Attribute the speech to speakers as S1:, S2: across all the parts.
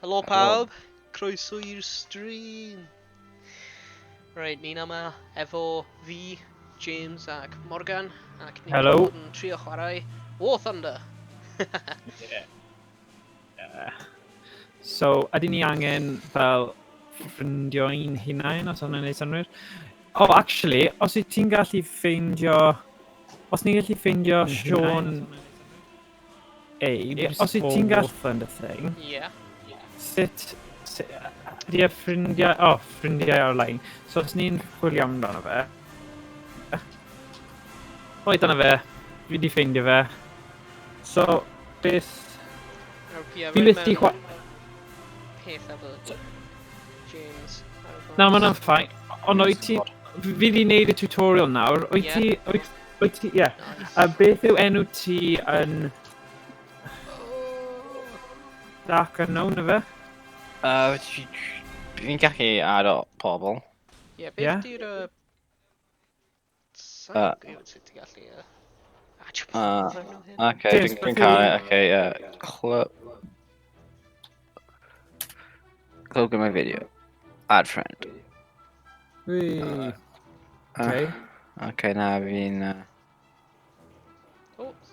S1: Helo pawb, croeso i'r stream. Right, ni'n yma efo fi, James ac Morgan, ac ni'n
S2: Helo.
S1: bod yn trio chwarae War Thunder.
S2: So, ydyn ni angen fel ffrindio'n hunain, os hwnna'n neud synwyr? Oh, actually, os wyt ti'n gallu ffeindio... Os ni'n gallu ffeindio Sean... Abe, os wyt ti'n gallu... Thunder thing...
S1: Yeah.
S2: Sut... Di a ffrindiau... O, ffrindiau ar-lein. So, os ni'n chwilio amdano fe... O, dyna fe. Fi wedi ffeindio fe. So, beth... Fi byth di chwa...
S1: Peth efo James.
S2: Na, mae'n ffain. Ond wyt ti... Fi wedi gwneud y tutorial nawr. Wyt ti... Wyt ti... Ie. A beth yw enw ti yn... Dark Unknown, na fe?
S3: Fi'n gallu ado pobl.
S1: Ie, beth di'r... Sa'n gwybod sut ti'n gallu...
S3: Oce, dwi'n cael e. Oce, clog my video. Add friend.
S2: Wee. Okay.
S3: Oce, na fi'n...
S1: Oops.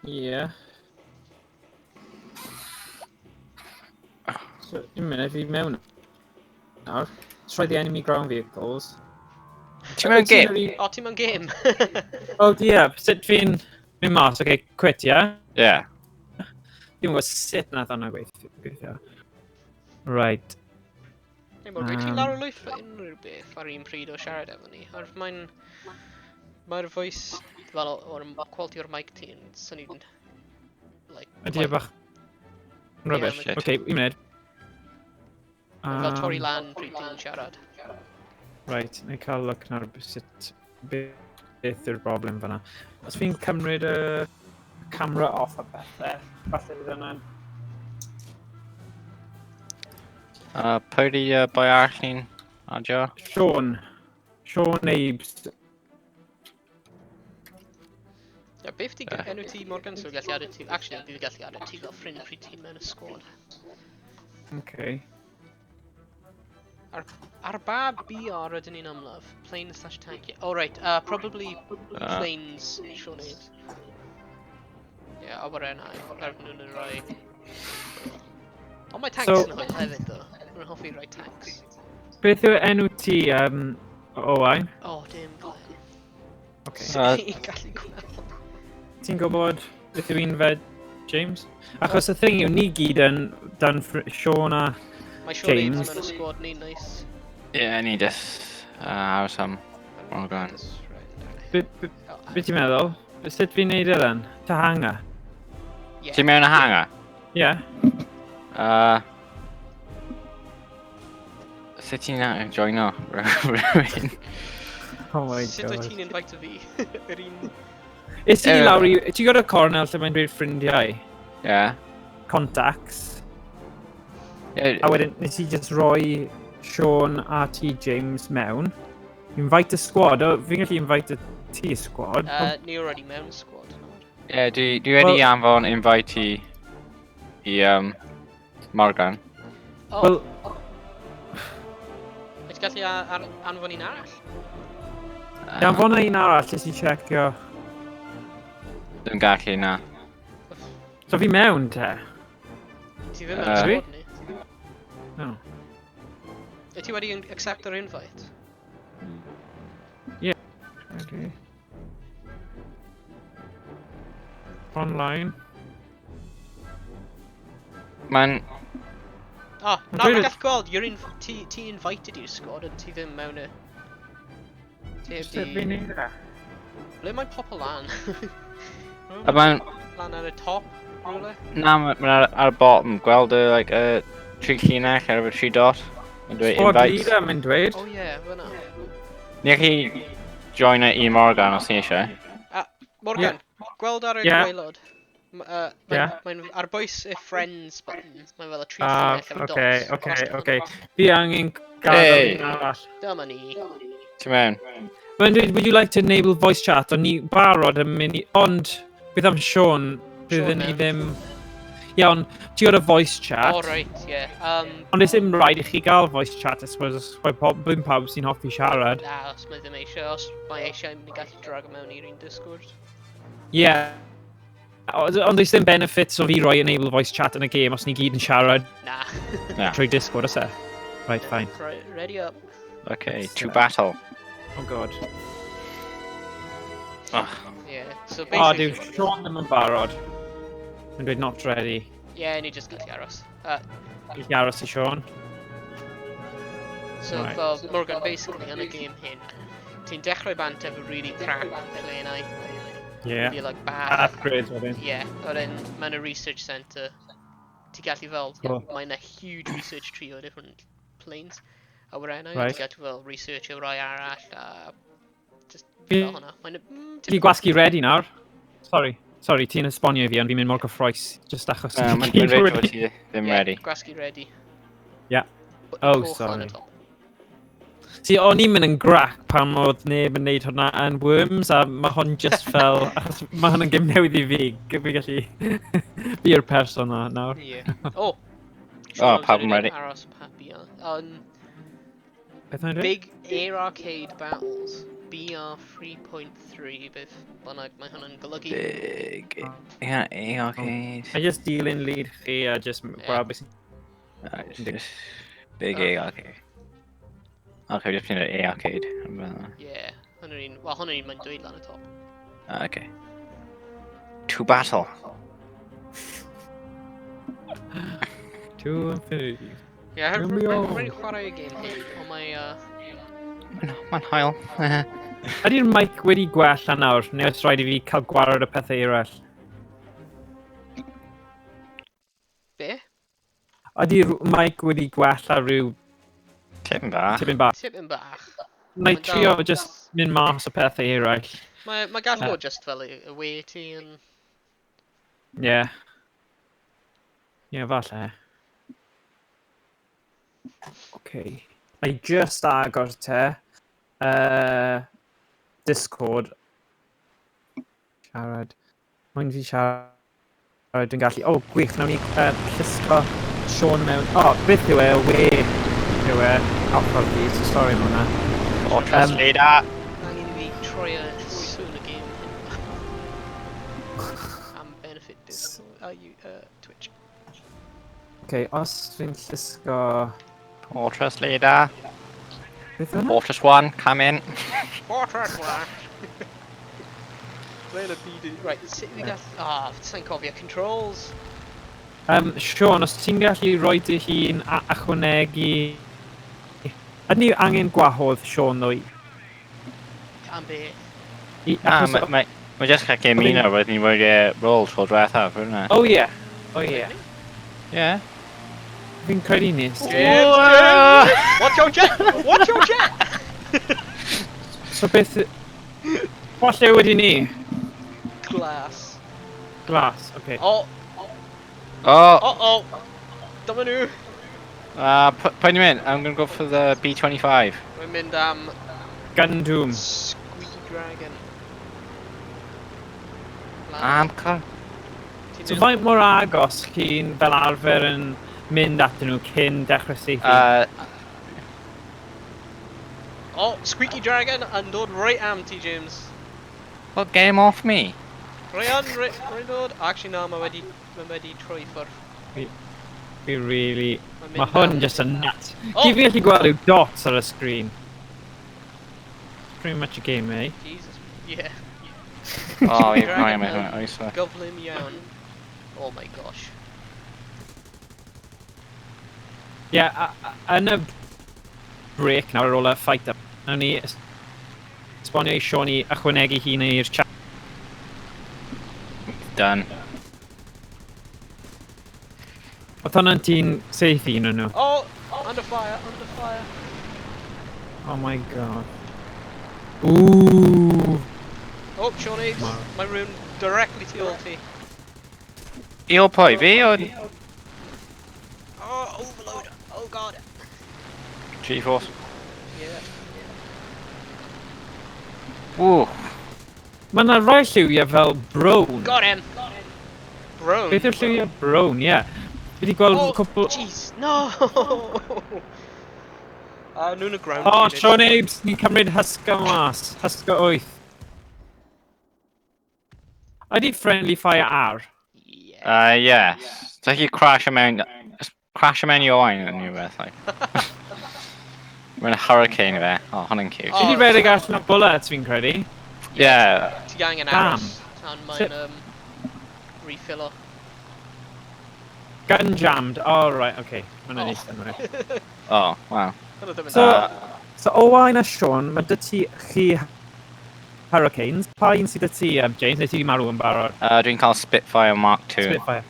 S2: Ie. So, un munud, fi mewn nawr. Try the enemy ground vehicles.
S3: Ti'n mewn game?
S1: O, ti'n mewn game?
S2: Oh, ie. Sut fi'n... Fi'n mas, okay, quit, ie?
S3: Yeah.
S2: Dwi'n gwybod sut nath hwnna gweithio. Right.
S1: Neu bod rhaid ti lawr o lwyth unrhyw beth ar un pryd o siarad efo ni. Mae'r voice, fel o'r quality o'r mic ti'n syni'n...
S2: Ydy e bach... Rubbish.
S1: Yeah,
S2: Okay, un munud.
S1: Fel torri lan pryd ti'n siarad.
S2: Right, neu cael look nawr sut... Beth yw'r broblem fan'na. Os fi'n cymryd y camera off a bethau, falle bydd yna'n...
S3: Pwy di boi arall ni'n adio?
S2: Sean Abes.
S1: Ie, beth di enw ti Morgan, so gallu adu ti... Actually, dwi'n gallu adu ti fel ffrind pryd ti'n mewn y sgwad.
S2: Okay.
S1: Ar ba BR ydyn ni'n amlaf? Planes/tank, yeah. Oh right, probably planes, Sean Abe. Yeah, awyrenau, erbyn nhw'n rhoi... Ond mae tanks yn hwyl hefyd ddo. Rwy'n hoffi rhoi tanks.
S2: Beth yw enw ti, Owain?
S1: Oh, dim glen.
S2: Okay.
S1: Ti'n gallu gweld.
S2: Ti'n gwybod beth yw un fed, James? Achos y thing yw, ni gyd yn dan Sean a
S1: Mae Sean Abe
S2: James.
S1: mewn y sgwad ni'n nice.
S3: Yeah, ni just... Aros am... Morgan.
S2: Beth ti'n meddwl? Sut fi'n neud e then? Tahanga?
S3: Ti'n mewn y hangar?
S2: Ie.
S3: Sut ti'n joino rhywun?
S2: Oh my
S1: Sut wyt
S2: god.
S1: ti'n invite fi? Yr un...
S2: Is ti lawr i... Ti'n gwybod y cornel lle mae'n dweud ffrindiau?
S3: Yeah.
S2: Contacts. A wedyn, nes i just roi Sean a ti James mewn. Invite y squad. Fi'n gallu invite y ti squad.
S1: Ni already mewn sgwad.
S3: Yeah, dwi wedi anfon invite i Morgan.
S2: Wel...
S1: Wyt ti'n gallu anfon un arall?
S2: Iawn, fo na un arall, nes i checio.
S3: Dwi'n gallu na.
S2: So fi mewn te?
S1: Ti ddim yn sgwad ni?
S2: No.
S1: Wyt ti wedi accept yr invite?
S2: Yeah. Okay. Online.
S3: Ma'n...
S1: O, na, mae'n gallu gweld, ti invited i'r sgwad, ond ti ddim mewn y... Ti heb
S2: Sut fi'n neud e?
S1: Ble mae'n pop o lan?
S3: A ma'n...
S1: Lan ar y top, rhywle?
S3: Na, ma'n ar y bottom. Gweld y tri llinell ar y tri dot. Yn dweud
S2: Squad
S3: invite.
S2: leader, mae'n dweud.
S1: O ie, fyna.
S3: Ni chi join i Morgan os ni eisiau.
S1: Morgan, gweld ar y gwaelod.
S2: Yeah.
S1: Mae'n ar bwys y friends button, mae'n fel y tri llinell efo dots.
S2: Okay. Fi angen gadael un arall.
S1: Dyma ni.
S3: Ti'n mewn?
S2: Mae'n dweud, would you like to enable voice chat? Ond ni barod yn mynd i... Ond, bydd am Sean, byddwn ni ddim... Ie, ond ti o'r voice chat.
S1: Oh, right, yeah.
S2: Ond is ddim rhaid I chi gael voice chat, I suppose. Blwy'n pawb sy'n hoffi siarad.
S1: Na, os mae ddim eisiau, os mae eisiau, ni gallu drag mewn i'r un Discord.
S2: Ie. Ond oes ddim benefits o fi roi enable voice chat yn y game os ni gyd yn siarad
S1: Na.
S2: trwy Discord, oes e? Right, fine.
S1: Right, ready up.
S3: Okay, to battle.
S2: Oh god.
S1: Yeah, so
S2: O,
S1: basically...
S2: diw Sean ddim yn barod. Yn dweud not ready.
S1: Yeah, ni just gallu aros.
S2: Gallai aros I Sean.
S1: So,
S2: Right.
S1: fel Morgan, basically, yn y game hyn, ti'n dechrau bant efo really crap plenau.
S2: Yeah.
S1: Really, like, bad.
S2: Upgrades wedyn.
S1: Yeah, wedyn, mae'n y research centre. Ti'n gallu fel,
S2: Cool.
S1: mae'n a huge research tree o different planes. A wrennau,
S2: Right.
S1: ti'n gallu fel research o rai arall, a... Just
S2: Fi-
S1: fel hwnna. Mae'n...
S2: Ti gwasgu ready nawr? Sorry, ti'n esbonio I fi, ond fi'n mynd mor gyffroes. Just achos
S3: Mae'n ready o ti ddim ready.
S1: Gwasgu ready.
S2: Yeah.
S1: But
S2: Oh,
S1: coch
S2: sorry.
S1: on y top.
S2: See, o'n i'n mynd yn grac pan oedd neb yn neud hwnna yn Worms, a mae hwn just fel... achos mae hwn yn gym newydd I fi. Fi gallu... Fi'r person na nawr.
S1: Yeah. Oh!
S3: Pawb yn ready.
S1: Aros papi on.
S2: Beth mae'n dweud?
S1: Big Air Arcade Battles. BR 3.3 beth bynnag mae hwnna'n golygu.
S3: Big. Yeah, arcade.
S2: A just dilyn lead chi a just gweld beth sy'n...
S3: Big A arcade. Okay, just find A arcade.
S1: Yeah. Hwnna'n un... Wel, hwnna'n un mae'n dweud lan y top.
S3: Okay. To battle.
S2: To infinity.
S1: Yeah,
S2: Here we are.
S1: rhaid i chwarae y game hyn, ond mae...
S3: Mae'n hael.
S2: Ydy'r mic wedi gwella nawr, neu oes rhaid I fi cael gwared y pethau eraill?
S1: Be?
S2: Ydy'r mic wedi gwella rhyw
S3: Tipyn bach.
S2: tipyn bach?
S1: Tipyn bach.
S2: Na I
S1: Mae'n
S2: trio
S1: dal-
S2: just mynd mas o pethau eraill.
S1: Mae gan bod just fel y we ti yn...
S2: Ie. Ie, falle. Okay. I just agor te. Discord. Siarad. Mwyn fi siarad yn gallu... O, gwych, nawn ni llusgo Sean mewn... O, beth yw e? We yw e. Alffordd fi, so sorry am hwnna.
S3: Fortress leader.
S1: Angen I fi troi y sŵn y game hyn. Am benefit Twitch.
S2: Okay, os fi'n llusgo...
S3: Fortress leader.
S2: Beth yw hwnna?
S3: Fortress 1, come in.
S1: Fortress one! Rhaid y byd i... Right, sut fi gall... sa'n cofio controls.
S2: Sean, os ti'n gallu rhoi dy hun a ychwanegu... Ydyn ni angen gwahodd Sean ddo i...
S1: Am be?
S3: Mae jyst cael game un o'r wedyn ni wedi roll tro diwethaf, hwnna.
S2: O ie, o ie.
S3: Ie.
S2: Fi'n credu nes.
S1: Watch your jet! Watch your jet!
S2: So beth... Falle wedi ni?
S1: Glass.
S2: Glas, oce.
S1: Oh!
S3: Oh!
S1: Dyma nhw!
S3: Pwy ni'n mynd? I'm gonna go for the B25.
S1: Mae'n mynd am...
S2: Gundam.
S1: Squeaky Dragon.
S3: Amcar.
S2: So faint mor agos chi'n fel arfer yn mynd atyn nhw cyn dechrau seithi?
S1: Oh, Squeaky Dragon yn dod right am ti, James.
S3: Well, get him off me.
S1: Right dod. Actually, no, mae wedi troi ffwrdd.
S2: Fi really...
S1: Mae'n
S2: Mae
S1: mynd
S2: hwn
S1: am-
S2: just yn nut.
S1: Oh!
S2: Gif fi gallu gweld yw dots ar y screen. Pretty much a game, eh?
S1: Jesus, yeah.
S3: Oh,
S1: Squeaky
S3: you're
S1: Dragon
S3: going
S1: yn
S3: to
S1: gyflym iawn. Oh my gosh.
S2: Yeah, yn y break nawr ar ôl y fight up, nawn ni esbonio I Sean I ychwanegu hun i'r chat.
S3: Done.
S2: Oedd hwnna'n ti'n seithi un nhw?
S1: Oh, under fire, under fire.
S2: Oh my god. Ooh.
S1: Oh, Sean Eggs, my room directly to your ulti.
S3: I o pwy? Fi o
S1: Oh, overload. Oh god.
S3: G-Force?
S1: Yeah.
S3: Woo.
S2: Mae yna rai lliwiau fel brown.
S1: Got him. Brown.
S2: Beth yw'r lliwiau brown, ie. Fi wedi gweld
S1: Oh,
S2: cwpl...
S1: jeez, no! Nhw'n y ground
S2: O,
S1: unit.
S2: Sean Abes, ni'n cymryd hysga mas. Hysga 8. Ydy friendly fire ar?
S1: Yeah.
S3: Yes. So you crash a mewn... Crash a mewn i oen yn rhywbeth, like. Mae'n hurricane fe. O, hwnna'n cute.
S1: Oh,
S2: Fi wedi redeg allan o bullets fi'n credu.
S3: Yeah.
S1: Ti angen
S2: Damn.
S1: aros tan mae'n refiller.
S2: Gun jammed. Oh, right, okay. Mae'n neis yn rhaid.
S3: Oh, wow.
S2: So Owain a Sean, mae dy ti chi Hurricanes. Pa un sydd dy ti, James? Neu ti wedi marw yn barod?
S3: Dwi'n cael Spitfire Mark II.
S2: Spitfire.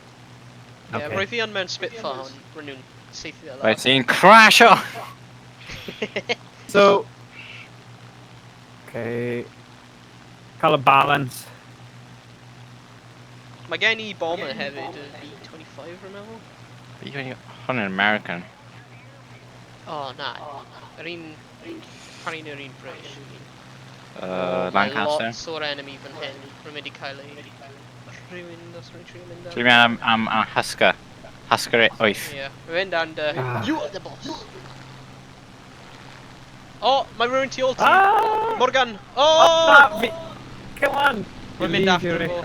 S1: Ie, roi fi yn mewn Spitfire ond rydyn nhw'n seithio dda.
S3: Right, ti'n crasho!
S2: So... Okay... Cael y balance.
S1: Mae gen i bomber hefyd, y B-25 rwy'n meddwl.
S3: Hwn yn American.
S1: O, na. Yr un... Pan un yr un British.
S3: Lancaster.
S1: Lots o'r enemy fan hyn. Rwy'n mynd i cael ei... Rhywun dos rwy'n trio mynd am.
S3: Dwi'n mynd am Husker. Husker 8.
S1: Ie. Rwy'n mynd and... You are the boss! O! Mae rhywun tu ôl ti! Morgan! O!
S2: Come on!
S1: Rwy'n mynd after fo.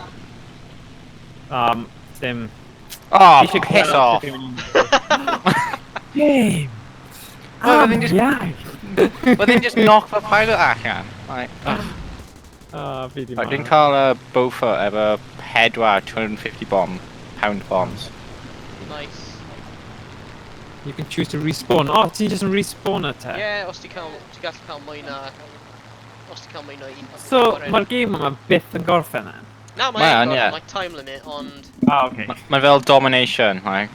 S2: Dim...
S3: Oh, piss off!
S2: Game!
S3: Well, then just-
S2: yeah!
S3: But then just knock the pilot allan. Like,
S2: Fi di
S3: Dwi'n
S2: marw.
S3: cael Bofa efo pedwar 250 pound bombs.
S1: Nice.
S2: You can choose to respawn. Oh, ti'n just yn respawn at e?
S1: Ie, os ti gallu cael mwy na... Os ti cael mwy na un.
S2: So, mae'r game yma byth yn gorffen e?
S1: Na,
S3: Mae yn,
S1: mae'n
S3: ie.
S1: Mae time limit, ond...
S2: Okay.
S3: Mae'n fel domination, like.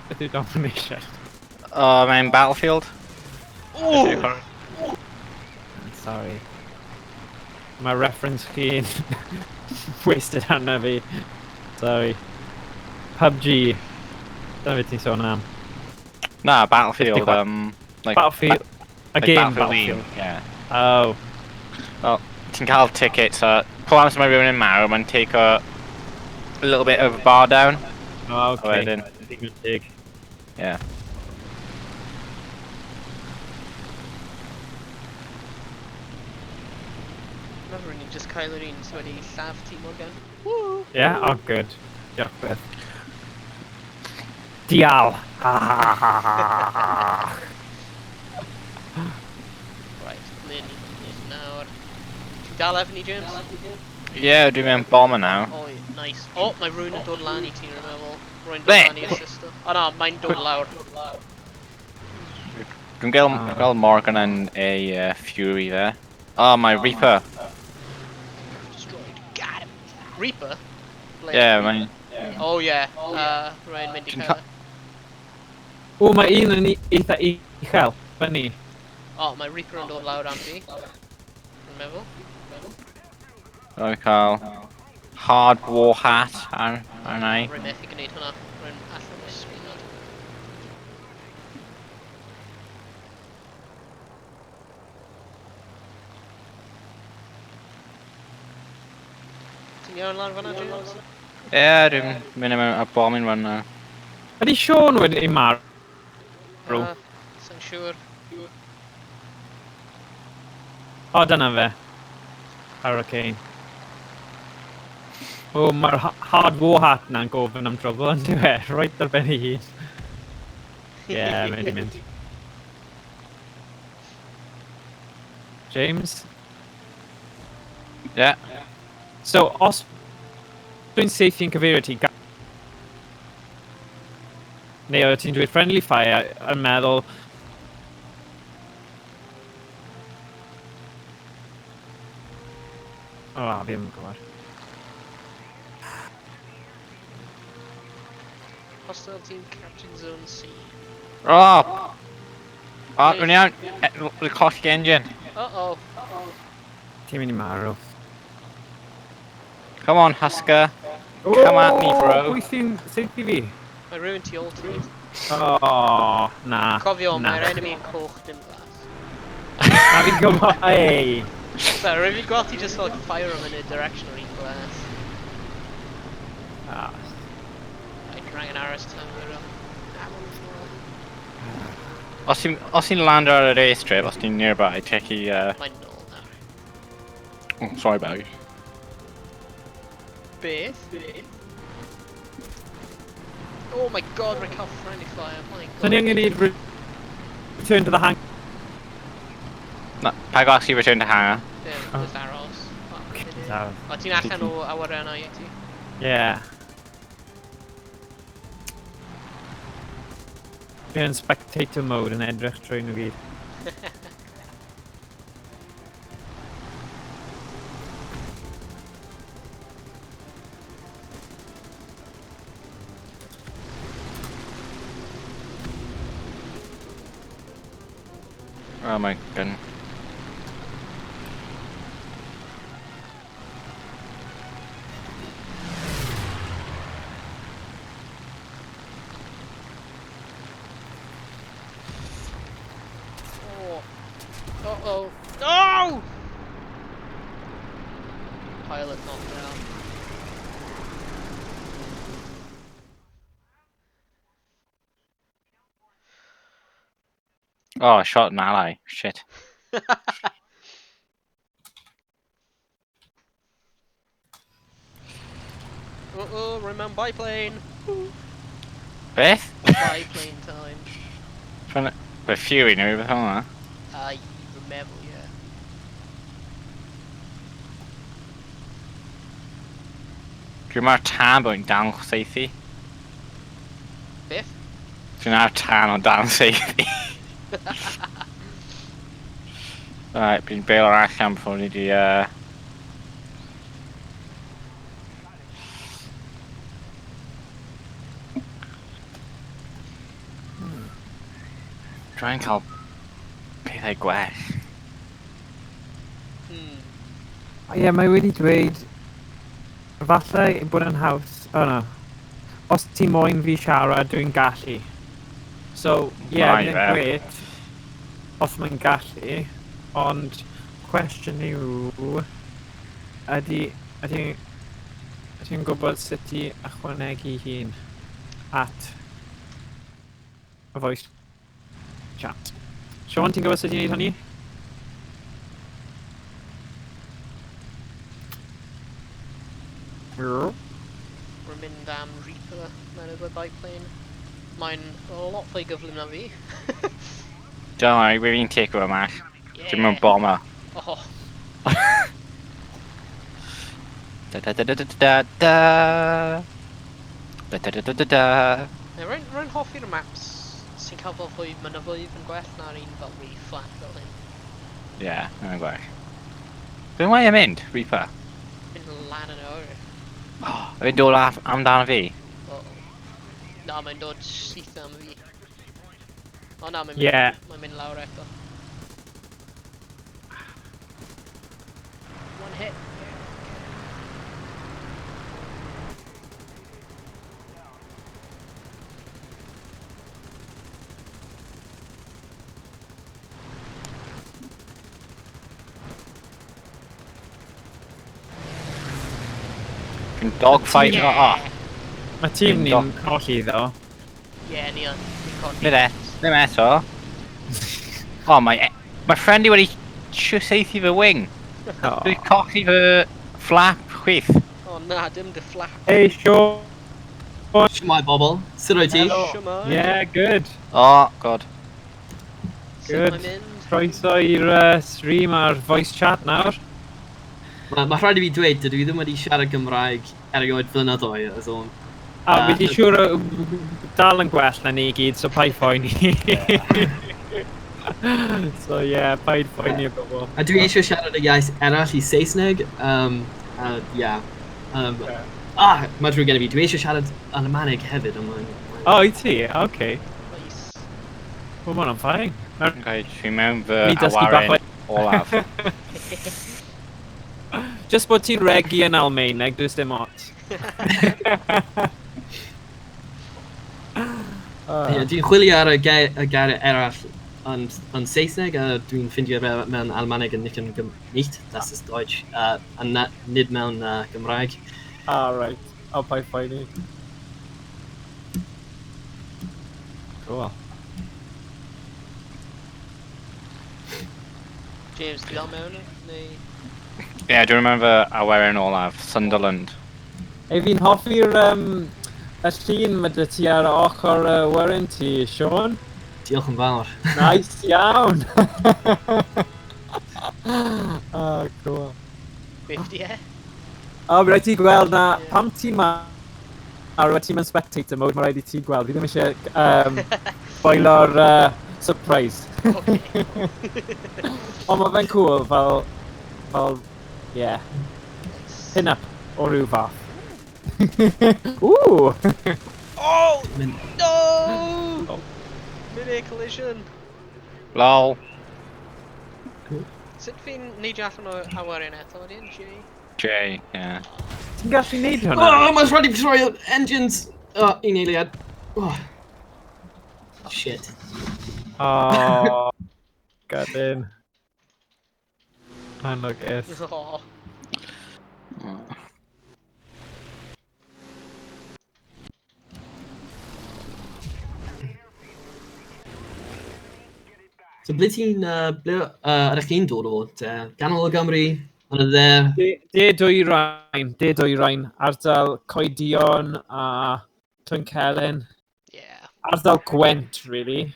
S2: Beth yw domination?
S3: Mae'n Battlefield.
S1: Ooh!
S2: Sorry. Mae reference chi'n wasted arna fi. Sorry. PUBG. Dyna beth ti'n sôn am.
S3: Na, Battlefield,
S2: 54.
S3: like...
S2: Battlefield. A
S3: like
S2: game
S3: Battlefield.
S2: Battlefield.
S3: Yeah.
S2: Oh.
S3: Well, ti'n cael tickets, so... Pob amser mae rhywun yn marw, mae'n take a little bit of a bar down.
S2: Oh, okay.
S3: Wedyn.
S2: Digon teg.
S3: Yeah.
S1: Mae rhywun yn just cael yr un sydd wedi lladd ti Morgan. Woo!
S2: Yeah? Oh, good. Diolch beth. Dial!
S1: Right, ble ni nawr. Ti'n dal efo ni, James?
S3: Yeah, dwi'n mynd bomber now.
S1: Oh, nice. O, mae rhywun yn dod lan i ti, rwy'n meddwl. Rwy'n
S3: Ble?
S1: dod lan i assisto. O na, mae'n dod lawr.
S3: Dwi'n gael Morgan yn a Fury there. Oh, my Reaper.
S1: Destroyed. Got him. Reaper? Ble?
S3: Yeah, mae'n...
S1: Oh, yeah. Rwy'n mynd i
S3: Ti'n
S1: cael e.
S2: O, mae un yn eitha uchel. Fyny.
S1: O, mae Reaper yn dod lawr am fi. Rwy'n meddwl.
S3: Dwi'n cael Hard War Hat arna i.
S1: Rwy'n methu gwneud hwnna. Rwy'n allan o'r sgwynod. Ti'n iawn lan fan'na, James?
S3: Yeah, dwi'n mynd am a bombing run now.
S2: Ydy Sean wedi marw?
S1: Sa'n siŵr.
S2: O, dyna fe. Hurricane. O, mae'r hard war hat na'n gofyn am trwbl yn dwi e, roed ar ben ei hun. Ie, mae'n di mynd. James?
S3: Yeah.
S2: So, os dwi'n seithi yn cyfeirio ti, neu o ti'n dweud friendly fire yn meddwl... O, fi ddim yn gwybod.
S1: Hostile team captured zone C.
S3: Oh! Oh, dwi'n iawn. Dwi'n colli engine.
S1: Uh-oh.
S2: Ti'n mynd i marw.
S3: Come on, Husker. Come at me, bro.
S2: Pwy sy'n seithi fi?
S1: Mae rhywun tu ôl ti.
S2: O, na.
S1: Cofio,
S2: na.
S1: mae'r enemy yn coch dim glas.
S2: A fi'n gwybod, ei!
S1: So, rwy'n fi gweld ti just fel fire him in a direction o'r un glas. Right, rang an aros time i'r
S3: Os ti'n land ar yr airstrip, os ti'n nearby, take i...
S1: Mae'n nôl nawr.
S3: Oh, sorry about you.
S1: Beth? Oh my god, mae'n cael friendly fire, my god.
S2: So ni angen neud return to the hang.
S3: No, paid gos i return to hangar.
S1: There's aros.
S2: So,
S1: O, ti'n allan o awyrennau i ti?
S2: yeah. Fi yn spectator mode yn edrych trwy nhw gyd.
S3: Oh my goodness.
S1: Uh-oh. No! Pilot knocked down.
S3: Oh, I shot an ally. Shit.
S1: Uh-oh, remember biplane!
S3: Beth?
S1: Biplane time.
S3: Trying to... We're Fury now, rhywbeth fel yna.
S1: I remember, yeah.
S3: Dwi'n ma'r tan bod yn dan seithi.
S1: Beth?
S3: Dwi'n ar tan o dan seithi. Right, bydd bail o'r allan before ni di... Dwi'n cael pethau gwell.
S2: Ie, mae wedi dweud falle bod yn haws, o no, os ti moyn fi siarad dwi'n gallu. So, ie,
S3: Right,
S2: bydd yn gweud os mae'n gallu, ond cwestiwn yw, ydy'n gwybod sut i ychwanegu hun at y voice chat. Sean, ti'n gwybod sut i'n neud hynny?
S1: We're mynd am Reaper mewn y biplane. Mae'n lot fwy gyflym na fi.
S3: Don't worry, we're in take over, Mash.
S1: Yeah.
S3: Dwi'n mewn bomber.
S1: Oh,
S3: Da da da da da da da. Da da da da da da.
S1: rwy'n hoffi'r maps sy'n cael fel fwy mynyddoedd yn gwell na'r un fel really flat fel hyn.
S3: Yeah, I'm gwell. Dwi'n wael am mynd, Reaper.
S1: Mynd lan yn oer.
S3: Dwi'n dod amdano fi.
S1: Na, mae'n dod syth am fi. O na, mae'n
S2: Ie.
S1: mynd lawr eto. One hit.
S3: Dwi'n dogfight o.
S2: Mae tîm ni'n colli ddo.
S1: Ie, ni yn.
S3: Ddim eto. O, mae ffrind i wedi seithi fy wing. Dwi'n colli fy flap chwith.
S1: O na, dim dy flap.
S2: Hey, Sean!
S4: Shwmai bobl, sut o'i ti?
S1: Shwmai.
S2: Yeah, good.
S3: Oh, god.
S1: Sut
S2: Good.
S1: mae'n mynd?
S2: Croeso i'r stream ar voice chat nawr.
S4: Mae rhaid i fi dweud, dydw i ddim wedi siarad Cymraeg erioed flynyddoedd, so...
S2: A fi di siŵr dal yn gwell na ni gyd, so paid phoeni. So yeah, paid phoeni o gwbl.
S4: A dwi eisiau siarad y iaith arall i Saesneg, yeah. Mae drwy gen i fi, dwi eisiau siarad Alemanig hefyd, ond
S2: O, i ti? Okay.
S1: Nice.
S2: Wel, ma' hwnna'n ffain.
S3: Okay, dwi'n mewn fy
S2: Ni dysgu bach
S3: awyren olaf.
S2: Just bod ti'n regi yn Almaeneg, does dim ots.
S4: Dwi'n chwilio ar y gair arall yn Saesneg, a dwi'n ffindio mewn Alemanig yn nicht, das ist Deutsch, a nid mewn Gymraeg.
S2: Ah, right. O, pai ffoi ni. Cool.
S1: James, ti dal mewn? Neu...
S3: Yeah, do you remember Awyren Olaf, Sunderland?
S2: Ei, fi'n hoffi'r y llun mae dy ti ar ochr wyren ti, Sean.
S4: Diolch yn fawr.
S2: Nice iawn! Oh, cool.
S1: 50, ie?
S2: O, mae rhaid ti gweld na, pam ti ma ar y tîm yn spectator mode, mae rhaid i ti gweld. Fi ddim eisiau boilo'r surprise.
S1: Okay.
S2: Ond mae fe'n cool, fel, yeah. Pin-up o ryw fath. Ooh!
S1: Oh!
S4: Mynd-
S1: No!
S2: Oh.
S1: Mid-air collision.
S3: Lol.
S1: Sut fi'n neidio allan o awyren eto wedyn, Jay?
S3: Jay, yeah.
S2: Ti'n gallu neud hwnna?
S4: Oh, mae'n rhaid i fi troi engines! Oh, un eiliad. Oh. Shit.
S2: Oh, gadyn. Annogus.
S1: Oh.
S4: So ble ti'n, ydych chi'n dod o? Ganol o Gymru? Yn y dde?
S2: De dwyrain, ardal Coedion a Twyncelen.
S1: Yeah.
S2: Ardal Gwent, really.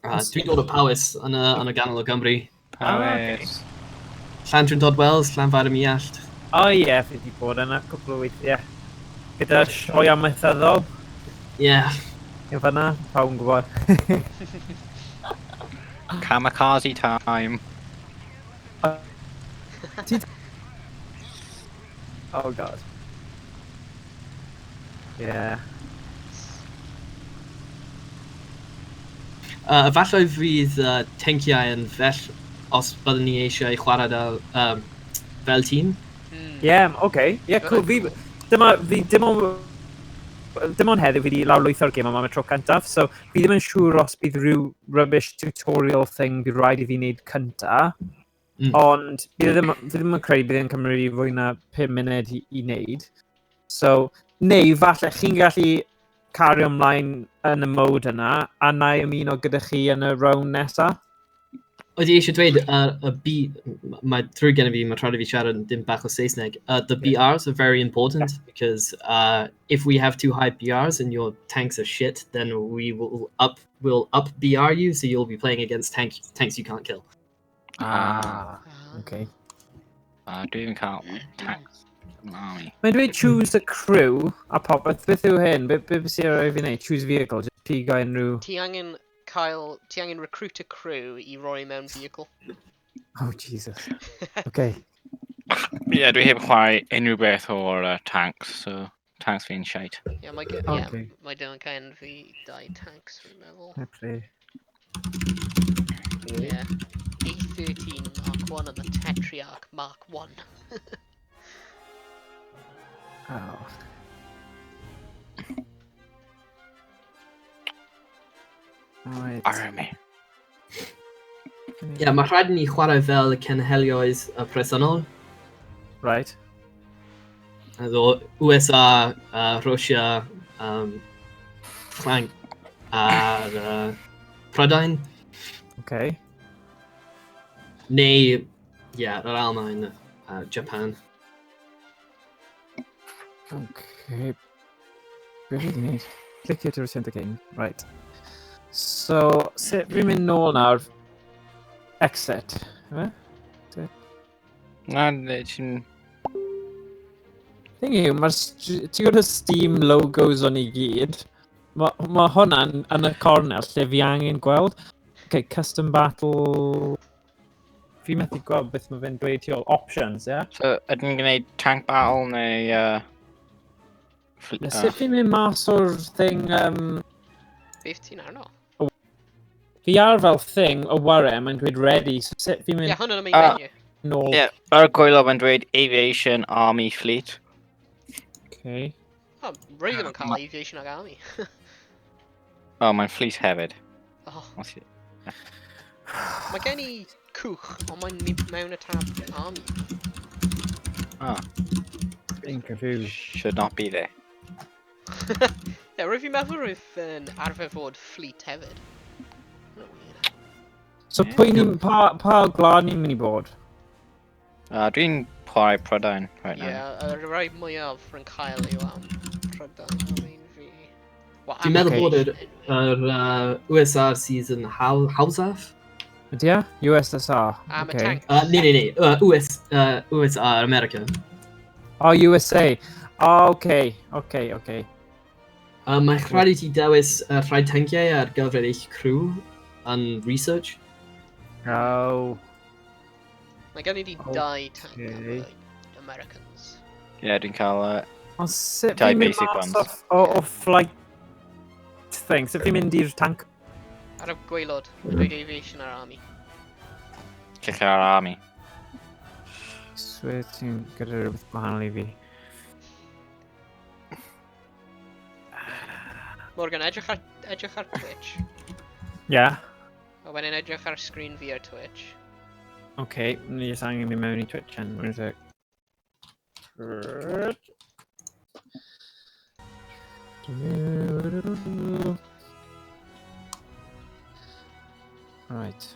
S4: Dwi'n dod o Powys yn y ganol o Gymru.
S3: Powys.
S4: Llandryn Dod Wells, Llanfair y Miallt.
S2: O ie, fi wedi bod yna cwpl o weithiau. Gyda sioe amaethyddol.
S4: Yeah.
S2: Yw fanna, pawb yn gwybod.
S3: Kamikaze time.
S2: Oh god. Yeah.
S4: Efallai fydd tenciau yn fell os byddwn ni eisiau chwarae fel tîm.
S2: Yeah, okay. Yeah, cool. Fi, dim ond heddiw fi wedi lawrlwytho'r gêm yma am y tro cyntaf, so fi ddim yn siŵr os bydd rhyw rubbish tutorial thing bydd rhaid i fi wneud cynta, ond fi ddim yn credu bydd yn cymryd fwy na 5 munud i wneud. So, neu falle chi'n gallu cario ymlaen yn y mode yna, a na i ymuno gyda chi yn y round nesaf.
S4: Oedd i eisiau dweud, mae drwy gen i fi, mae rhaid i fi siarad dim bach o Saesneg. The BRs are very important because if we have too high BRs and your tanks are shit, then we'll up BR you, so you'll be playing against tanks you can't kill.
S2: Okay.
S3: Do you even count tanks? Army.
S2: Mae'n dweud choose a crew, a popeth, beth yw hyn? Beth sy'n rhaid fi wneud? Choose vehicle, just pigo unrhyw...
S1: Ti angen recruit a crew i roi mewn vehicle.
S2: Oh, Jesus. Okay.
S3: Yeah, dwi heb chwarae unrhyw beth o'r tanks, so tanks fi'n shite.
S1: Yeah, mae Dylan Cain fi 2 tanks, fi'n meddwl.
S2: Okay.
S1: Yeah. A13 Mark 1 and the Tetrarch Mark 1.
S2: Oh. Right.
S3: Army.
S4: Yeah, mae rhaid i ni chwarae fel y cenheliaeth presennol.
S2: Right.
S4: Also USA, Russia, Ffranc a Prydain.
S2: Okay.
S4: Neu, yeah, yr Almaen, Japan.
S2: Okay. Beth ydy ni? Click here to return the game. Right. So, sut fi'n mynd nôl nawr? Exit.
S3: Na, ti'n...
S2: Thing yw, ti'n gwybod y Steam logos o'n i gyd? Mae hwnna'n yn y cornel lle fi angen gweld. Okay, custom battle... Fi methu gweld beth mae fe'n dweud ti ôl. Options, ie? Yeah?
S3: So, ydyn ni'n gwneud tank battle neu...
S2: Sut fi'n mynd mas o'r thing...
S1: 15, I don't know.
S2: Fi ar fel thing o warem yn dweud ready, so sut fi'n mynd...
S1: Yeah, hwnna'n y main menu.
S2: Nôl.
S3: Yeah, ar y gwylo mae'n dweud Aviation, Army, Fleet.
S2: Okay.
S1: Oh, rwy ddim yn cael aviation ag army.
S3: Oh, mae'n Fleet hefyd.
S1: Oh.
S3: What's it?
S1: Mae gen i cwch, ond mae'n mewn y tab army.
S3: Oh.
S2: I'm confused.
S3: should not be there.
S1: Ie, rwy'n fi'n meddwl roedd yn arfer fod Fleet hefyd. Hwnna'n weird.
S2: So pwy ni'n... Pa glad ni'n mynd i bod?
S3: Dwi'n chwarae Prydain right
S1: Ie,
S3: now.
S1: y rai mwyaf rwy'n cael yw am Prydain. I mean, fi... Wel,
S4: Dwi'n meddwl bod
S1: Américain.
S4: USA sydd yn hawsaf.
S2: Ydy e? USSR.
S1: Am y
S2: Okay.
S1: tank.
S4: Nee. USA, America.
S2: Oh, USA. Oh, okay.
S4: Mae'n rhaid i ti dewis rhai tanciau ar gyfer eich crew yn research.
S2: Oh.
S1: Mae gen i di dau tank am
S2: Okay.
S1: y Americans.
S3: Ie, dwi'n cael...
S2: O sut
S3: Dau
S2: fi'n mynd
S3: basic
S2: mas
S3: ones.
S2: o flight thing? Sut fi'n mynd i'r tank?
S1: Ar y gwaelod, dweud aviation ar army.
S3: Cicio ar army.
S2: Swear ti'n gyda rhywbeth gwahanol i fi.
S1: Morgan, edrych ar Twitch.
S2: Yeah.
S1: A wedyn edrych ar screen fi ar Twitch.
S2: Okay, ni jyst angen mynd mewn i Twitch yn. One sec. Right.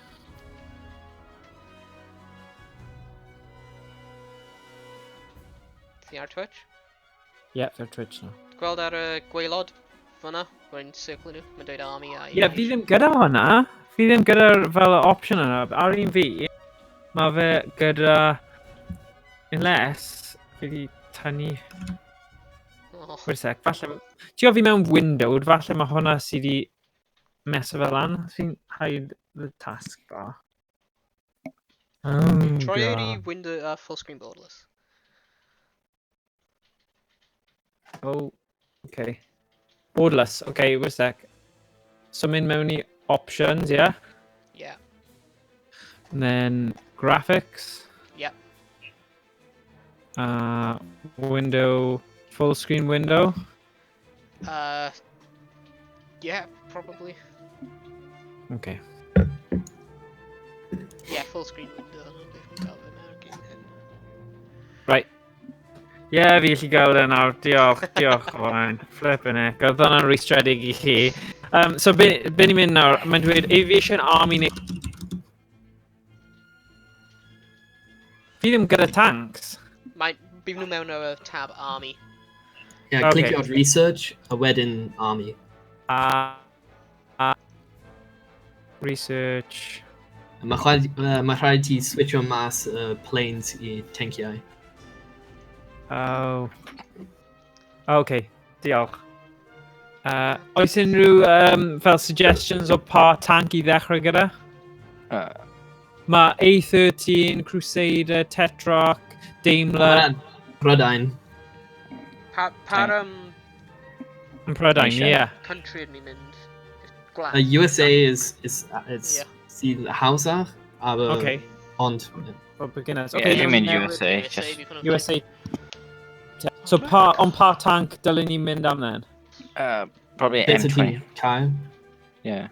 S1: Ti ar Twitch?
S2: Yeah, for Twitch now.
S1: Gweld ar y gwaelod fyna, rwy'n circle nhw, mae'n dweud army a
S2: Yeah, fi ddim gyda hwnna. Fi ddim gyda fel option yna. Ar un fi, mae fe gyda... Unless, fi di tynnu...
S1: Oh,
S2: Wait a sec, falle... Ti'n fi mewn windowed, falle mae hwnna sydd di meso fel lan. Fi'n hide the taskbar. Oh,
S1: Troi
S2: God.
S1: i window full screen borderless.
S2: Oh, okay. Borderless, okay, wait a sec. So mynd mewn i options, yeah?
S1: Yeah.
S2: And then graphics.
S1: Yep.
S2: Window, full screen window.
S1: Yeah, probably.
S2: Okay.
S1: Yeah, full screen window.
S2: Right. Yeah, fi gallu gael e nawr. Diolch, Owain. Flippin' heck. Oedd hwnna'n rwystredig i chi. So, be ni'n mynd nawr? Mae'n dweud Aviation Army neu... Fi ddim gyda tanks.
S1: Bydd nhw mewn ar y tab army.
S4: Yeah,
S2: Okay.
S4: clicio ar research, a wedyn army.
S2: Research.
S4: Mae rhaid ti switcho mas planes i tanciau.
S2: Oh. Okay, diolch. Oes unrhyw fel suggestions o pa tank i ddechrau gyda? Mae A13, Crusader, Tetrarch, Daimler...
S4: Prydain.
S1: Par
S2: Yn Prydain,
S3: Nation.
S2: yeah.
S1: country ydyn ni'n mynd? Gwlad.
S4: USA is
S1: Yeah.
S4: sydd hawsaf,
S2: Okay.
S4: ond...
S2: For beginners.
S3: Yeah,
S2: Okay,
S3: you
S2: then
S3: mean
S2: now-
S3: USA, just...
S1: bydd hwnna'n
S2: USA. So on pa tank dylen ni'n mynd am then?
S3: Probably
S4: Beth
S3: M20.
S4: ydy cael?
S3: Yeah.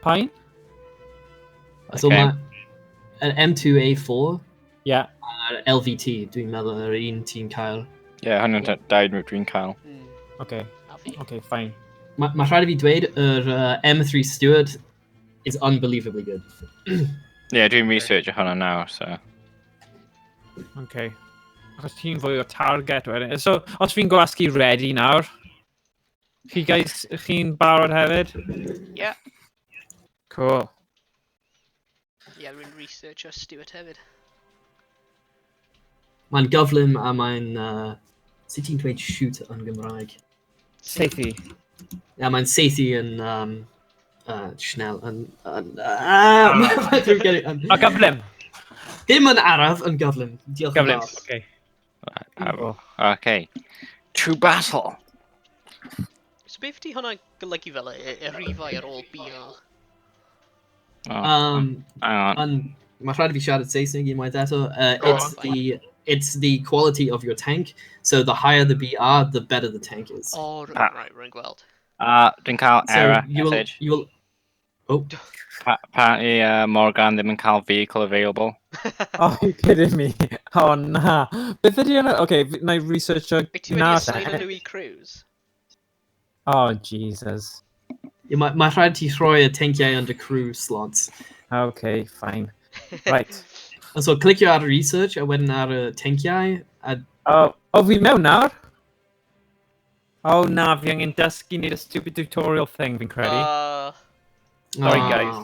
S2: Pain?
S4: So
S3: Okay.
S4: mae an M2A4
S2: Yeah.
S4: a'r LVT, dwi'n meddwl yr un ti'n cael.
S3: Yeah, 100 dwi'n cael.
S2: Okay.
S1: A fi.
S2: Okay, fine.
S4: Mae rhaid i fi dweud, yr M3 Stewart is unbelievably good.
S3: Yeah, dwi'n research hwnna nawr, so...
S2: Okay. Achos ti'n fwy o target wedyn. So, os fi'n gwasgu ready nawr, chi'n barod hefyd?
S1: Yeah.
S2: Cool.
S1: Yeah, rwy'n research o Stuart hefyd.
S4: Mae'n gyflym a mae'n... sut ti'n dweud shoot yn Gymraeg?
S2: Seithi.
S4: Ja, mae'n seithi yn... Schnell yn...
S2: A gyflym.
S4: Dim yn araf yn gyflym. Diolch yn
S2: Gyflym,
S4: fawr.
S2: okay.
S3: Okay. To battle!
S1: So beth di hwnna golygu fel y rhifau ar ôl BR?
S3: Hang on.
S4: Mae rhaid i fi siarad Saesneg unwaith eto.
S2: Go
S4: It's the quality of your tank. So the higher the BR, the better the tank is.
S1: Oh,
S3: Ah.
S1: right, rwy'n gweld.
S3: Dwi'n cael error
S4: you will,
S3: message.
S4: you will... Oh,
S3: Apparently Morgan ddim yn cael vehicle available.
S2: Oh, you kidding me? Oh, na. Beth ydy hwnna? Okay, na I research o
S1: Wyt ti wedi assign nhw I crews?
S2: Oh, Jesus.
S4: Mae rhaid ti rhoi y tenciau under crew slots.
S2: Okay, fine. Right.
S4: So, clicio ar research a wedyn ar y tenciau. A...
S2: Oh, fi mewn nawr? Oh, na, fi angen dysgu neud y stupid tutorial thing, fi'n credu. Sorry, guys.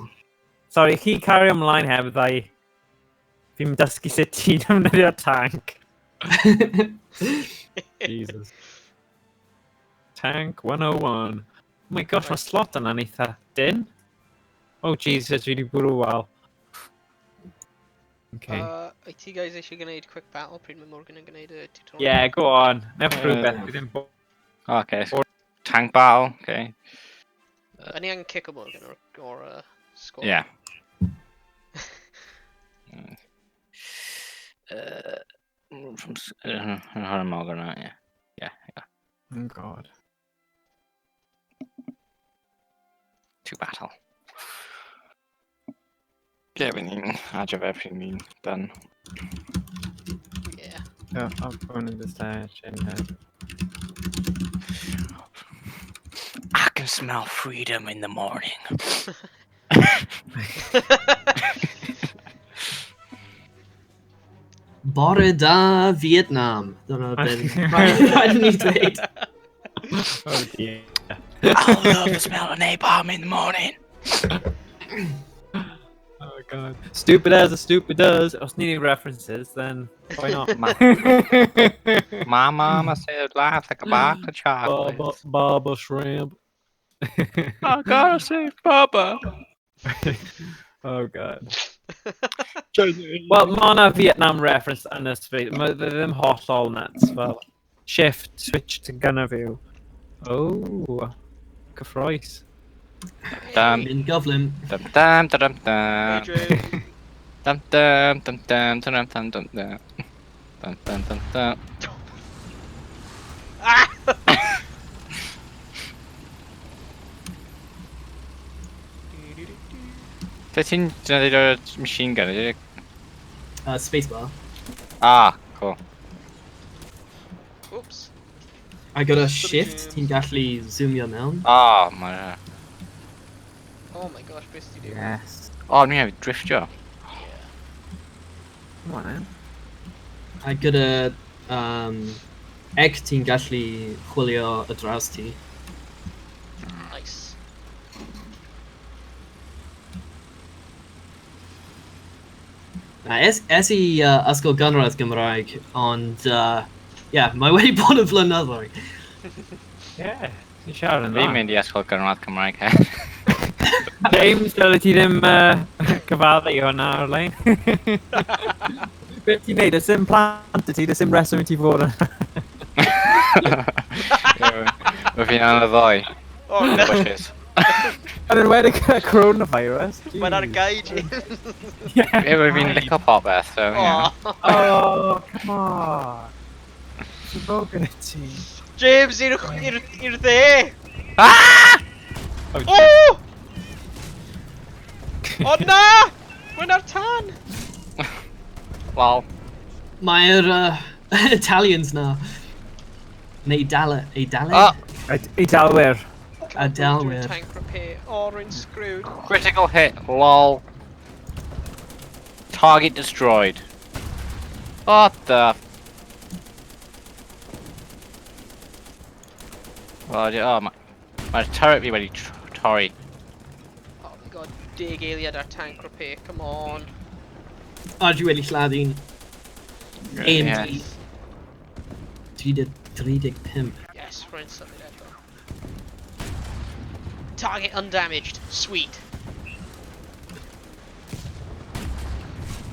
S2: Sorry, chi cario ymlaen heb ddau. Fi'n dysgu sut ti'n ymwneud tank. Jesus. Tank 101. Oh my gosh, mae slot yna'n eitha dyn. Oh, Jesus, fi wedi bwrw wal. Okay.
S1: Wyt ti guys eisiau gwneud quick battle pryd mae Morgan yn gwneud y tutorial?
S2: Yeah, go on. Newch rhywbeth. Fi ddim
S3: Okay. Tank battle. Okay.
S1: Yn i angen kick o Morgan o'r score?
S3: Yeah. From Morgan, right? Yeah.
S2: Oh, God.
S3: To battle. Yeah, we need adjunct everything done.
S1: Yeah.
S2: Oh, I'll go into the stash and
S3: I can smell freedom in the morning.
S4: Bore da Vietnam. Dyna rhaid ni dweud.
S2: Oh, dear.
S3: I love the smell of napalm in the morning.
S2: Oh, God. Stupid as a stupid does. Os needing references, then why not?
S3: My mama said life like a box of chocolates.
S2: Baba shrimp.
S3: I gotta say, Baba.
S2: Oh, God. Well, mae yna Vietnam reference yn y space. Mae ddim hollol nuts. Fel, shift, switch to gunner view. Oh, cyffroes.
S3: Dum
S4: Yn gyflym.
S3: dum dum dum dum.
S1: Adrian.
S3: Dum dum dum dum dum dum dum dum. Dum dum dum dum.
S1: Ah!
S3: Did ti'n defnyddio machine gun, ydych?
S4: Spacebar.
S3: Ah, cool.
S1: Oops.
S4: I got a shift, ti'n gallu zoomio mewn.
S3: Ah, my.
S1: Oh my gosh, beth ti di?
S2: Yes.
S3: Oh, ni hefyd driftio.
S2: Come on, then.
S4: I got a egg ti'n gallu chwilio y draws ti.
S1: Nice.
S4: Es I ysgol gynradd Gymraeg, ond mae wedi bod yn flynyddoedd.
S2: Yeah. Ti'n siarad yn
S3: Fi'n
S2: dda.
S3: mynd I ysgol gynradd Cymraeg he.
S2: James, dyle ti ddim cyfaddu hwnna ar-lein. Beth ti'n neud? Ys dim plant y ti, ys dim reswm I ti fod yn...
S3: Mae fi'n anodd y ddoi.
S1: Oh no.
S3: Bushes.
S2: Yn enwedig y coronavirus.
S1: Mae'n ar gau, James.
S3: Mae fi'n licio popeth, so yeah.
S2: Oh, come on. Ti'n bod gyda ti?
S1: James, i'r dde!
S3: Ah!
S1: Oh! Oh na! Mae'n ar tan!
S3: Lol.
S4: Mae'r Italians na. Neu Eidale?
S3: Oh,
S2: Eidalwyr.
S4: Adalwyr.
S1: Tank repair. Orange screwed.
S3: critical hit. Lol. Target destroyed. What the? Oh, my turret fi wedi torri.
S1: Oh my god, dig eiliad ar tank repair, come on.
S4: A dwi wedi lladd un. AMD. 35.
S1: Yes, we're in something eto. Target undamaged, sweet.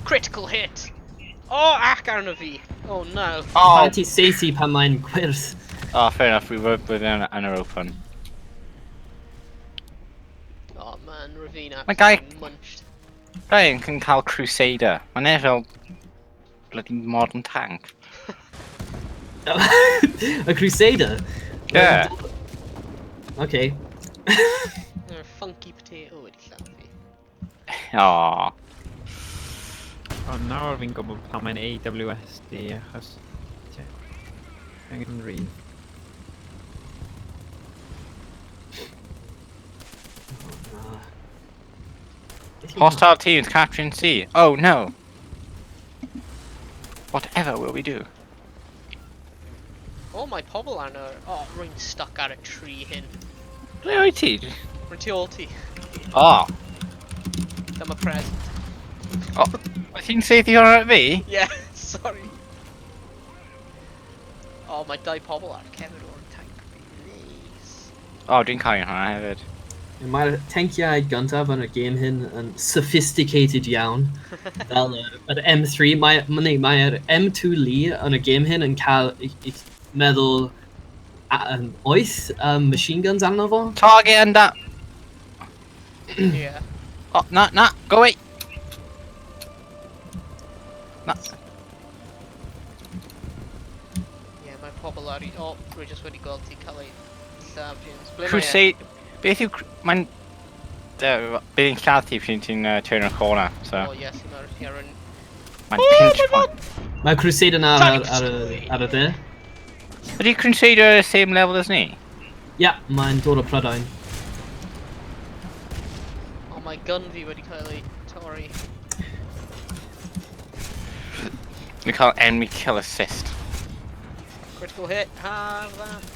S1: Critical hit! Oh, ac arno fi! Oh no.
S3: Oh,
S4: Paid ti saethu pan mae'n gwyrth.
S3: oh, fair enough. We were within an open.
S1: Oh man, Ravina
S3: My guy-
S1: absolutely munched.
S3: Ryan can cael Crusader. Mae'n e fel bloody modern tank.
S4: A Crusader?
S3: Yeah.
S4: Okay.
S1: Funky potato wedi lladd fi.
S3: Aww.
S2: O, nawr fi'n gwybod pam mae'n AWSD, achos... Angen rhydd.
S3: Hostile teams capturing C. Oh no. Whatever will we do?
S1: Oh, mae pobl arno. Oh, rwy'n stuck ar y tree hyn.
S3: Ble o'i ti?
S1: Rwy'n tu ôl ti.
S3: Oh.
S1: Dyma present.
S3: Oh. Wyt ti'n seithi hwnna at fi?
S1: Yeah, sorry. Oh, mae dau pobl ar cefn o'r tank. Nice.
S3: Oh, dwi'n cael hwnna hefyd.
S4: Mae'r tanciau gyntaf yn y game hyn yn sophisticated iawn. Fel yr M3, mae'r M2 Lee yn y game hyn yn cael, ich meddwl, 8 machine guns arno fo.
S3: Target and that.
S1: Yeah.
S3: Oh, na, go away. Na.
S1: Yeah, mae pobl ar... Oh, rwy jyst wedi gweld ti cael ei llaf, James. Ble mae e?
S3: Crusade. Beth yw... Mae'n... Bydd hi'n lladd ti pryd ti'n turn o'r corner, so...
S1: Oh, yes, mae'r Heron.
S3: Mae'n pinch point.
S4: Mae Crusade yna ar y de.
S3: Ydy Crusader the same level as ni?
S4: Ia, mae'n dod o Prydain.
S1: Oh, mae gun fi wedi cael ei torri.
S3: Ni'n cael enemy kill assist.
S1: Critical hit. Har that.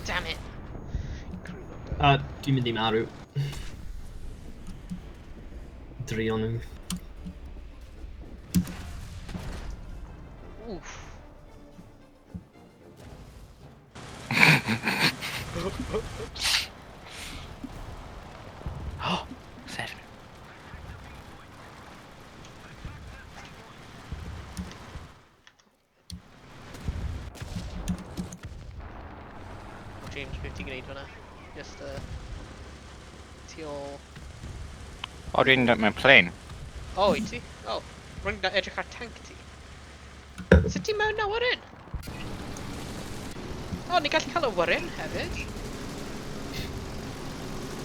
S1: Damn it.
S4: Dwi'n mynd i marw. 3 o'n nhw.
S1: Oof.
S3: Oh, 7.
S1: Oh, James, beth ti'n gwneud fan'na? Just, ti ôl...
S3: O, dwi'n dod mewn plane.
S1: Oh, i ti? Oh, rwy'n edrych ar tank ti. Sut ti mewn na wyrin? Oh, ni gallu cael y wyrin hefyd.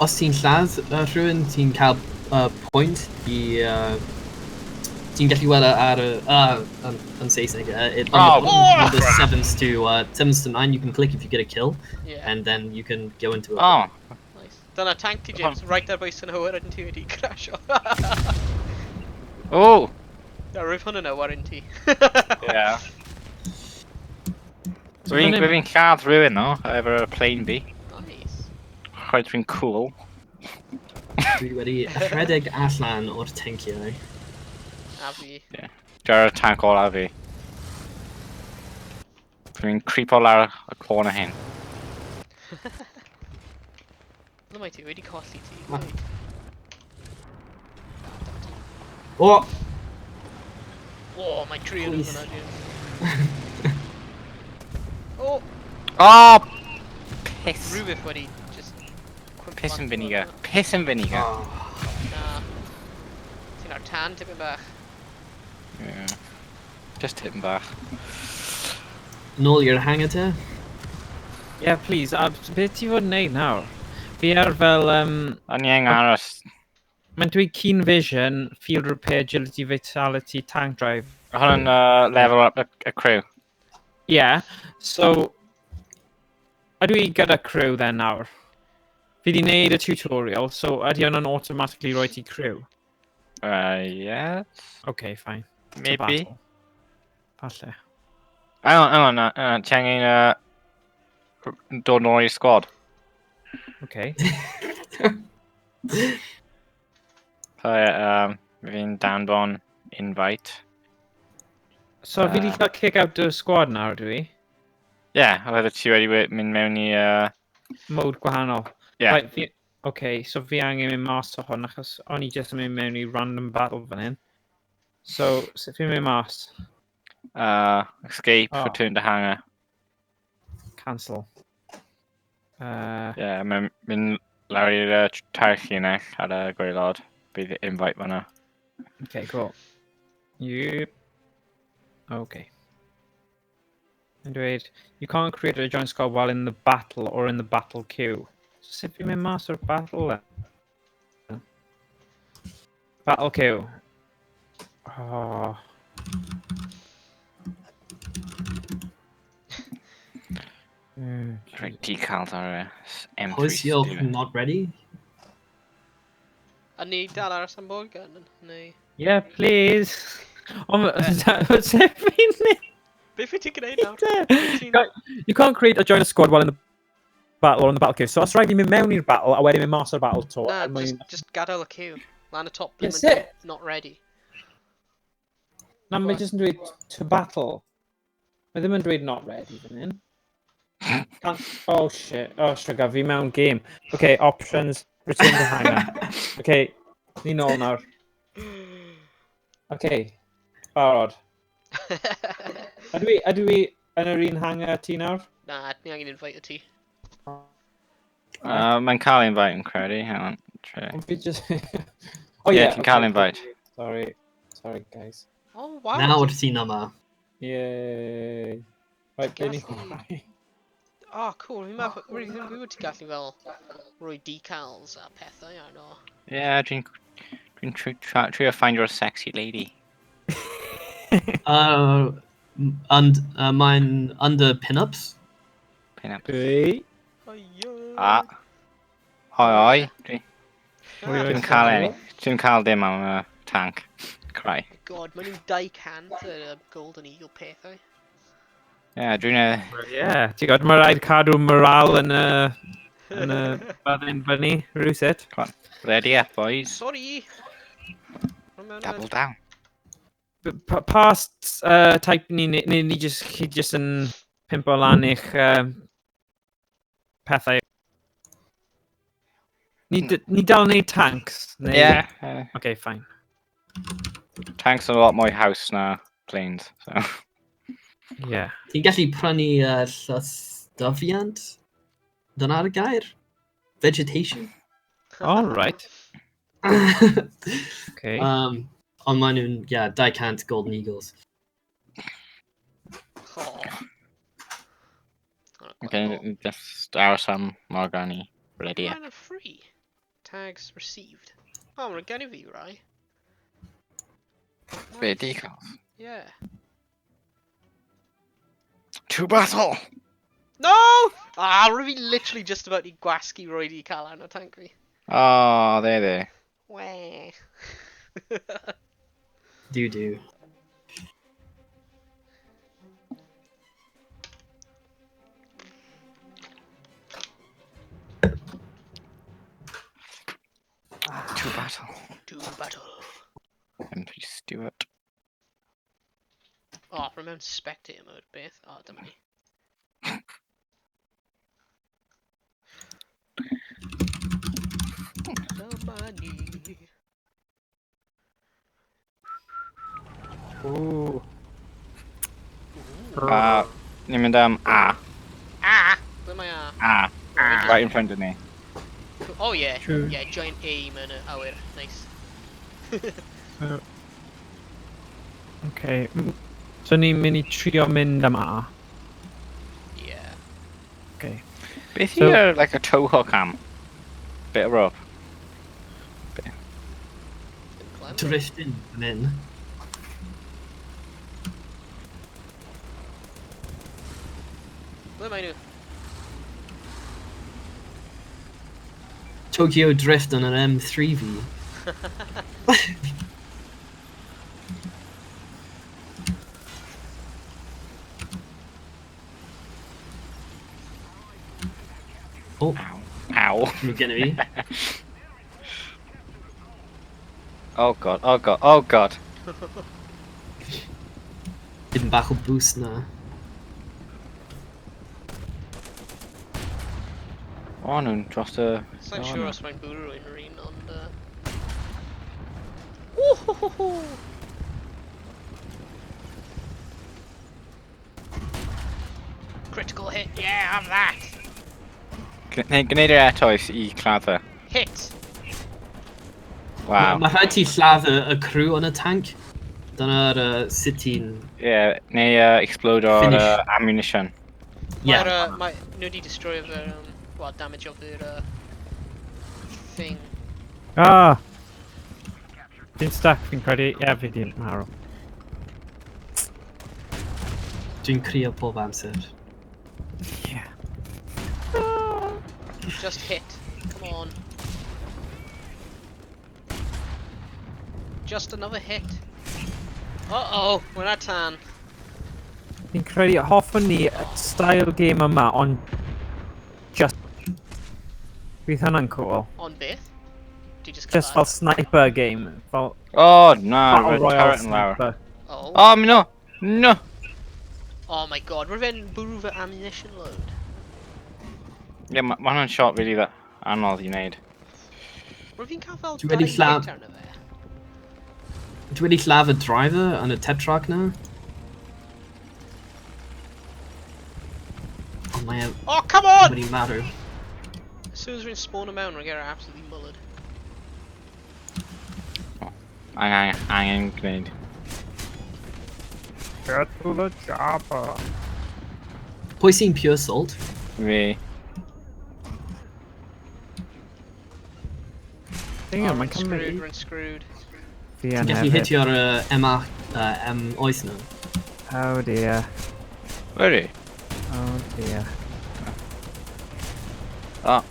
S4: Os ti'n lladd rhywun, ti'n cael point i... Ti'n gallu weld ar yn Saesneg. On the 7s to 9, you can click if you get a kill,
S1: Yeah.
S4: and then you can go into it.
S3: Oh,
S1: Nice. Dyna tank ti, James. Right ar bwys yn hwyr ydyn ti wedi crasio.
S3: oh,
S1: Yeah, rwyf hwn yn awyr yn ti.
S3: yeah. Rwy'n lladd rhywun no, efo y plane fi.
S1: Nice.
S3: Chwaith rwy'n cool.
S4: Dwi wedi rhedeg allan o'r tanciau.
S1: A fi.
S3: Dyna'r tank ola fi. Rwy'n creepo lawr y corner hyn.
S1: Ble mae ti wedi colli ti?
S4: Ma-
S1: Gweud.
S4: O!
S1: Oh, mae tri yn
S4: Please.
S1: hwnna, James. Oh,
S3: Oh! Piss.
S1: rhywbeth wedi just...
S3: Piss and vinegar. Piss and vinegar.
S1: Na. Ti'n ar tan tipyn bach.
S3: Yeah. Just tipyn bach.
S4: Nôl i'r hangar te.
S2: Yeah, please, beth ti fod yn neud nawr? Fi ar fel,
S3: O'n i'n aros.
S2: mae'n dweud keen vision, field repair, agility, vitality, tank drive.
S3: Hwn yn level up y crew.
S2: Yeah, so... Ydw i gyda crew then nawr? Fi di wneud y tutorial, so ydy hwn yn automatically rhoi ti crew?
S3: Yes.
S2: Okay, fine. To
S3: Maybe.
S2: battle. Falle.
S3: Hang on, ti angen dod nôl i'r squad.
S2: Okay.
S3: So, fi'n danfon invite.
S2: So fi di cael kick out y squad nawr, dwi?
S3: Yeah, oedd ti wedi mynd mewn i...
S2: Mode gwahanol.
S3: Yeah.
S2: Right, okay, so fi angen mynd mas o hwn, achos o'n i jyst yn mynd mewn i random battle fan hyn. So, sut fi'n mynd mas?
S3: Escape,
S2: Oh.
S3: return to hangar.
S2: Cancel.
S3: Yeah, mynd lawr i'r tair llinell ar y gwaelod. Bydd invite fan'na.
S2: Okay, cool. Yep. Okay. And wait, you can't create a joint squad while in the battle or in the battle queue. So sut fi'n mynd mas o'r battle then? Battle queue. Oh.
S3: Right, decals are M3
S4: Hoist your
S3: Stuart.
S4: not ready?
S1: A ni dal aros am bod gan? Neu...
S2: Yeah, please. What's happening?
S1: Beth wyt ti'n gwneud nawr?
S2: You can't create a join a squad while in the battle or on the battle queue. So os rhaid i mynd mewn i'r battle a wedyn mynd mas o'r battle to.
S1: Na,
S2: er mwyn-
S1: just gadael y queue. Lan y top,
S2: That's
S1: blim yn
S2: it.
S1: not ready.
S2: Na, mae jyst yn dweud to battle. Mae ddim yn dweud not ready fan hyn. Oh shit. Oh, sugar, fi mewn game. Okay, options. Return to hangar. Okay, ni nôl nawr. Okay, barod. Ydw i yn yr un hangar ti nawr?
S1: Na, ni angen invite y ti.
S3: Mae'n cael invite yn credu, hang on.
S2: Ond fi just... Oh
S3: Yeah,
S2: yeah.
S3: ti'n cael invite.
S2: Sorry guys.
S1: Oh, wow.
S4: Nawr ti'n yma.
S2: Yay. Right, be ni chwarae?
S1: Oh, cool. Fi'n meddwl, fi wedi gallu fel rhoi decals a pethau arno.
S3: Yeah, dwi'n trio find your sexy lady.
S4: Mae'n under pin-ups.
S3: Pin up.
S2: Dwi.
S3: Ah. Oi.
S2: Dwi'n
S3: Dwi'n cael dim am y tank. Cry.
S1: God, maen nhw'n 200 y Golden Eagle pethau.
S3: Yeah, dwi'n
S2: Yeah, ti'n gwybod, mae rhaid cadw moral yn y byddin fyny, rhywsut.
S3: ready up, boys.
S1: Sorry!
S3: Double down.
S2: Past type ni just yn pimpo lan i'ch pethau. Ni dal wneud tanks? Neu...
S3: Yeah.
S2: Okay, fine.
S3: Tanks are a lot more house na planes, so.
S2: Yeah.
S4: Ti'n gallu prynu llystafiant? Dyna'r gair? Vegetation?
S2: All right. Okay.
S4: Ond maen nhw'n, 200 Golden Eagles.
S1: Oh.
S3: Okay, just aros am Morgani. Ready up.
S1: Mine are free. Tags received. Oh, mae'n gen I fi, rai.
S3: Be, decals?
S1: Yeah.
S3: To battle!
S1: No! Ah, rwy fi literally just about i gwasgu roi di cael arno tank fi.
S3: Oh, there.
S1: Weh.
S4: Do.
S3: To battle.
S1: To battle.
S3: M3 Stuart.
S1: Oh, remember spectator mode, Beth? Oh, dyma ni. Dyma ni.
S2: Ooh.
S3: Ni'n mynd am A.
S1: Ah! Ble mae A?
S3: A. Right in front of me.
S1: Oh yeah,
S2: True.
S1: yeah, giant A mewn y awyr, nice.
S2: Okay. So ni'n mynd i trio mynd am A.
S1: Yeah.
S2: Okay.
S3: Beth
S2: So-
S3: so, like a tow hook am? Bit of rope.
S1: Dim clem.
S4: Drifting yn in.
S1: Ble mae nhw?
S4: Tokyo Drift on an M3V. Oh,
S3: Ow.
S4: we're gonna be.
S3: Oh god, oh god, oh god.
S4: Dim bach o boost na.
S3: O nhw'n dros y...
S1: Sa'n
S3: o,
S1: siŵr
S3: no.
S1: os mae'n bwrw un yr un, ond... Woohoo! Critical hit, yeah, I'm that!
S3: Gwneud yr eto i cladda.
S1: Hit!
S3: Wow.
S4: Mae rhaid ti lladd y crew yn y tank. Dyna'r sut ti'n...
S3: Yeah, neu explode o'r
S4: Finish.
S3: ammunition.
S4: Yeah.
S1: Mae nhw wedi destroy fy'r, well, damage of their thing.
S2: Ah! Dwi'n stuck, fi'n credu, ie, fi di'n marw.
S4: Dwi'n crio pob amser.
S2: Yeah.
S1: Just hit. Come on. Just another hit. Uh-oh, we're not tan.
S2: Fi'n credu, hoffwn ni y style game yma, ond just... Bydd hwnna'n cool.
S1: On beth? Do you just
S2: Just fel sniper game. Fel
S3: Oh, no,
S2: Battle
S3: roedd
S2: Royale
S3: turret yn lawr.
S2: sniper.
S1: Oh.
S3: Oh, no! No!
S1: Oh my god, we're fe'n bwrw fy ammunition load.
S3: Ie, ma hwnna'n shot really anodd i wneud.
S1: We're fe'n cael fel
S4: Dwi wedi
S1: dau
S4: lladd-
S1: hit arno fe.
S4: Dwi wedi lladd y driver yn y tetrarch na. Ond mae e
S1: Oh, come on!
S4: wedi marw.
S1: As soon as we're in spawn mewn, we're getting absolutely mullered.
S3: Angen gwneud.
S2: Get to the chopper.
S4: Pwy sy'n pure salt?
S3: Fi.
S2: Thing
S1: Oh,
S2: yma,
S1: we're
S2: mae'n
S1: screwed,
S2: cymryd
S1: we're screwed.
S2: fi
S4: Ti'n
S2: yn
S4: gallu
S2: hefyd.
S4: hitio'r oes nhw.
S2: Oh dear.
S3: Really?
S2: Oh dear.
S3: Oh.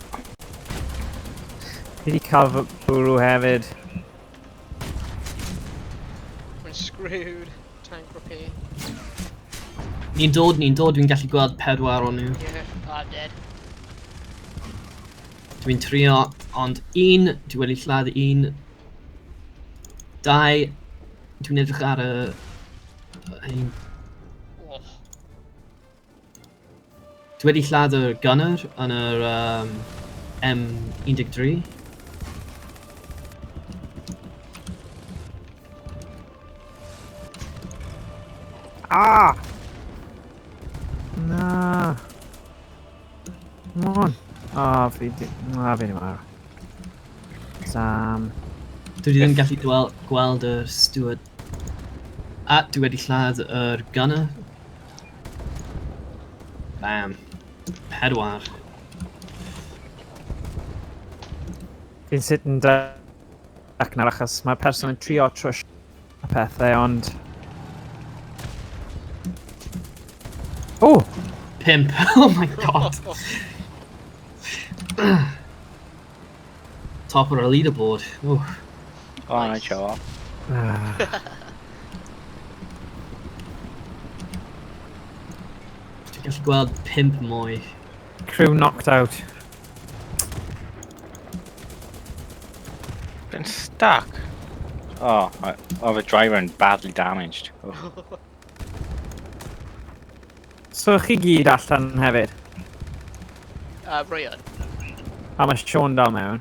S2: Fi wedi cael fy bwrw hefyd.
S1: We're screwed. Tank repair.
S4: Ni'n dod, dwi'n gallu gweld 4 o'n nhw.
S1: Yeah, I'm dead.
S4: Dwi'n trio, ond 1, dwi wedi lladd 1. 2, dwi'n edrych ar y... un.
S1: Oh.
S4: Dwi wedi lladd y gunner yn yr M13.
S2: Ah! Na. Come on. Oh, fi di marw. Sam.
S4: Dwi ddim gallu gweld y steward. A dwi wedi lladd yr gunner. Bam. 4.
S2: Fi'n sit yn ac nawr achos mae'r person yn trio trwsh y pethau, ond... Oh!
S4: 5. Oh my god. Top of our leaderboard. Ooh.
S3: Oh, nice show off.
S2: Ah.
S4: Dwi'n gallu gweld 5 mwy.
S2: Crew knocked out.
S3: Been stuck. Oh, of a driver and badly damaged. Oh.
S2: So chi gyd allan hefyd?
S1: Ryan.
S2: A mae Sean dal mewn.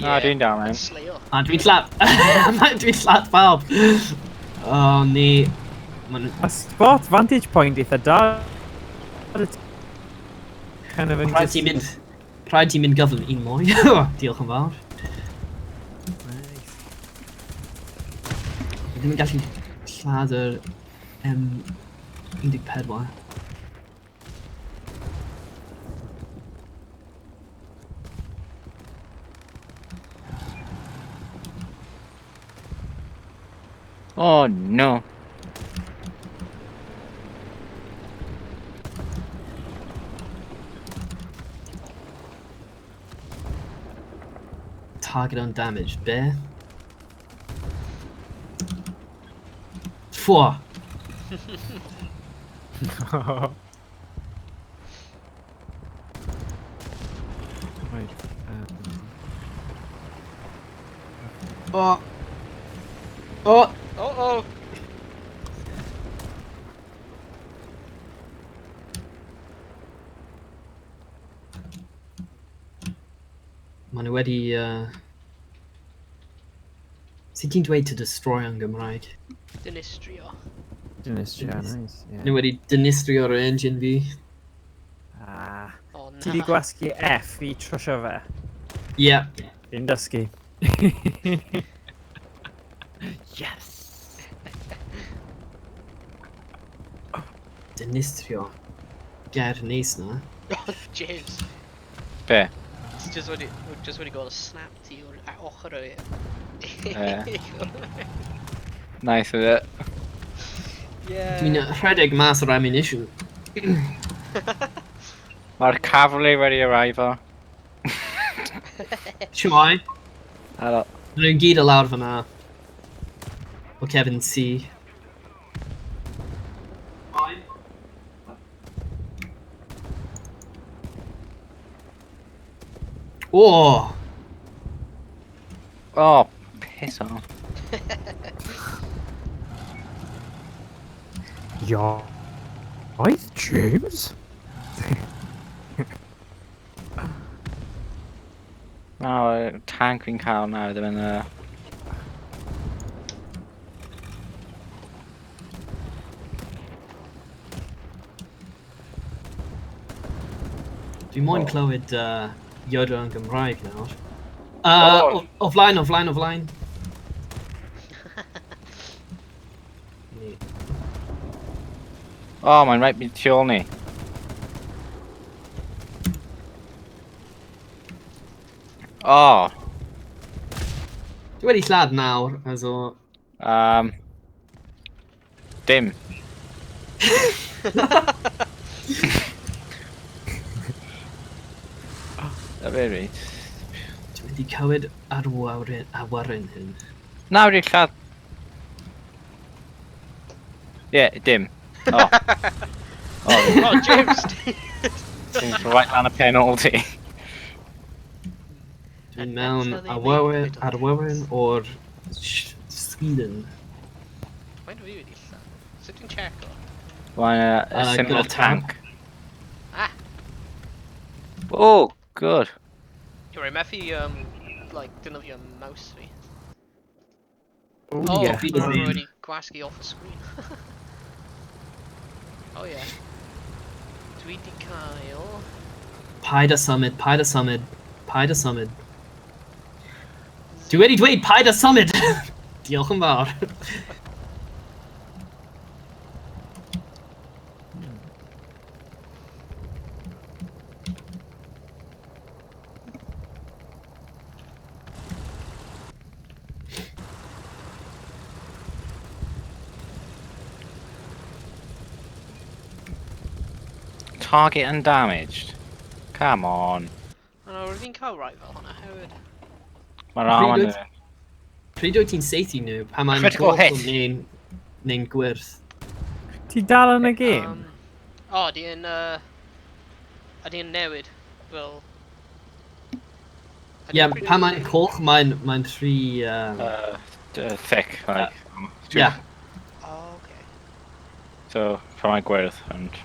S3: No, dwi'n down, man.
S1: Slayer.
S4: A dwi'n lladd... dwi'n lladd pawb! Oh, ni...
S2: A spot vantage point eitha da. Kind of yn
S4: Rhaid ti mynd... Rhaid ti mynd gyflym 1 mwy. Diolch yn fawr. Dwi ddim yn gallu lladd yr M14.
S3: Oh, no.
S4: Target undamaged. Bear. Phew.
S2: Right,
S4: Oh. Oh.
S1: Uh-oh.
S4: Maen nhw wedi... Sut ti'n dweud to destroy yn Gymraeg?
S1: Dinistrio.
S2: Dynastia, nice.
S4: Nhw
S2: Yeah.
S4: wedi dinistrio'r engine fi.
S2: Ah.
S1: Oh
S2: Ti di
S1: no.
S2: gwasgu F i trwsio fe?
S4: Yeah.
S2: Fi'n dysgu. Yes!
S4: Dinistrio. Gair neis na.
S1: Oh, James.
S3: Be?
S1: Just wedi gael y snap ti o'r ochr o i.
S3: Nice with it.
S4: Dwi'n
S1: Yeah.
S4: rhedeg mas o'r ammunition.
S3: Mae'r cavalry ready arrival.
S4: Shmai.
S3: Hello.
S4: Nhw'n gyd o lawr fyna. O Kevin C. Oh!
S3: Oh, piss off.
S2: Yeah. Right, James?
S3: No, tank fi'n cael nawr ddim yn
S4: Dwi'n moyn clywed Yoda yn Gymraeg nawr.
S3: Oh.
S4: O flaen. Ni.
S3: Oh, mae'n rhaid mi tu ôl ni. Oh.
S4: Dwi wedi lladd nawr, as o...
S3: Dim. A fe reit.
S4: Dwi wedi cywed awyren hyn.
S3: Nawr i'r lladd. Yeah, dim. Oh.
S1: Oh, James!
S3: Seems right lan y penalty.
S4: Dwi'n mewn awyren o'r Sweden.
S1: Faint o fi wedi lla? Sut dwi'n check o?
S3: Mae'n a similar
S4: gyda tank.
S3: tank.
S1: Ah!
S3: Oh, good.
S1: You're right, methu, like, defnyddio mouse fi.
S2: Oh,
S1: Oh,
S2: yeah.
S1: fi wedi gwasgu off y screen. Oh, yeah. Dwi di cael...
S4: Paid a symud. Dwi wedi dweud paid a symud! Diolch yn fawr.
S3: Target undamaged. Come on.
S1: No, rydw i'n cael rai fel hwnna hefyd.
S3: Mae'r arm
S4: Pryd
S3: yn...
S4: wyt- Pryd wyt ti'n seithi nhw pan mae'n
S3: Critical hit.
S4: neu'n gwyrth?
S2: Ti dal yn y game?
S1: O, di yn, ydi yn newid, fel...
S4: Ie, pan mae'n coch, mae'n rhy...
S3: thick, like...
S4: Ie.
S1: Oh, okay.
S3: So, pan mae'n gwyrdd, and...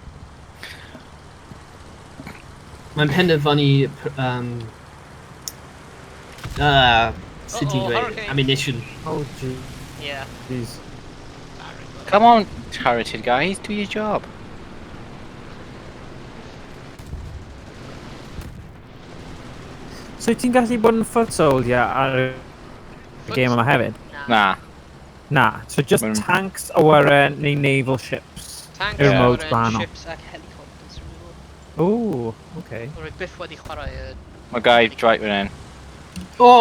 S4: Mae'n penderfynu... sut ti'n dweud?
S1: hurricane.
S4: Ammunition.
S2: Oh, gee.
S1: Yeah.
S2: Jeez.
S3: Come on, turreted guys, do your job.
S2: So ti'n gallu bod yn foot soldier ar y game yma hefyd?
S3: Nah.
S2: Na, so just
S3: Mae'n-
S2: tanks, awyren neu naval ships.
S1: Tanks,
S2: Yw'r
S3: Yeah.
S2: modes
S1: awyren,
S2: gwahanol.
S1: ships ac helicopters.
S2: Ooh, okay.
S1: Rwy'n byth wedi chwarae y...
S3: Mae guy right fan hyn.
S4: O!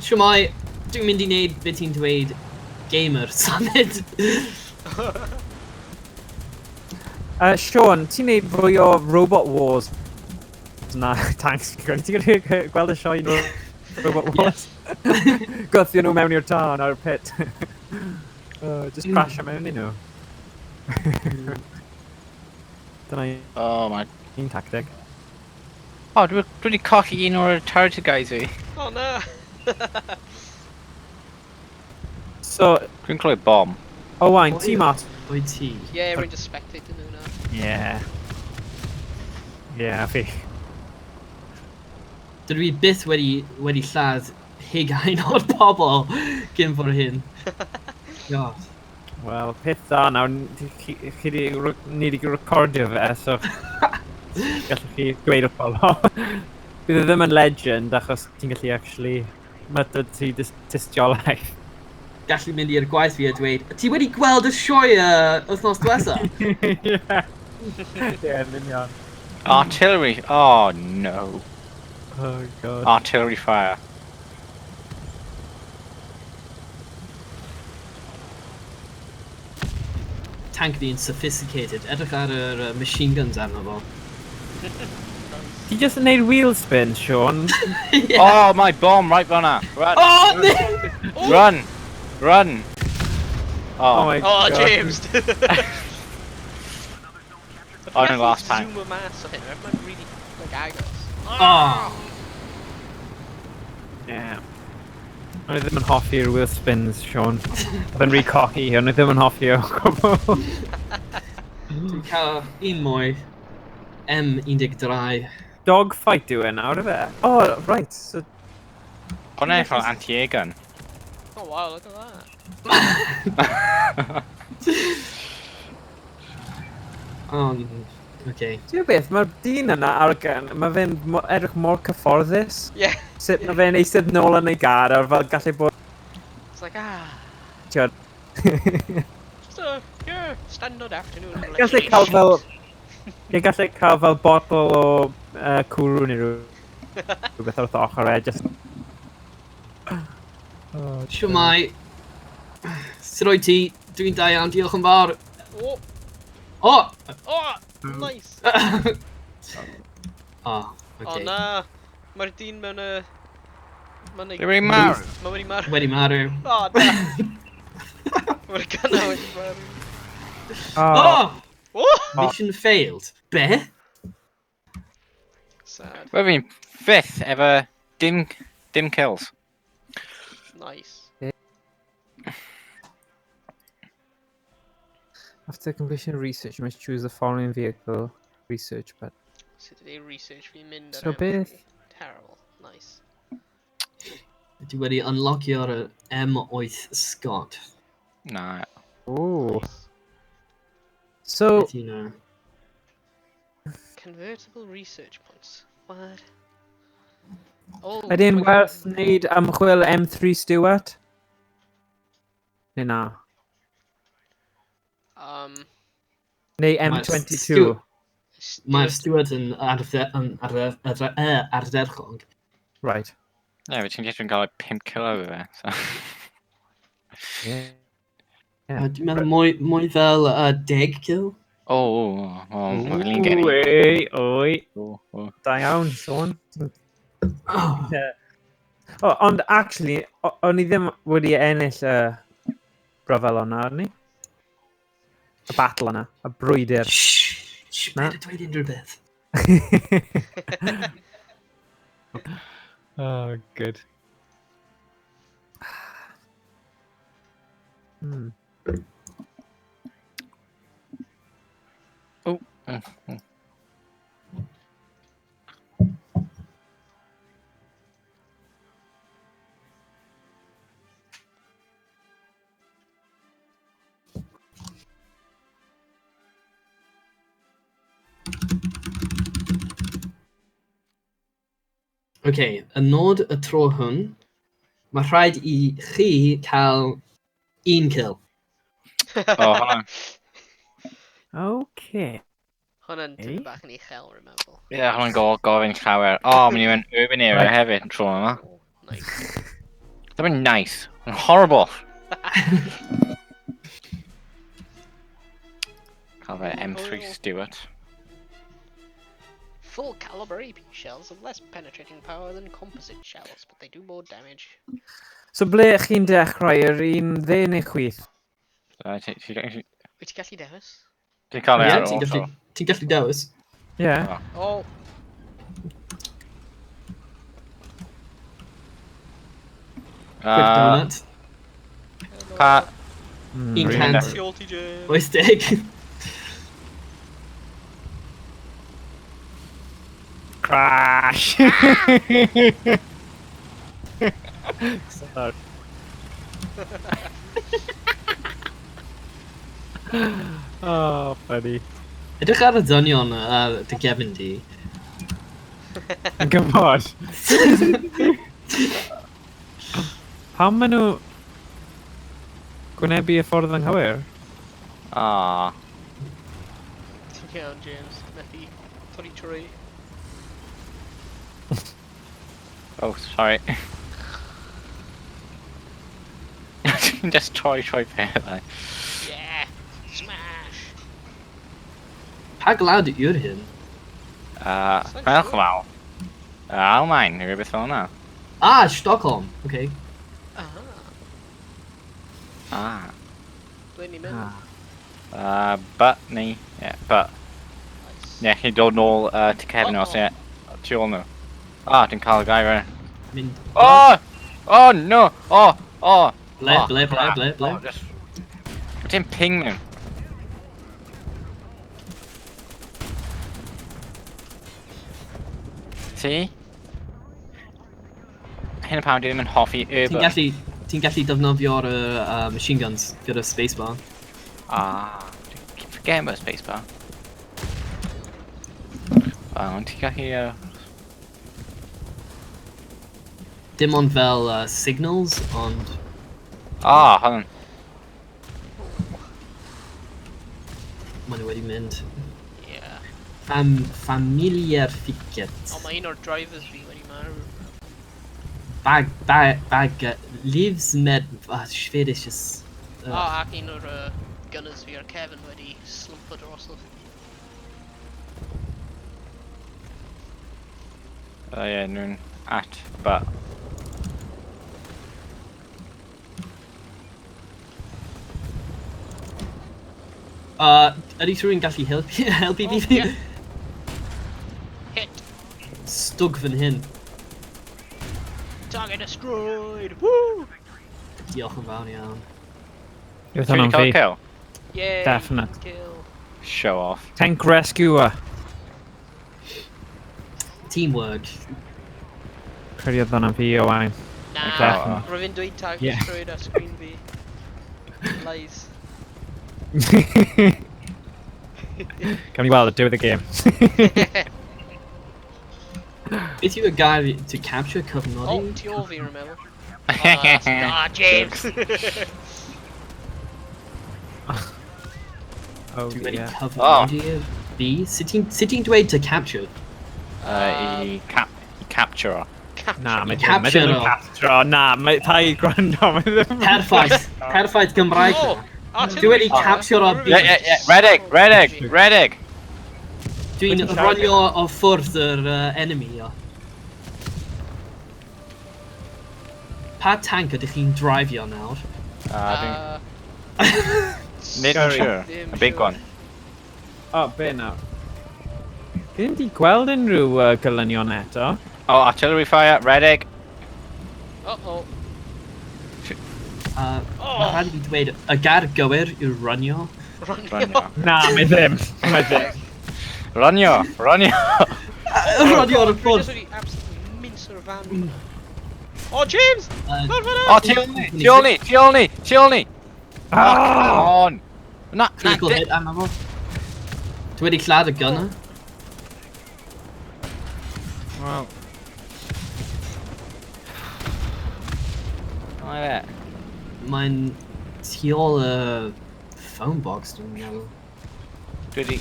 S4: Siwmai, dwi'n mynd i wneud beth ti'n dweud gamer symud.
S2: Sean, ti'n neud fwy o Robot Wars na tanks. Ti'n gallu gweld y sioe Robot Wars? Gwthio nhw mewn i'r tân ar y pit. Just crash mewn i nhw. Dyna
S3: Oh my...
S2: un tactic.
S3: Oh, dwi wedi colli un o'r turreted guys fi.
S1: Oh, no!
S2: So,
S3: Dwi'n clywed bomb.
S2: Owain, ti mas?
S4: Oed ti?
S1: Yeah, rwy'n just spectator nhw na.
S2: Yeah. Yeah, fi.
S4: Dydw i byth wedi lladd hugain o'r pobl gyn fod hyn. God.
S2: Wel, peth dda nawr, ni wedi recordio fe, so gallwch chi dweud wrth pobl. Bydd e ddim yn legend, achos ti'n gallu actually method ti tystiolaeth.
S4: Gallu mynd i'r gwaith fi a dweud, ti wedi gweld y sioe wythnos diwetha?
S2: Ie, yn union.
S3: Artillery. Oh no.
S2: Oh god.
S3: Artillery fire.
S4: tank fi'n sophisticated. Edrych ar yr machine guns arno fo.
S2: Ti just yn neud wheel spin, Sean?
S3: Oh, my bomb right fanna. Run.
S4: Oh, no!
S3: Run. Run.
S2: Oh
S3: Oh,
S2: my
S1: Oh,
S2: god.
S1: James!
S3: On the last time.
S1: Zoom mas o hyn, mae'n really, like, agos.
S4: Oh!
S2: Yeah. O'n i ddim yn hoffi'r wheel spins, Sean. Oedd yn rhy cocky, o'n i ddim yn hoffi o gwbl.
S4: Dwi'n cael un mwy. M13.
S2: Dogfight yw e nawr, yfe? Oh, right. So,
S3: Hwna efo anti-air gun.
S1: Oh wow, look at that.
S4: Okay.
S2: ti'n beth, mae'r dyn yna ar y gun, mae fe'n edrych mor cyfforddus.
S1: Yeah.
S2: Sut mae fe'n eistedd nôl yn ei gar, ar fel gallu bod...
S1: It's like, ah,
S2: Tiod.
S1: just a, yeah, standard afternoon.
S2: Gallu cael fel... Ie, gallu cael fel botol o cwrw neu rhywbeth wrth ochr e, just...
S4: Siwmai. Sut oed ti? Dwi'n da iawn, diolch yn fawr.
S1: Oh,
S4: Oh!
S1: oh, nice.
S4: Oh,
S1: Oh
S4: okay.
S1: na, mae'r dyn mewn y... Mae
S3: They wedi marw.
S1: wedi marw.
S4: Wedi marw.
S1: Oh na. Mae'r gana wedi marw.
S4: Oh!
S1: Oh!
S4: Mission failed. Be?
S1: Sad.
S3: We've been 5th efo dim kills.
S1: Nice.
S2: After completion of research, you must choose the following vehicle. Research, but...
S1: Sut ydi research fi'n mynd
S2: So beth?
S1: Terrible. Nice.
S4: Dwi wedi unlockio'r M8 Scott.
S3: Na.
S2: Ooh.
S1: Nice.
S2: So,
S4: Beth yw nhw?
S1: Convertible research points. What? Oh,
S2: ydyn
S1: my
S2: werth wneud ymchwil M3 Stewart? Neu na? Neu M22?
S4: Mae'r Stewart yn ardderchog.
S2: Right.
S3: Yeah, but ti'n gallu cael 5 kill over fe. So.
S2: Yeah.
S4: Dwi'n meddwl mwy fel 10 kill.
S3: Mae'n fi'n geni.
S2: Oi. Da iawn, Sean.
S4: Oh,
S2: Oh, ond actually, o'n i ddim wedi ennill y bryfel o'na, o'n i? Y battle yna, y brwydyr.
S4: Shh,
S2: Na?
S4: beth dweud unrhyw beth.
S2: Oh, good. Hmm.
S4: Okay, yn nod y tro hwn, mae rhaid I chi cael 1 kill.
S3: Hwna.
S2: Okay.
S1: Hwna'n tipyn bach yn uchel, remember.
S3: Ie, hwna'n gofyn llawer. Mynd I mewn urban area hefyd tro yma.
S1: Oh, nice.
S3: That was nice. Horrible. Cael fe M3 Stewart.
S1: Full caliber AP shells have less penetrating power than composite shells, but they do more damage.
S2: So ble chi'n dechrau, yr un dde neu chwith?
S3: Ti'n
S1: Wyt ti gallu dewis?
S3: cael ei
S4: Ie,
S3: ar ôl.
S4: ti'n gallu dewis.
S2: Yeah.
S1: Oh,
S4: Quick donut.
S3: Pa...
S2: Mm,
S4: Un
S2: really
S4: cant.
S2: nice.
S1: Guilty Jam.
S4: 80.
S2: Crash! Sorry. Oh, funny.
S4: Edrych ar y dynion ar dy gefn di.
S2: Come on. Pam maen nhw gwynebu y ffordd anghywir?
S1: Ti'n iawn, James. Methu torri trwy.
S3: Oh, sorry. Just troi pe.
S1: Yeah! Smash!
S4: Pa gwlad yw'r hyn?
S3: Fel chwal. Almain, neu rhywbeth fel yna.
S4: Ah, Stockholm. Okay.
S1: Dwi'n ni'n mynd.
S3: But ni, but.
S1: Nice.
S3: Ie, chi dod nôl to Kevin os ie. Tu ôl nhw. Dwi'n cael y gair yna.
S4: Mynd...
S3: Oh! Oh no! Oh!
S4: Ble.
S3: Dim ping nhw. Ti? Hyn y pam dwi ddim yn hoffi Uber.
S4: Ti'n gallu defnyddio'r machine guns gyda spacebar.
S3: Keep forgetting about spacebar. Ond ti'n gallu...
S4: Dim ond fel signals, ond...
S3: hon.
S4: Maen nhw wedi mynd.
S1: Yeah.
S4: Familiar ficet.
S1: O, mae un o'r drivers fi wedi marw.
S4: Bag lives med... Schwedish is...
S1: Ac un o'r gunners fi ar Kevin wedi slwmpo drosodd.
S3: Ie, nhw'n at, but...
S4: Ydy rhywun gallu helpu fi?
S1: Yeah. Hit!
S4: Stwg fan hyn.
S1: Target destroyed! Woo!
S4: Diolch yn fawr iawn.
S2: Yw
S3: Ti'n
S2: hwnna'n
S3: cael
S2: fi?
S3: kill?
S1: Yay!
S2: Definite.
S1: Kill.
S3: Show off.
S2: Tank rescuer.
S4: Teamwork.
S2: Credu oedd hwnna'n fi o wain.
S1: Nah,
S2: Definite.
S1: rwy'n dweud target
S2: Yeah.
S1: destroyed ar screen fi. Lies.
S2: Can ni weld y diwedd y game.
S4: Beth yw y gair to capture
S1: O,
S4: cyfnodi?
S1: ti o fi, remember? James!
S2: Oh,
S4: Dwi wedi
S2: yeah.
S4: cyfnodi'r fi? Sut ti'n dweud to capture?
S3: I capture o.
S2: Na, mae
S4: Capture
S2: ddim yn
S4: o.
S2: capture. Na, mae pa i gwrando. Mae ddim yn...
S4: Perffaith Gymraeg
S1: Oh!
S4: na. Dwi wedi capture o'r
S3: Ie, Redig!
S4: Dwi'n rolio o ffwrdd yr enemy o. Pa tank ydych chi'n drifio nawr?
S3: Nid yn siŵr.
S1: Dim
S3: A big
S1: siŵr.
S3: one.
S2: O, be nawr? Ddim di gweld unrhyw gylynion eto.
S3: Artillery fire, Redig.
S1: Uh-oh.
S4: Mae rhaid i fi dweud, y gair gywir yw'r runio.
S3: Runio.
S2: Na, mae ddim. Mae ddim.
S3: Runio.
S4: Runio ar y
S1: Dwi
S4: ffwrdd.
S1: jyst wedi absolutely mince o'r van. Oh, James!
S3: Tu ôl ni! Come on! Na,
S4: Critical hit am efo. Dwi wedi lladd y gunner.
S3: Wow. Mae fe.
S4: Mae'n tu ôl y phone box, dwi'n meddwl.
S3: Dwi wedi...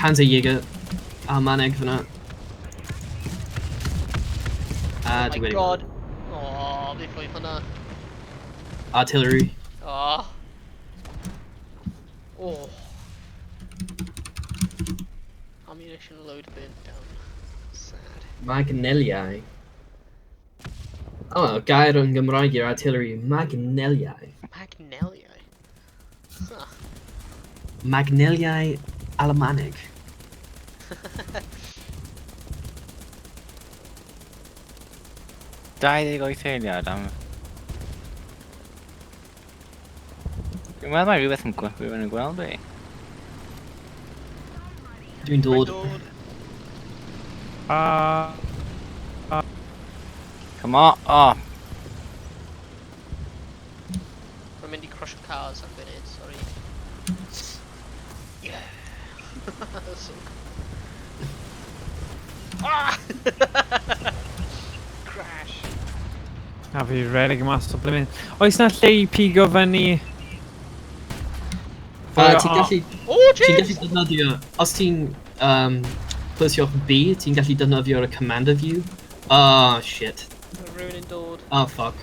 S4: Panzerjäger. Almaneg fyna.
S1: Oh
S4: Dwi
S1: my
S4: wedi...
S1: god. Oh, fi ffwy hwnna.
S4: Artillery.
S1: Oh. Oh. Ammunition load burnt down. Sad.
S4: Magneliau. Gair yn Gymraeg i'r artillery. Magneliau.
S1: Magneliau. Huh.
S4: Magneliau Almaneg.
S3: eiliad am... Dwi'n meddwl mae rhywbeth yn gweld fi.
S4: Dwi'n dod.
S3: Come on,
S1: Rwy'n mynd I crush cars am funud, sorry. Yeah. So Ah! Crash.
S2: A fi redig mas o blymyn. Oes na lle I pigo fyny?
S4: Ti'n gallu...
S1: Oh,
S4: Ti'n
S1: James!
S4: gallu defnyddio... Os ti'n... plysio'ch B, ti'n gallu defnyddio'r commander view. Oh, shit.
S1: Ruining Dord.
S4: Oh, fuck.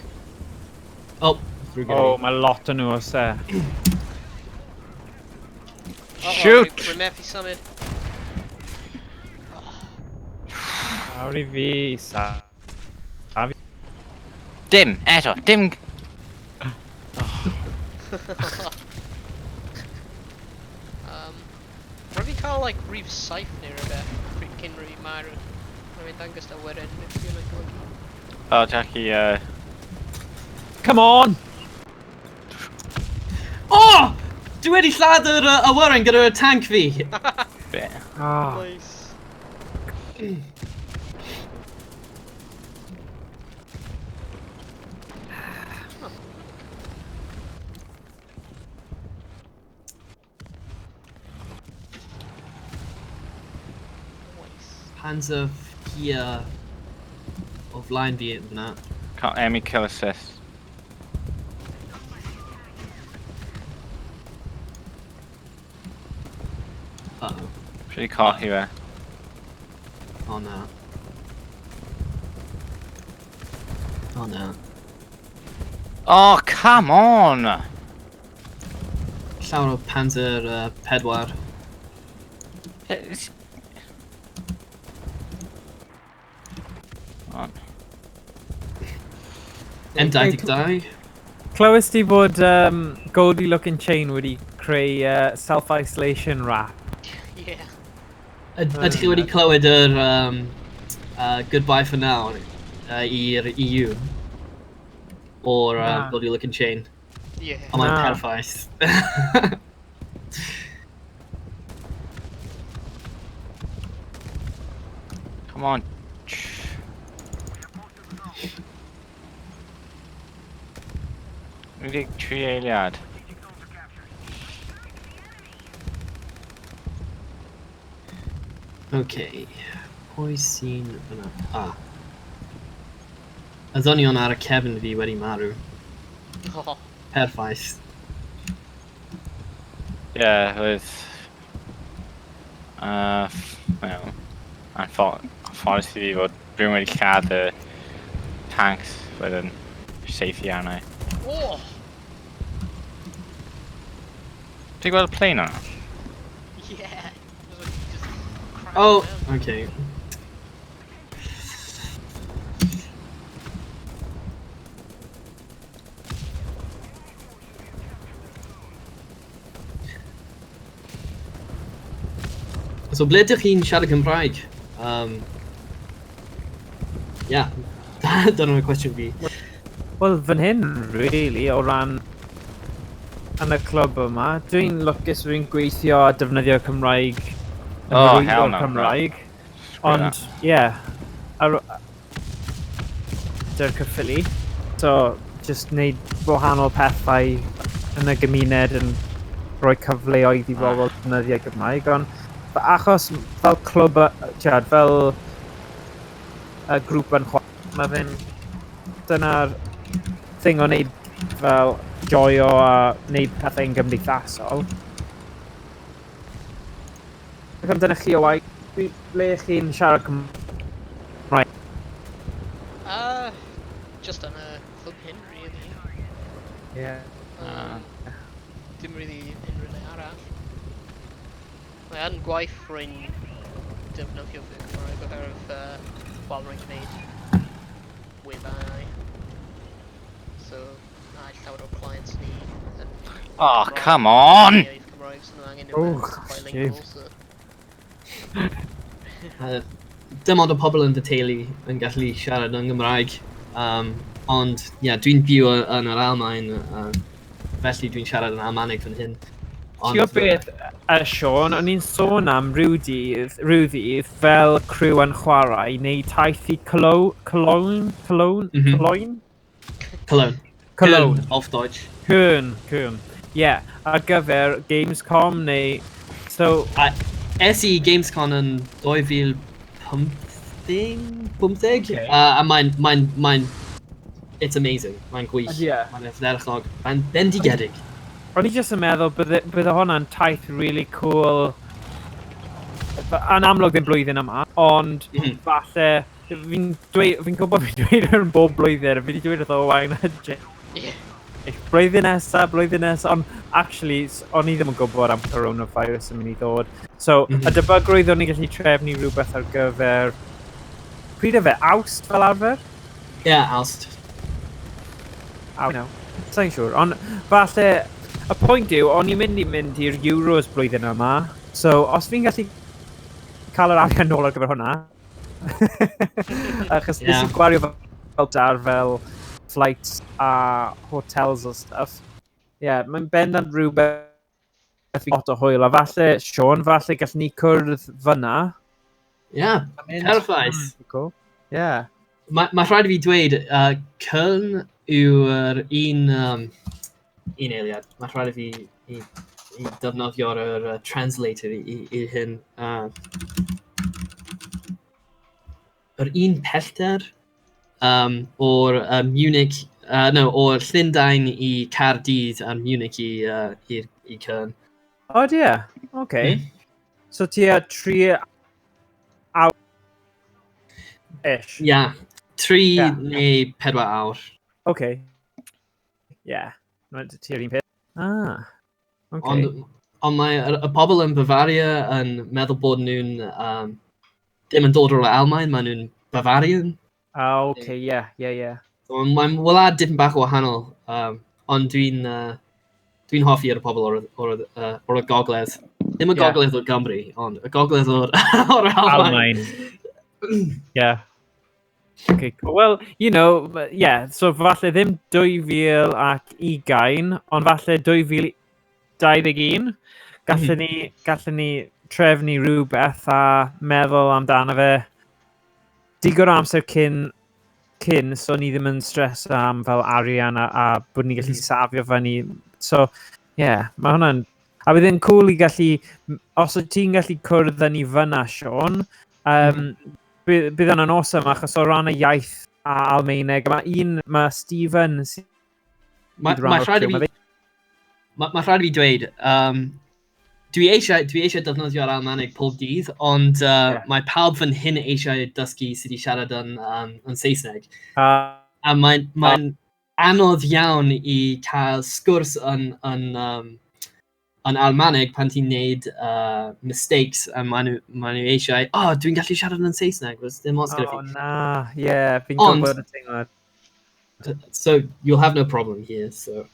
S4: Oh, through
S2: Oh,
S4: Gary.
S2: mae lot o nhw os e.
S3: Shoot!
S1: Rwy methu symud.
S2: Awr i fi, sa.
S3: Dim, eto, dim...
S1: Rwy fi cael, like, rhif saith neu rhywbeth cyn rhywun marw. Rwy'n dangos da wedyn, if you're like good.
S3: Oh, Jackie,
S2: Come on!
S4: Oh! Dwi wedi lladd yr awyren gyda'r tank fi.
S3: bit.
S2: Oh,
S1: Nice.
S4: Panzer here o flaen fi yna.
S3: Can't enemy kill assist.
S4: Uh-oh.
S3: Pretty cocky there.
S4: Oh no. Oh no.
S3: Oh, come on!
S4: Llawer o Panzer pedwar.
S3: It's... On.
S4: M22.
S2: clywys ti bod Goldie Looking Chain wedi creu self-isolation wrap?
S1: Yeah.
S4: Ydych chi wedi clywed yr Goodbye for Now i'r EU? O'r
S2: Na.
S4: Bloody Looking Chain?
S1: Yeah.
S4: Ond mae'n
S2: Na.
S4: perffaith.
S3: Come on. We did 3 eiliad.
S4: Okay. Pwy sy'n yna? Ah. Y ddonion ar y cefn fi wedi marw.
S1: Oh.
S4: Perffaith.
S3: Yeah, with... well... Anffodus i fi fod rhywun wedi lladd y tanks wedyn seithi arna i.
S1: Oh.
S3: Ti'n gweld y plane yna?
S1: Yeah. It was like just crashing
S4: Oh,
S1: down.
S4: okay. So ble ydych chi'n siarad Cymraeg? Yeah, dyna'r cwestiwn fi.
S2: Wel, fan hyn, really, o ran yn y clwb yma. Dwi'n lwcus rwy'n gweithio a defnyddio Cymraeg yn
S3: Oh,
S2: hyrwyddo'r
S3: hell no,
S2: Cymraeg.
S3: Screw
S2: Ond, ie, dy'r cyffili. So, just wneud wahanol pethau yn y gymuned yn rhoi cyfleoedd i bobl defnyddio Cymraeg. Ond, achos fel clwb, fel y grŵp yn chwarae, mae fe'n dyna'r thing o wneud fel joio a wneud pethau'n gymdeithasol. Ac am dyna chi o waith, ble chi'n siarad Cymraeg?
S1: Just on a club hyn, really.
S2: Yeah.
S1: Dim really unrhyw arall. Mae yn gwaith rwy'n defnyddio fy Cymraeg oherwydd wel rwy'n gwneud webau. So, na llawer o clients ni yn...
S3: Oh, come on!
S1: Cymraeg, so nhw angen
S2: Oh,
S1: bilingual, so...
S4: Dim ond o pobl yn dy teulu yn gallu siarad yn Gymraeg. Ond, yeah, dwi'n byw yn yr Almaen, felly dwi'n siarad yn Almanig fan hyn.
S2: Ti'n gwybod beth, Siôn, o'n i'n sôn am rhyw ddydd fel crew yn chwarae neu taith i Cologne?
S4: Cologne.
S2: Cologne.
S4: Auf Deutsch.
S2: Cwn. Ie, ar gyfer Gamescom neu... So,
S4: Es I Gamescom yn 2015? A mae'n... It's amazing. Mae'n gwych.
S2: Ie.
S4: Mae'n effederchog. Mae'n bendigedig.
S2: o'n i jyst yn meddwl bydde hwnna'n taith really cool. Yn amlwg ddim blwyddyn yma, ond falle fi'n gwybod fi'n dweud yn bob blwyddyn, fi wedi dweud wrtho Wain a Jay.
S1: Ie.
S2: Blwyddyn nesaf, ond actually, o'n i ddim yn gwybod am coronavirus yn mynd i ddod. So, y debygrwydd o'n i gallu trefnu rhywbeth ar gyfer... Pryd e fe? Awst fel arfer?
S4: Ie, Awst.
S2: No. Sa'n siŵr, ond falle... Y pwynt yw, o'n i'n mynd i'r Euros blwyddyn yma. So, os fi'n gallu cael yr arian nôl ar gyfer hwnna... Achos nes i'n gwario fel dar fel flights a hotels o stuff. Ie, mae'n bendant rhywbeth fi lot o hwyl. A falle, Sean, falle gallwn ni cwrdd fyna.
S4: Ie, perffaith.
S2: Cool. Ie.
S4: Mae rhaid i fi dweud, Cyn yw'r un eiliad. Mae rhaid i fi i defnyddio'r translator i hyn. Yr un pellter o'r Munich, o'r Llundain i Caerdydd a Munich i Cyn.
S2: O, ie. Oce. So ti a 3 awr ish?
S4: Ie, 3 neu 4 awr.
S2: Oce. Ie. Ti ar un peth? Oce.
S4: Ond mae y pobl yn Bavaria yn meddwl bod nhw'n ddim yn dod o'r Almaen, maen nhw'n Bavarian.
S2: Oce, ie.
S4: So, mae'n wlad dipyn bach o wahanol, ond dwi'n hoffi ar y pobl o'r y gogledd. Ddim y gogledd o'r Gymru, ond y gogledd o'r Almaen.
S2: Ie. Okay, cool. Well, you know, so falle ddim 2020, ond falle 2021. Gallwn ni trefnu rhywbeth a meddwl amdano fe. Digon o amser cyn, so ni ddim yn stres am fel arian a bod ni'n gallu safio fyny. So, mae hwnna'n... A bydd e'n cool i gallu... Os ti'n gallu cwrdd ni fyna, Sean, bydd yna'n awesome achos o ran y iaith a Almaeneg. Mae Stephen...
S4: Mae rhaid i fi dweud, dwi eisiau defnyddio'r Almaeneg pob dydd, ond mae pawb fan hyn eisiau dysgu sut i siarad yn Saesneg. A mae'n anodd iawn i cael sgwrs yn Almaeneg pan ti'n neud mistakes a maen nhw eisiau, dwi'n gallu siarad yn Saesneg, dim os gyda fi.
S2: Fi'n gwybod y teimlad.
S4: So, you'll have no problem here, so...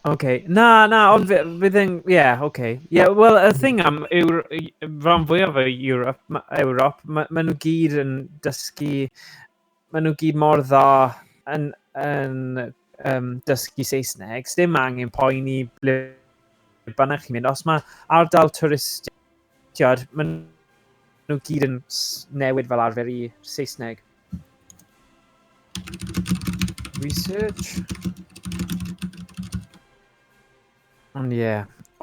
S2: Okay. Ond fydd yn... okay. Well, y thing am rhan fwyaf o Ewrop, maen nhw gyd yn dysgu... Maen nhw gyd mor dda yn dysgu Saesneg. Dim angen poeni ble bynnag chi'n mynd. Os mae ardal twristiad, maen nhw gyd yn newid fel arfer i Saesneg. Research. Ond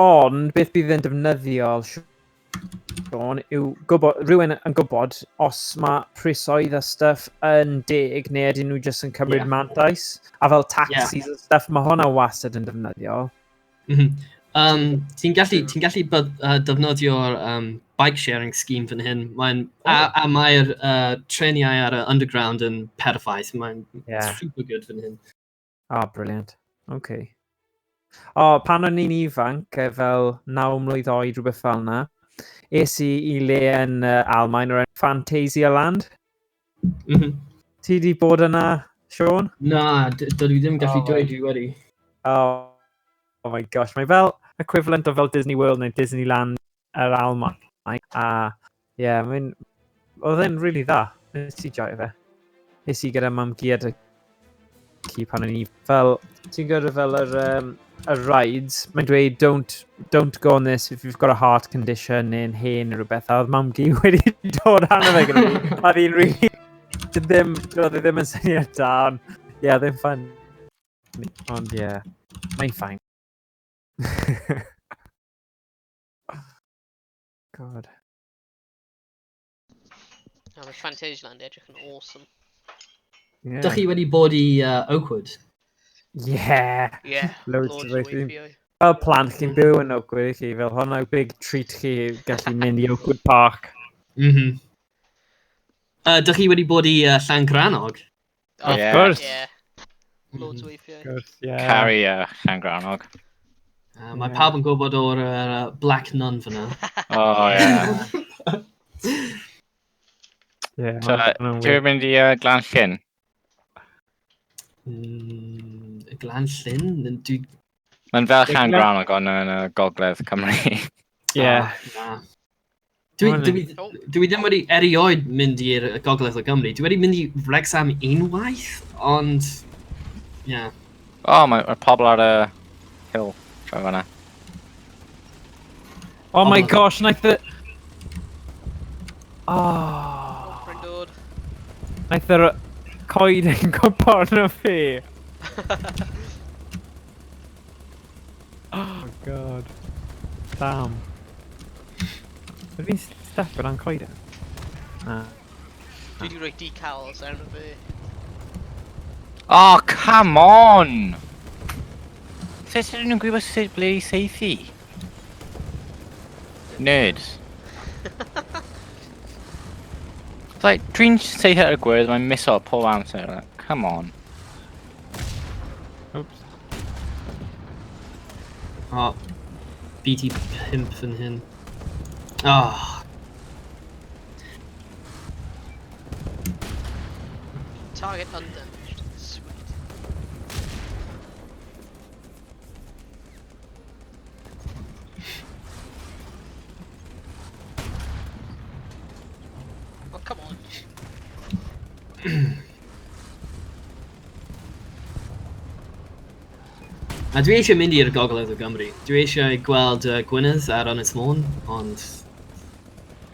S2: Ond beth bydd yn defnyddiol, Sean, yw rhywun yn gwybod os mae prisoedd a stuff yn deg neu ydyn nhw jyst yn cymryd mantais. A fel taxis a stuff, mae hwnna wastad yn defnyddiol.
S4: Ti'n gallu defnyddio'r bike sharing scheme fan hyn. A mae'r treniau ar y underground yn perffaith. Mae'n super good fan hyn.
S2: Brilliant. Okay. Pan o'n i'n ifanc, fel 9 mlwydd oed, rhywbeth fel yna, es i le yn Almaen o'r Fantasia Land. Ti di bod yna, Sean?
S4: Na, dwi ddim gallu dweud dwi wedi.
S2: Oh my gosh, mae fel equivalent o fel Disney World neu Disneyland yr Almaen. Oedd e'n really dda. Nes i joio fe. Nes i gyda mam gi a ci pan o'n i fel... Ti'n gwybod fel y rides, mae'n dweud, don't go on this if you've got a heart condition neu'n hen neu rhywbeth. A oedd mam gi wedi dod arno fe gyda fi. A fi'n really... Doedd e ddim yn syniad da, ond... ddim fun. Ond mae'n fine. God.
S1: Mae'r Fantasyland edrych yn awesome.
S4: Dych chi wedi bod i Oakwood?
S2: Loads o weithio. Fel plant chi'n byw yn Oakwood i chi, fel hwnna yw big treat chi gallu mynd i Oakwood Park.
S4: Dych chi wedi bod i Llangranog?
S1: Oh,
S3: yeah.
S2: course.
S1: Yeah. Loads o weithiau.
S2: Yeah.
S3: Carry Llangranog.
S4: Mae pawb yn gwybod o'r Black Nun fyna.
S3: Oh, yeah.
S2: Yeah.
S3: So, ti'n mynd i Glan Llyn?
S4: Y Glan Llyn?
S3: Mae'n fel Llangranog ond yn gogledd Cymru.
S2: Yeah.
S4: Na. Dwi ddim wedi erioed mynd i'r gogledd o Gymru. Dwi wedi mynd i Wrexham unwaith, ond... Yeah.
S3: O, mae'r pobl ar y hill tra fan'na.
S2: Oh my gosh, naeth y...
S1: Oh, ffrindod.
S2: Naeth yr coed yn gwybod na fi. Oh god. Damn. Ydw fi'n step yn coed yn? Na.
S1: Dwi wedi rhoi decals arno fi.
S3: Oh, come on! Sut ydyn nhw'n gwybod sut ble i seithi? Nerds. Like, dwi'n seithi ar y gwyrdd, mae'n miso pob amser. Like, come on.
S2: Oops.
S4: Oh, BT pimp fan hyn. Oh.
S1: Target undamaged. Sweet. Oh, come on.
S4: A dwi eisiau mynd i'r gogledd o Gymru. Dwi eisiau gweld Gwynedd ar Ynys Môn, ond...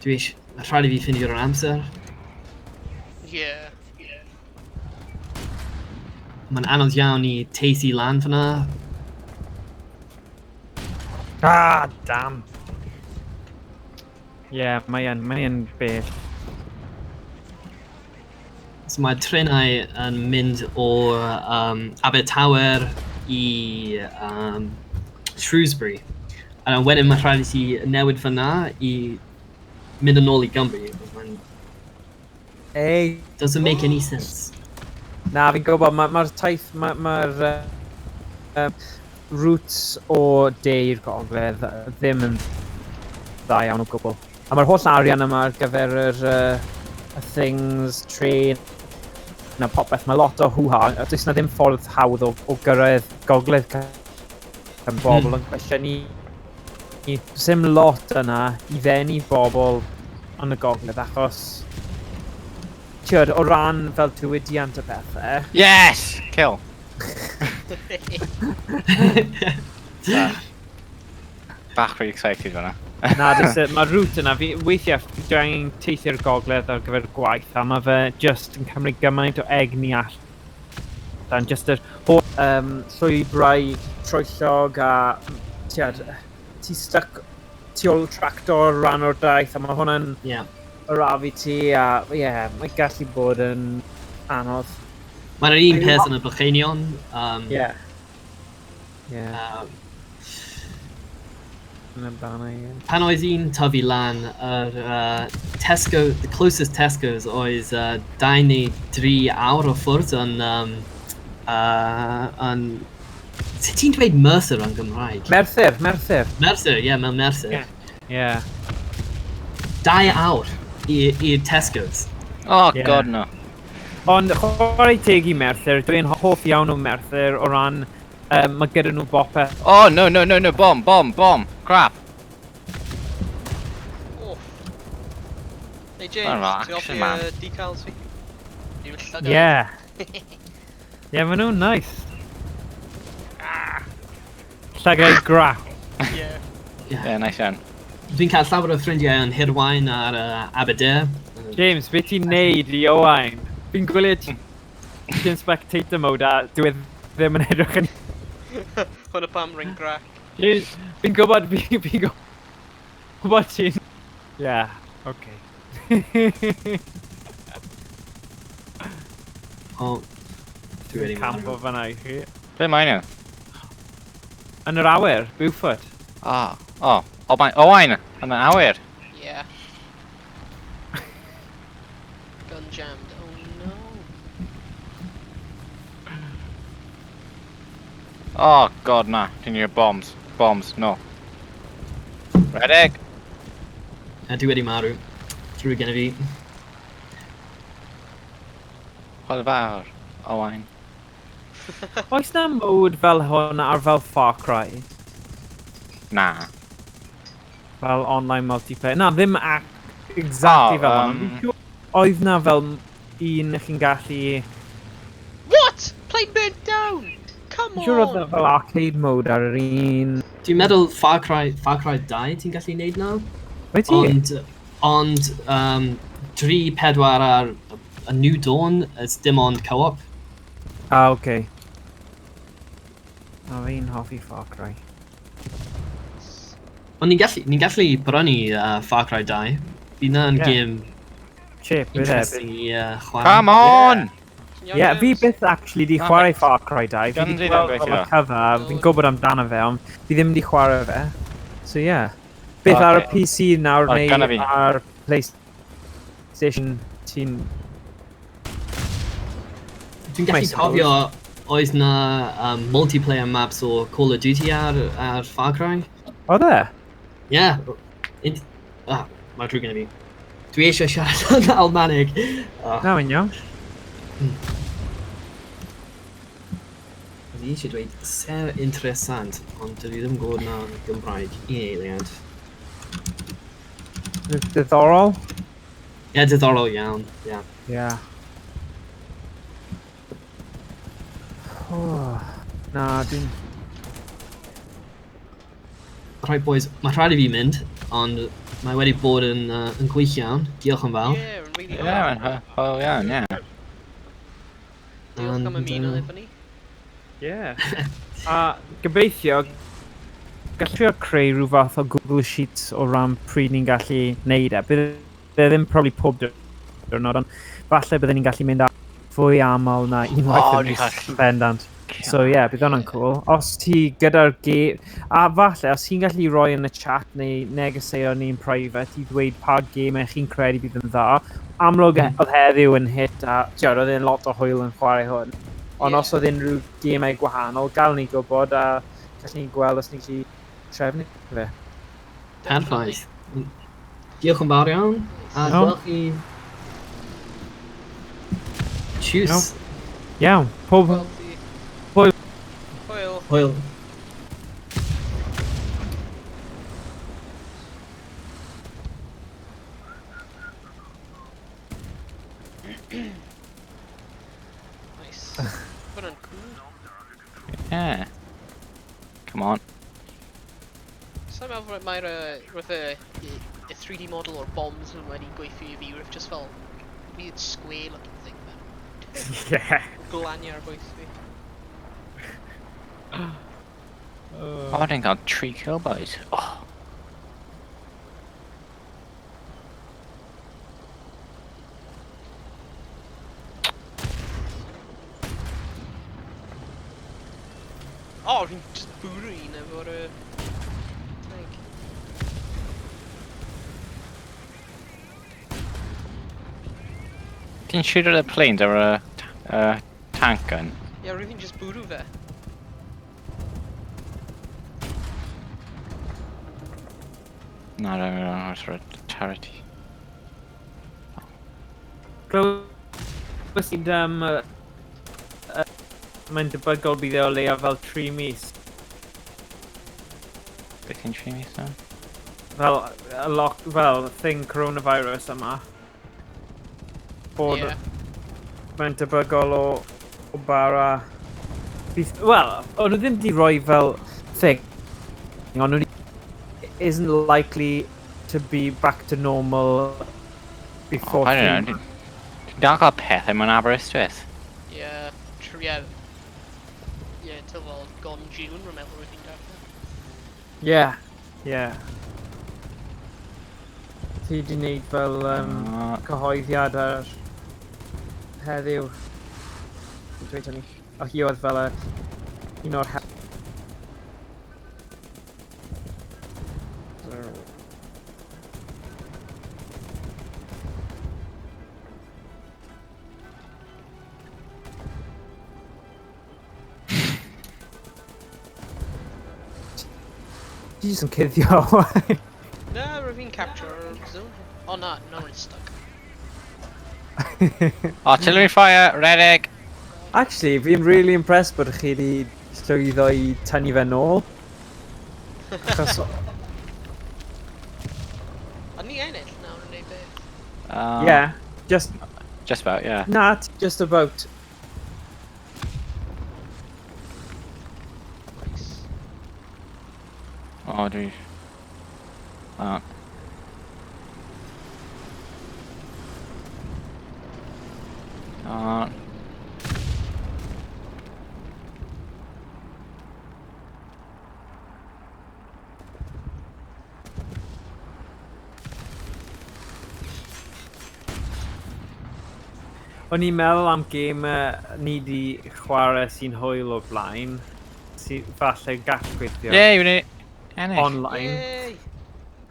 S4: Dwi eisiau... Mae rhaid I fi ffindio'r amser.
S1: Yeah.
S4: Mae'n anodd iawn I teithu lan fyna.
S2: Ah, damn. Yeah, mae'n bell.
S4: So mae trenau yn mynd o Abertawe I Shrewsbury. A wedyn mae rhaid I ti newid fyna I mynd yn ôl I Gymru.
S2: Hey.
S4: Doesn't make any sense.
S2: Na, fi'n gwybod, mae'r taith, mae'r routes o de i'r gogledd ddim yn dda iawn o gwbl. A mae'r holl arian yma ar gyfer y things, train, na popeth, mae lot o hwha. Does na ddim ffordd hawdd o gyrraedd gogledd yn bobl yn cwestiynu. Does dim lot yna I ddenu bobl yn y gogledd achos Tiwyd, o ran fel diwydiant y bethau.
S3: Yes! Kill. Bach really excited fyna.
S2: Na, mae'r route yna, weithiau dwi'n teithio'r gogledd ar gyfer gwaith a mae fe just yn cymryd gymaint o egni allan. Just yr holl llwybrau troellog a ti stuck tu ôl tractor ran o'r daith a mae hwnna'n arafu ti a mae gallu bod yn anodd.
S4: Mae'r un peth yn y Bycheinion. Pan oedd un tyfu lan, Tesco, the closest Tesco's oedd 2 neu 3 awr o ffwrdd yn... Sut ti'n dweud Merthyr yn Gymraeg?
S2: Merthyr.
S4: Merthyr, mewn Merthyr. 2 awr i'r Tesco's.
S3: Oh, god no.
S2: Ond chwarae teg I Merthyr, dwi'n hoff iawn o Merthyr o ran mae gyda nhw bopeth.
S3: Oh, no, bomb, crap.
S1: Oh. Hey James,
S3: Alright,
S1: ti'n
S3: action,
S1: offi
S3: man.
S1: decals fi? Ni'n llygad.
S2: Yeah, maen nhw'n nice. Llygau grap.
S3: Yeah, nice one.
S4: Dwi'n cael llawer o ffrindiau yn Hirwaun ar Aberdare.
S2: James, beth ti'n neud I Owain? Fi'n gwylio ti'n spectator mode a dwi ddim yn edrych yn...
S1: Hwna pam ring crack.
S2: James, fi'n gwybod ti'n... Yeah, okay.
S4: O, dwi wedi
S2: Campo fan'na I chi.
S3: Be mae nhw?
S2: Yn yr awyr, Beaufort.
S3: Owain, yn y awyr.
S1: Yeah. Guns jammed. Oh no.
S3: Oh god, nah. Didn't hear bombs. Bombs, no. Red egg.
S4: Dwi wedi marw. Drwy gen i fi.
S3: Chwarae fawr. Owain.
S2: Oes na mode fel hwn ar fel Far Cry?
S3: Nah.
S2: Fel online multiplayer? Na, ddim exactly fel hwn. Fi'n siŵr oedd na fel un chi'n gallu...
S1: What? Plane burnt down! Come
S2: Fi'n siŵr oedd na
S1: on!
S2: fel arcade mode ar yr un...
S4: Dwi'n meddwl Far Cry 2 ti'n gallu neud nawr?
S2: Wyt ti?
S4: Ond 3, 4 ar a New Dawn is dim ond co-op.
S2: Ah, oce. A fi'n hoffi Far Cry.
S4: Ond ni'n gallu brynu Far Cry 2. Bydd na'n
S2: Ie.
S4: gêm
S2: Chip, bydd e.
S4: interesting i chwarae.
S3: Come on!
S2: Ie, fi byth actually di chwarae Far Cry 2. Fi
S3: Gan
S2: di
S3: di
S2: gweld
S3: ddim
S2: fel y
S3: gweithio.
S2: cyfa, fi'n gwybod amdano fe, ond fi ddim di chwarae fe. So ie. Beth ar y
S3: Ocê.
S2: PC nawr
S3: O, gynna
S2: neu
S3: fi.
S2: ar PlayStation ti'n...
S4: Dwi'n gallu
S2: Nice.
S4: cofio oes na multiplayer maps o Call of Duty ar Far Cry.
S2: Oedd e?
S4: Yeah. Mae drwy gen i fi. Dwi eisiau siarad yn Almanig.
S2: Na, yn iawn.
S4: Fi eisiau dweud ser interesant, ond dwi ddim yn gwybod na'n Gymraeg i eiliad.
S2: Diddorol?
S4: Ie, diddorol iawn, ie.
S2: Ie. Na, dwi'n...
S4: Right boys, mae rhaid i fi mynd, ond mae wedi bod yn gwych iawn. Diolch yn fawr.
S1: Yeah, really
S3: Ie, mae'n hwyl iawn, ie.
S1: Diolch am ymuno efo ni.
S2: Ie. A gobeithio, gallai creu rhyw fath o Google Sheets o ran pryd ni'n gallu neud e. Bydd e ddim probably pob diwrnod, ond falle byddwn ni'n gallu mynd ar fwy aml na unwaith
S3: O,
S2: yn
S3: ni
S2: mis
S3: gallu.
S2: bendant. So ie, bydd hwnna'n cool. Os ti gyda'r game... A falle, os ti'n gallu roi yn y chat neu negeseuo ni'n private i ddweud pa game chi'n credu bydd yn dda. Amlwg oedd heddiw yn hit a tiod, oedd e'n lot o hwyl yn chwarae hwn. Ond
S1: Ie.
S2: os oedd unrhyw gemau gwahanol, gael ni gwybod a gallu ni gweld os ni gallu trefnu fe.
S4: Perffaith. Diolch yn fawr iawn. A
S2: Iawn.
S4: gwelwch chi... Tschüss.
S2: Iawn, pob...
S1: Wel,
S2: Hwyl.
S1: Hwyl.
S4: Hwyl.
S1: Nice. Hwna'n cool.
S3: Ie. Come on.
S1: Sa'n meddwl mae'r roedd y 3D model o'r bombs yn wedi gweithio i fi, roedd just fel weird square looking thing there.
S2: Ie.
S1: Glanio ar gweithio fi.
S3: Oh, I didn't got 3 kill boys. Oh.
S1: Oh, fi'n just bwrw un efo'r tank.
S3: Ti'n siŵr ar y planes ar y tank gun?
S1: Ie, roedd fi'n just bwrw fe.
S3: No, it's for a charity.
S2: Glywys i'n mae'n debygol bydd e o leia fel 3 mis.
S3: Beth yn 3 mis now?
S2: Fel thing coronavirus yma. Bod
S1: Ie.
S2: mae'n debygol o bara... Wel, o'n nhw ddim di roi fel thing. Ond nhw isn't likely to be back to normal before...
S3: I don't know. Ti'n dal gael pethau mewn Aberystwyth?
S1: Ie, ie, till fel gone June, rwy'n meddwl roedd fi'n darllen.
S2: Ie. Ti di wneud fel cyhoeddiad ar heddiw. Dweud hynny. O hi oedd fel un o'r Ti jyst yn cuddio.
S1: No, we've been captured zone. Oh no, no one's stuck.
S3: Artillery fire, Reddick.
S2: Actually, fi'n really impressed bod chi wedi llwyddo I tynnu fe nôl. Achos,
S1: Ond ni ennill nawr yn ei beth.
S2: yeah, just,
S3: Just about, yeah.
S2: not just about.
S1: Nice.
S3: Oh, dude.
S2: O'n i'n meddwl am gêm ni di chwarae sy'n hwyl o blaen. Sy'n falle gall gweithio.
S3: Yeah, you need ennill.
S2: Online.
S1: Yay!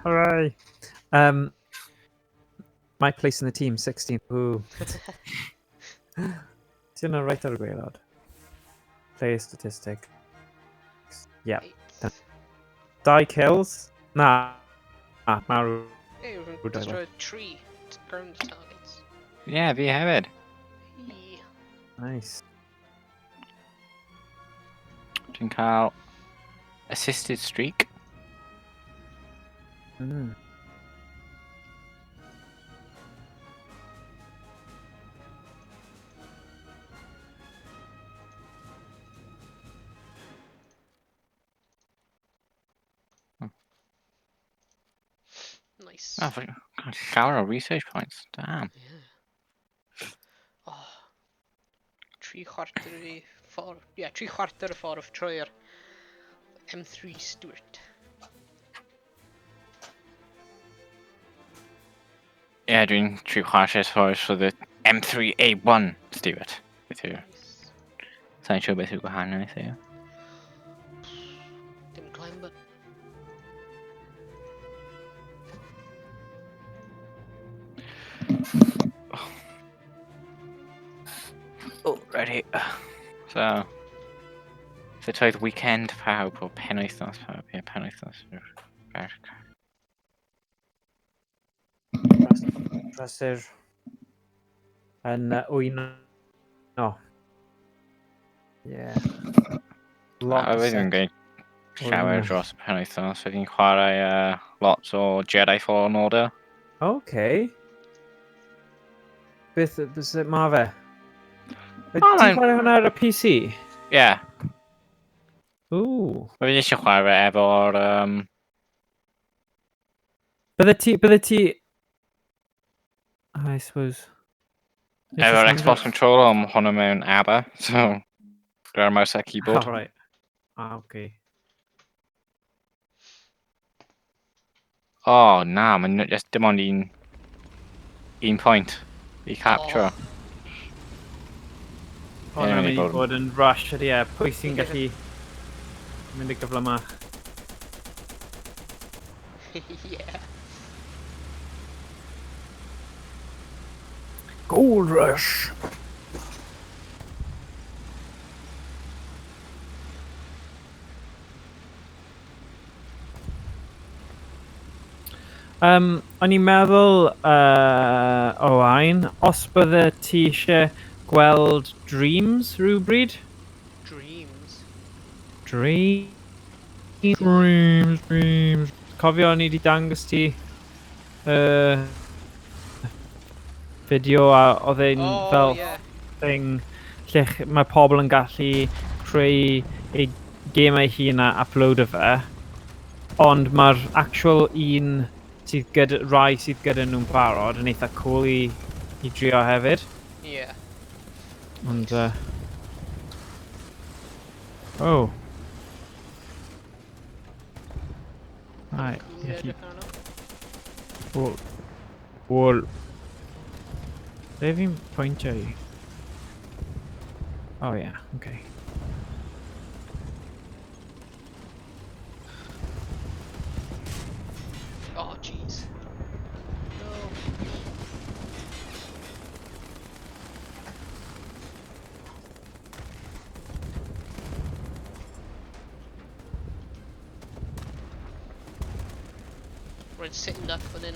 S2: Hooray. My place in the team, 16. Ooh. Ti'n yna right ar y gwaelod. Player statistic. Yeah. 2 kills? Na. Marw.
S1: Hey, we've
S2: Good
S1: destroyed 3 current targets.
S3: Yeah, fi hefyd.
S1: Yee.
S2: Nice.
S3: Dwi'n cael assisted streak.
S2: Mm.
S1: Nice.
S3: Oh, God, llawer o research points. Damn.
S1: Yeah. Oh. 3/4 I ffordd. Yeah, 3/4 y ffordd trwy'r M3 Stuart.
S3: Yeah, dwi'n trio chwarae forest for the M3A1 Stuart. Beth yw?
S1: Nice.
S3: Sa'n siŵr beth yw gwahaniaeth yw.
S1: Dim climb but
S3: Oh, ready. So it oedd weekend pawb o penwythnos pawb? Ie, penwythnos.
S2: Prysur. Yn wyno. No. Yeah. Lot
S3: A
S2: o
S3: wedyn yn
S2: set.
S3: gweud llawer dros y penwythnos. Wedyn chwarae lots o Jedi Fallen Order.
S2: Okay. Beth ma fe?
S3: O,
S2: Ti'n
S3: mae'n-
S2: chwarae hwnna ar y PC?
S3: Yeah.
S2: Ooh.
S3: Wedyn eisiau chwarae efo'r...
S2: Bydde ti... I suppose.
S3: efo'r Xbox controller am hwnna mewn ABBA. So, gyda'r mouse a keyboard.
S2: Oh, right. Okay.
S3: Oh, na, mae'n just dim ond un point I capture.
S2: Hwnna'n
S3: mynd i
S2: mynd i
S3: bod-
S2: bod yn rush ydy e. Pwy sy'n gallu mynd i gyflymach?
S1: yeah.
S2: Gold Rush! O'n i'n meddwl, Owain, os bydde ti eisiau gweld Dreams rhywbryd?
S1: Dreams.
S2: Dreams. Cofio o'n i wedi dangos ti fideo a oedd e'n
S1: Oh,
S2: fel
S1: yeah.
S2: thing lle mae pobl yn gallu creu eu gemau hun a upload o fe. Ond mae'r actual un sydd gyda, rai sydd gyda nhw'n barod yn eitha cool I drio hefyd.
S1: Yeah.
S2: Ond, oh. Right,
S1: Cool edrych arno.
S2: Wel. Wel. Ble fi'n pwyntio I? Oh yeah, okay.
S1: Oh, jeez. No. We're sitting duck for then.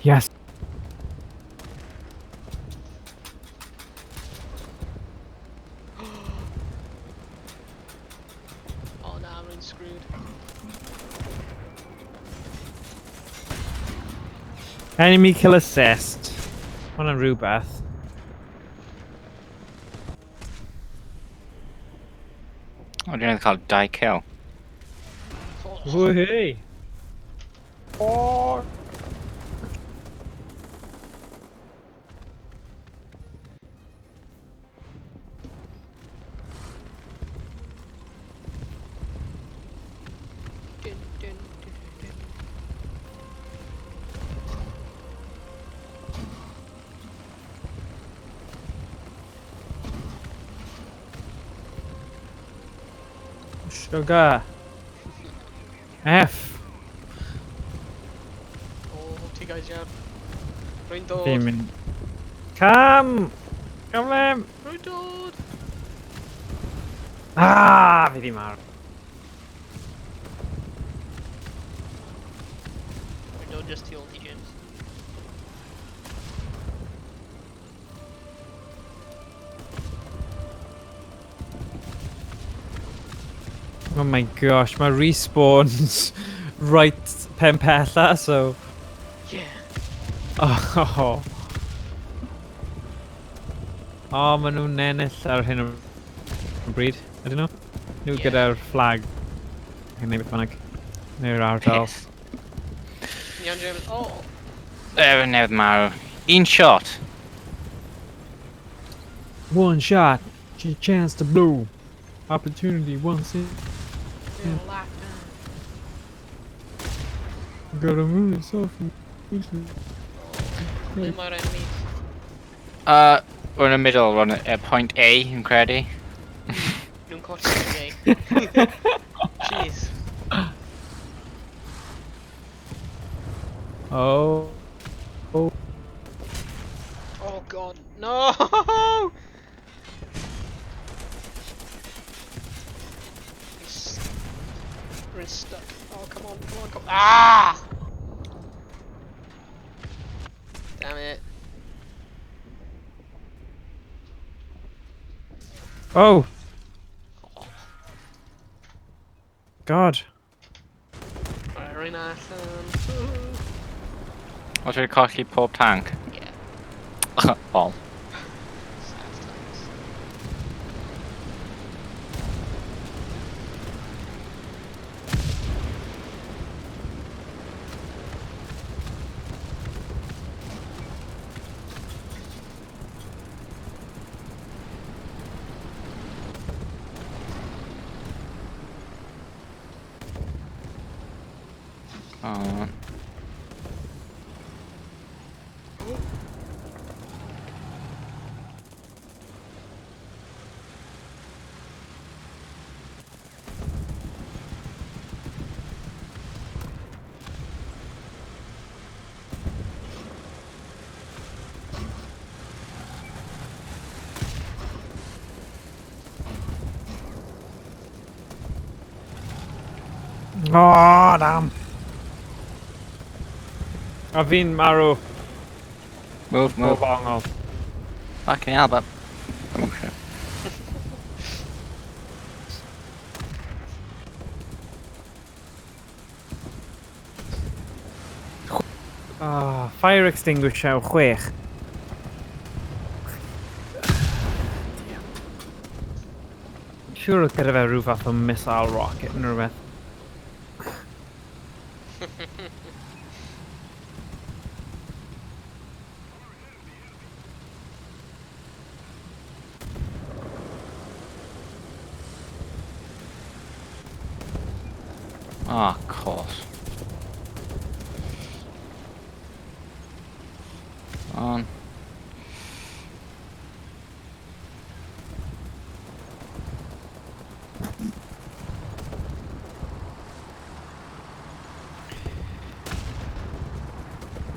S2: Yes.
S1: Oh nah, we're screwed.
S2: Enemy kill assist. On a Rubeth.
S3: What do you know they call it? Die kill.
S2: Oh, hey. Oh.
S1: Dun, dun, dun, dun.
S2: Sugar. F.
S1: Oh, ti guys jab. Rwy'n dod.
S2: Ddim yn... Come! Come on!
S1: Rwy'n dod.
S2: Ah! Fi di marw.
S1: Rwy'n dod just tu ôl ti, James.
S2: Oh my gosh, mae respawns right pen pella, so...
S1: Yeah.
S2: Oh, oh maen nhw'n ennill ar hyn o bryd. I don't know. Nhw
S1: Yeah.
S2: gyda'r flag. Neu beth bynnag. Neu'r ardal.
S3: Piss.
S1: Iawn, James. Oh.
S3: Newydd marw. Un shot.
S2: One shot. Chance to blow. Opportunity once in.
S1: Yeah, lack, man.
S2: Gotta move yourself.
S1: Ble mae'r enemies?
S3: We're in the middle, we're on point A, YnChwarae.
S1: Nhw'n colli fi. Jeez.
S2: Oh. Oh.
S1: Oh god. No! We're stuck. Oh, come on, come on, come on. Ah! Damn it.
S2: Oh. God.
S1: Alright, rwy'n allan.
S3: What's your costly pob tank?
S1: Yeah,
S3: Oh.
S1: sad times.
S3: Oh.
S2: Oh, damn. A fi'n marw.
S3: Move,
S2: O
S3: move.
S2: bongol.
S3: Fucking hell, but... Oh, shit.
S2: Ah, fire extinguisher 6. Siwr gyda fe rhyw fath o missile rocket neu rhywbeth.
S3: Oh, of course. On.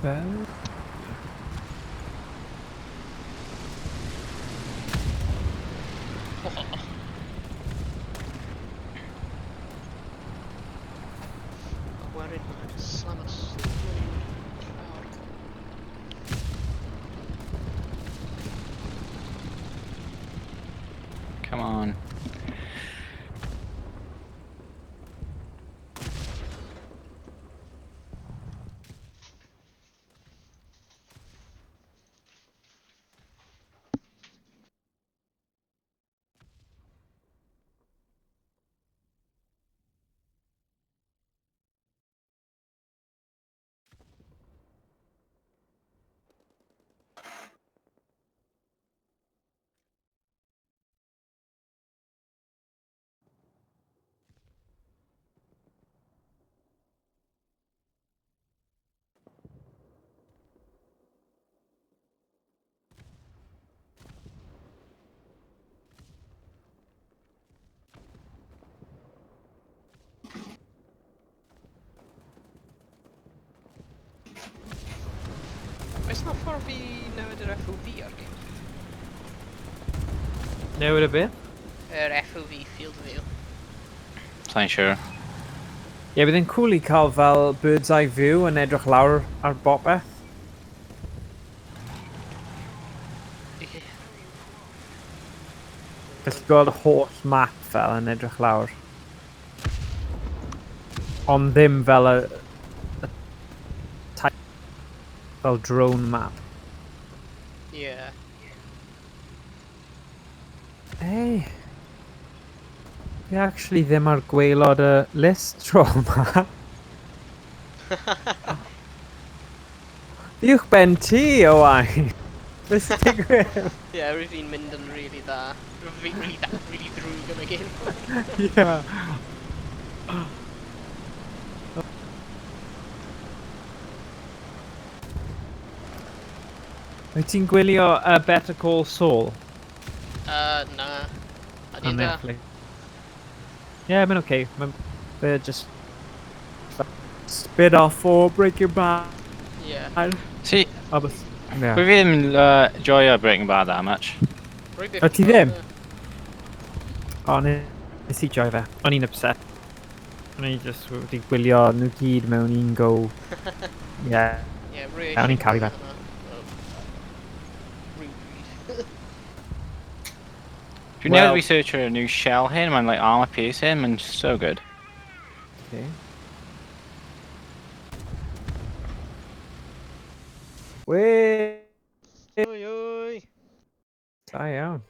S2: Fel...
S3: Come on.
S1: Oes na ffordd i newid yr FOV ar gym?
S2: Newid y beth?
S1: Yr FOV field of view.
S3: Sa'n siŵr.
S2: Ie, bydd yn cool i cael fel bird's eye view yn edrych lawr ar bopeth.
S1: Ie.
S2: Felly gweld y holl map fel yn edrych lawr. Ond ddim fel y type fel drone map.
S1: Ie.
S2: Hey. Fi actually ddim ar gwaelod y list tro yma. Uwch ben ti, Owain. Beth sy'n digwydd?
S1: Ie, rwy'n fi'n mynd yn really dda. Really ddrwg yn y gyn.
S2: Ie. Wyt ti'n gwylio Better Call Saul?
S1: Na.
S2: On
S1: Ydy'n da?
S2: Netflix? Yeah, mae'n okay. They're just spit off o Breaking Bad.
S1: Ie.
S3: See,
S2: O, beth... Yeah.
S3: we ddim joio Breaking Bad that much.
S2: O, ti ddim? O, nes i joio fe. O'n i'n upset. O'n i just wedi gwylio nhw gyd mewn un go. Yeah.
S1: Ie, rwy
S2: O'n i'n caru fe.
S3: If you never
S2: Well-
S3: research a new shell here, man, like armor piercing, man, so good.
S2: Okay. Wee!
S1: Oi, oi.
S2: Da iawn.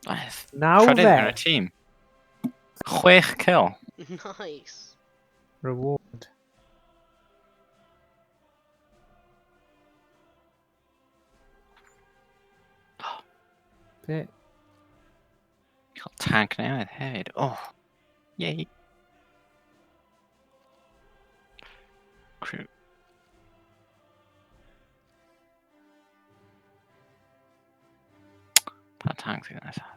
S3: Nice.
S2: Naw
S3: Trydydd yn y
S2: fe.
S3: team. 6 kill.
S1: Nice.
S2: Reward. Be?
S3: Cael tank newydd hefyd. Oh. Yay. Crew. Pa tank sydd nesaf?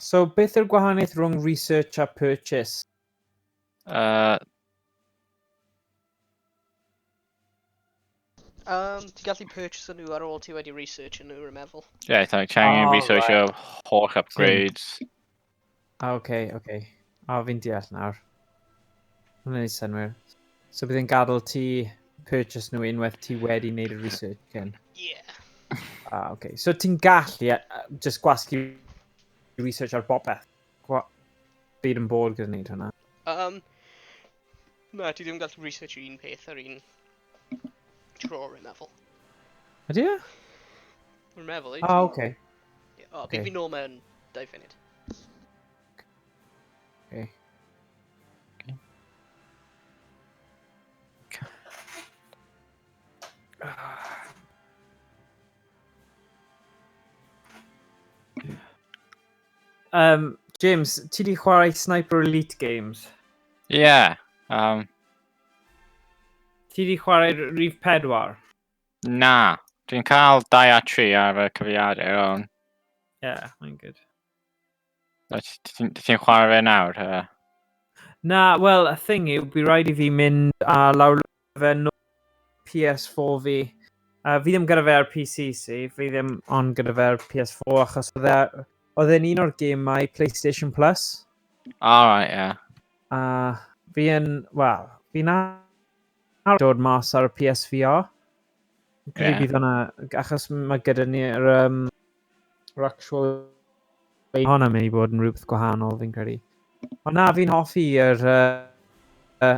S2: So, beth yw'r gwahaniaeth rhwng research a purchase?
S1: Ti'n gallu purchase nhw ar ôl ti wedi research nhw, rwy'n meddwl.
S3: Yeah, it's like changing
S2: Oh,
S3: research
S2: right.
S3: of holl upgrades.
S2: Okay. O, fi'n deall nawr. Hwna'n ei synwyr. So, bydd yn gadael ti purchase nhw unwaith ti wedi wneud y research cyn?
S1: Ie.
S2: Okay. So, ti'n gallu just gwasgu research ar bopeth? Byd yn bod gyda wneud hwnna?
S1: Na, ti ddim yn gallu research un peth ar un tro, rwy'n meddwl.
S2: Ydy e?
S1: Rwy'n meddwl,
S2: O, okay.
S1: O,
S2: Okay.
S1: bydd fi nôl mewn 2 funud.
S2: Okay. James, ti di chwarae Sniper Elite Games?
S3: Yeah.
S2: Ti di chwarae Rhif 4?
S3: Na. Dwi'n cael 2 a 3 ar y cyfriadau o'n.
S2: Yeah, mae'n good.
S3: Ti'n chwarae fe nawr?
S2: Na, wel, y thing yw, bydd rhaid i fi mynd a lawr fe nôl PS4 fi. Fi ddim gyda fe ar PC, fi ddim ond gyda fe ar PS4, achos oedd e'n un o'r gemau PlayStation Plus.
S3: Alright, yeah.
S2: Fi'n nawr dod mas ar y PSVR. Credu bydd hwnna, achos mae gyda ni'r yr actual hwnna'n mynd i bod yn rhywbeth gwahanol fi'n credu. Ond na, fi'n hoffi y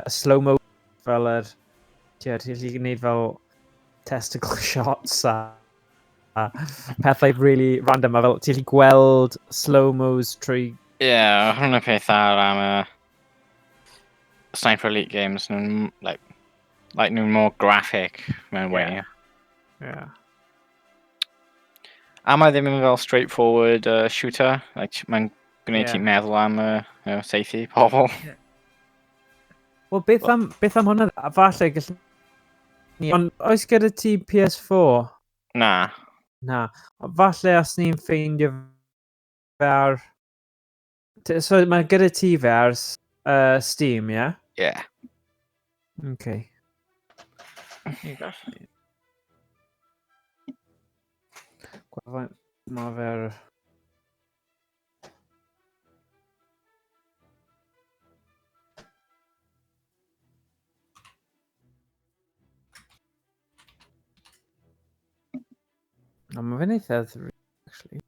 S2: slow-mo fel yr... Ti'n gallu gwneud fel testicle shots a pethau really random a fel ti'n gallu gweld slow-mos trwy...
S3: Ie, hwnna'n peth ar am y Sniper Elite games. Nhw'n, nhw'n more graphic mewn way.
S2: Yeah.
S3: A mae ddim yn fel straightforward shooter. Mae'n gwneud ti'n meddwl am seithi pobl.
S2: Wel, beth am hwnna? Falle gallwn ni... Ond oes gyda ti PS4?
S3: Na.
S2: Na. Falle os ni'n ffeindio fe ar... So mae gyda ti fe ar Steam, ie?
S3: Ie.
S2: Okay. Gweld mae fe'r... No, mae fe'n eitha ddrwg, actually.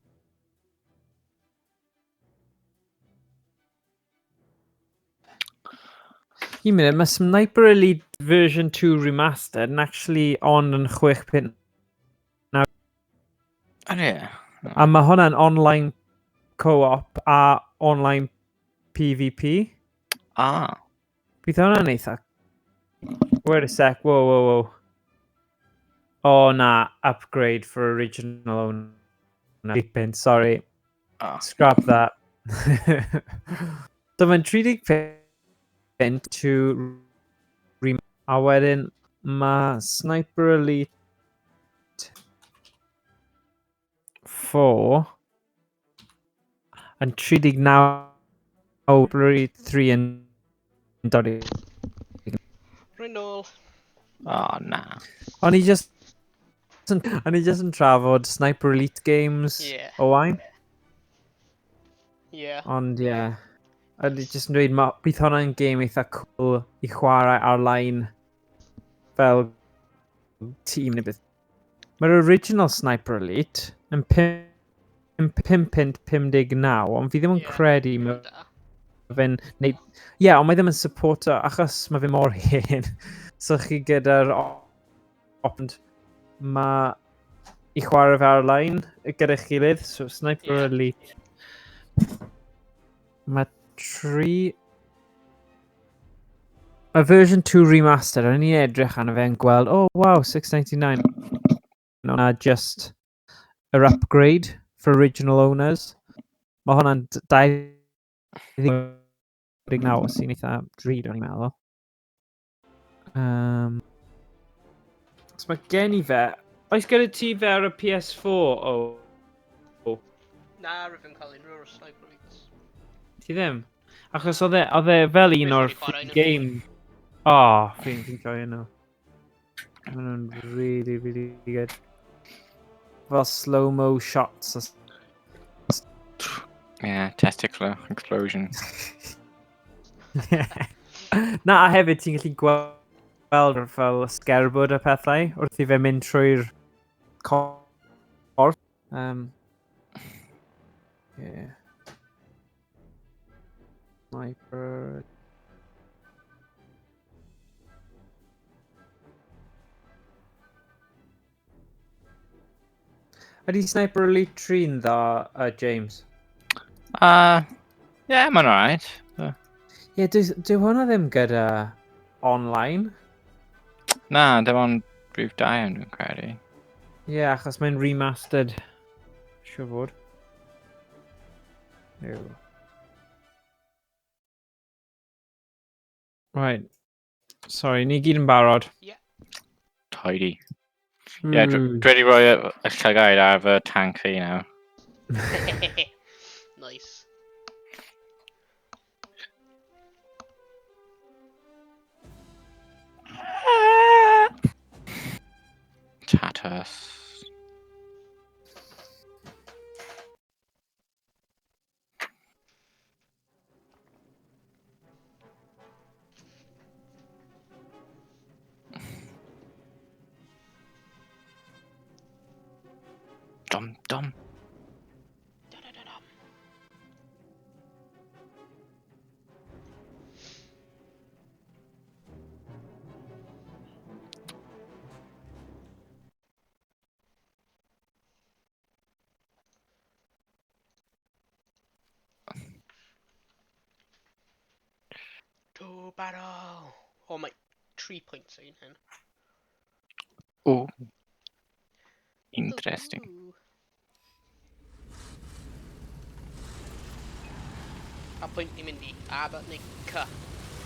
S2: Un munud, mae Sniper Elite version 2 remastered yn actually on yn 6 now.
S3: Ie.
S2: A mae hwnna'n online co-op a online PvP. Bydd hwnna'n eitha... Wait a sec, whoa. Oh, nah, upgrade for original owner. Sorry. Scrap that. So mae'n 35 to a wedyn mae Sniper Elite 4 yn 39 February 3 yn dod i...
S1: Rwy'n nôl.
S3: Na.
S2: O'n i just yn trafod Sniper Elite games o wain. Ond ie. A ni just yn dweud, bydd hwnna'n game eitha cool i chwarae ar-line fel team neu beth. Mae'r original Sniper Elite yn 5.59, ond fi ddim yn credu fe'n neud... Ie, ond mae ddim yn supporto, achos mae fe mor hen. So chi gyda'r opend, mae i chwarae fe ar-line gyda'ch gilydd, so Sniper Elite. Mae 3... Mae version 2 remastered, o'n i'n edrych arno fe yn gweld, oh wow, $6.99. Hwna just yr upgrade for original owners. Mae hwnna'n 29 sy'n eitha drud o'n i'n meddwl. So mae gen i fe... Oes gyda ti fe ar y PS4?
S1: Na, rwy'n cael unrhyw o'r Sniper Elites.
S2: Ti ddim? Achos oedd e fel un o'r free game. Fi'n joio nhw. Mae nhw'n really, really good. Fel slow-mo shots.
S3: Testicular explosion.
S2: Na, a hefyd ti'n gallu gweld fel sgerbwd a pethau wrth i fe mynd trwy'r corff. Sniper... Ydy Sniper Elite 3'n dda, James?
S3: Mae'n alright.
S2: Ie, dyw hwnna ddim gyda online.
S3: Na, dim ond rhywf 2 yn dwi'n credu.
S2: Ie, achos mae'n remastered. Siwr fod. Right. Sorry, ni gyd yn barod.
S3: Tidy. Dwi wedi rhoi y llygaid ar fy tank fi nawr.
S1: Nice.
S3: Tatus. Dum dum.
S1: Dun-dun-dun-dun. To battle! Oh my, 3 points in hand.
S3: Ooh. Interesting.
S1: Ooh. A pwynt ni'n mynd i Aber neu C?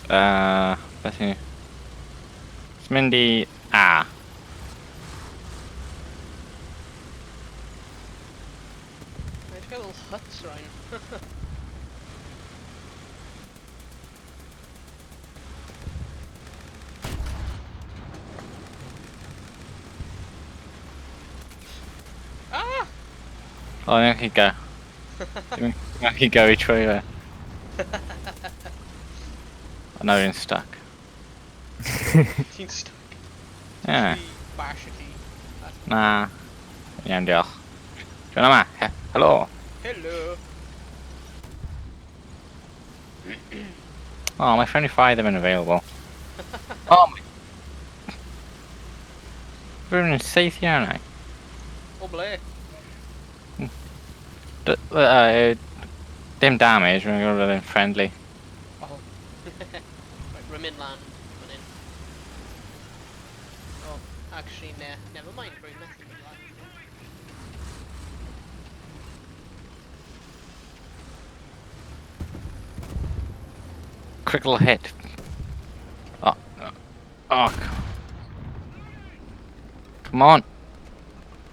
S3: Beth yw? It's mynd i A.
S1: Mae'n gael little huts rhain. Ah!
S3: O, ni'n gallu go. Ni'n gallu go i trwy fe. O, no, dwi'n stuck.
S1: Ti'n stuck.
S3: Ie.
S1: Ti basio ti.
S3: Na. Iawn, diolch. Dwi'n yma. Helo.
S1: Hello!
S3: Oh, my friendly fire them unavailable. Oh my. Rwy'n yn saith iawn ai.
S1: O ble?
S3: Dim damage, rwy'n gwybod yn friendly.
S1: Oh. Right, rwy'n mynd lan. Fan hyn. Oh, actually, never mind. Rwy'n methu mynd lan.
S3: Critical hit. Oh. Oh. Come on.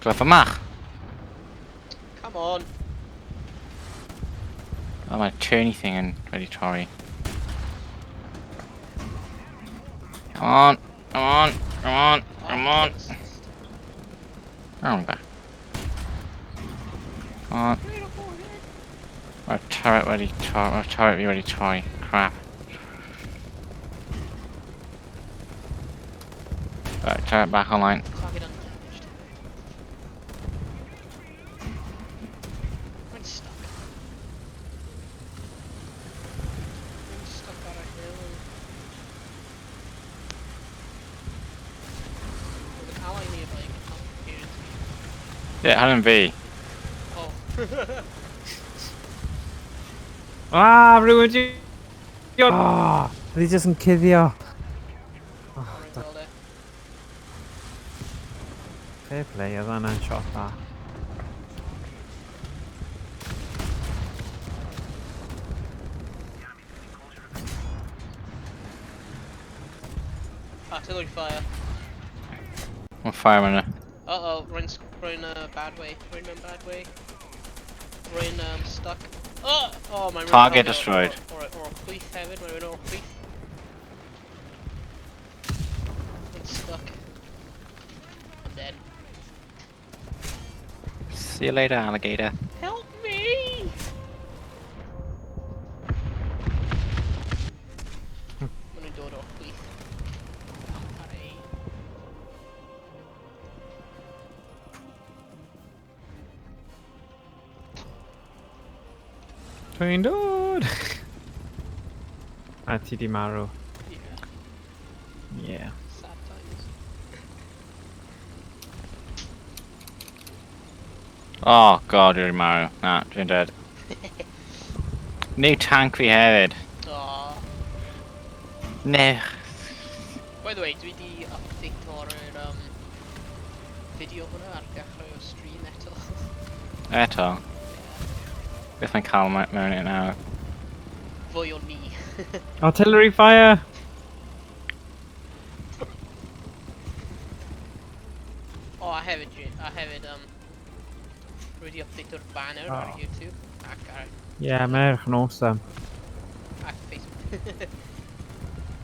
S3: Drop a mach.
S1: Come on!
S3: Oh, my turny thing in ready Tory. Come on. Come on. Come on. Come on. Oh, I'm back. Come on. Our turret ready Tory. Our turret be ready Tory. Crap. Right, turret back online.
S1: Target undamaged. Rwy'n stuck. Rwy'n stuck ar y hill. Roedd yn ally nearby yn complicated to me.
S3: Yeah, Helen V.
S1: Oh.
S2: Rhywun di... Ydi jyst yn cuddio.
S1: Alright, well there.
S2: Fair play, oedd hwnna'n shot da.
S1: Artillery fire.
S3: One fireman.
S1: Uh-oh, rwy'n bad way. Rwy'n mewn bad way. Rwy'n stuck. Oh, my
S3: Target destroyed.
S1: Or chwith hefyd, mae rwy'n o'r chwith. Rwy'n stuck. I'm dead.
S3: See you later, alligator.
S1: Help me! Mae nhw'n dod o'r chwith. Alright.
S2: Dwi'n dod! A ti di marw.
S1: Yeah,
S2: Yeah.
S1: sad times.
S3: Oh god, you're Mario. Nah, dwi'n dead. New tank fi hefyd.
S1: Aw.
S3: No.
S1: By the way, dwi di update o'r fideo hwnna ar dechrau o stream eto.
S3: Eto. Beth mae'n cael mewn i nawr.
S1: Fwy o ni.
S2: Artillery fire!
S1: O, a hefyd, rwy di update o'r banner ar YouTube ac ar
S2: Yeah, merch yn awesome.
S1: ac Facebook.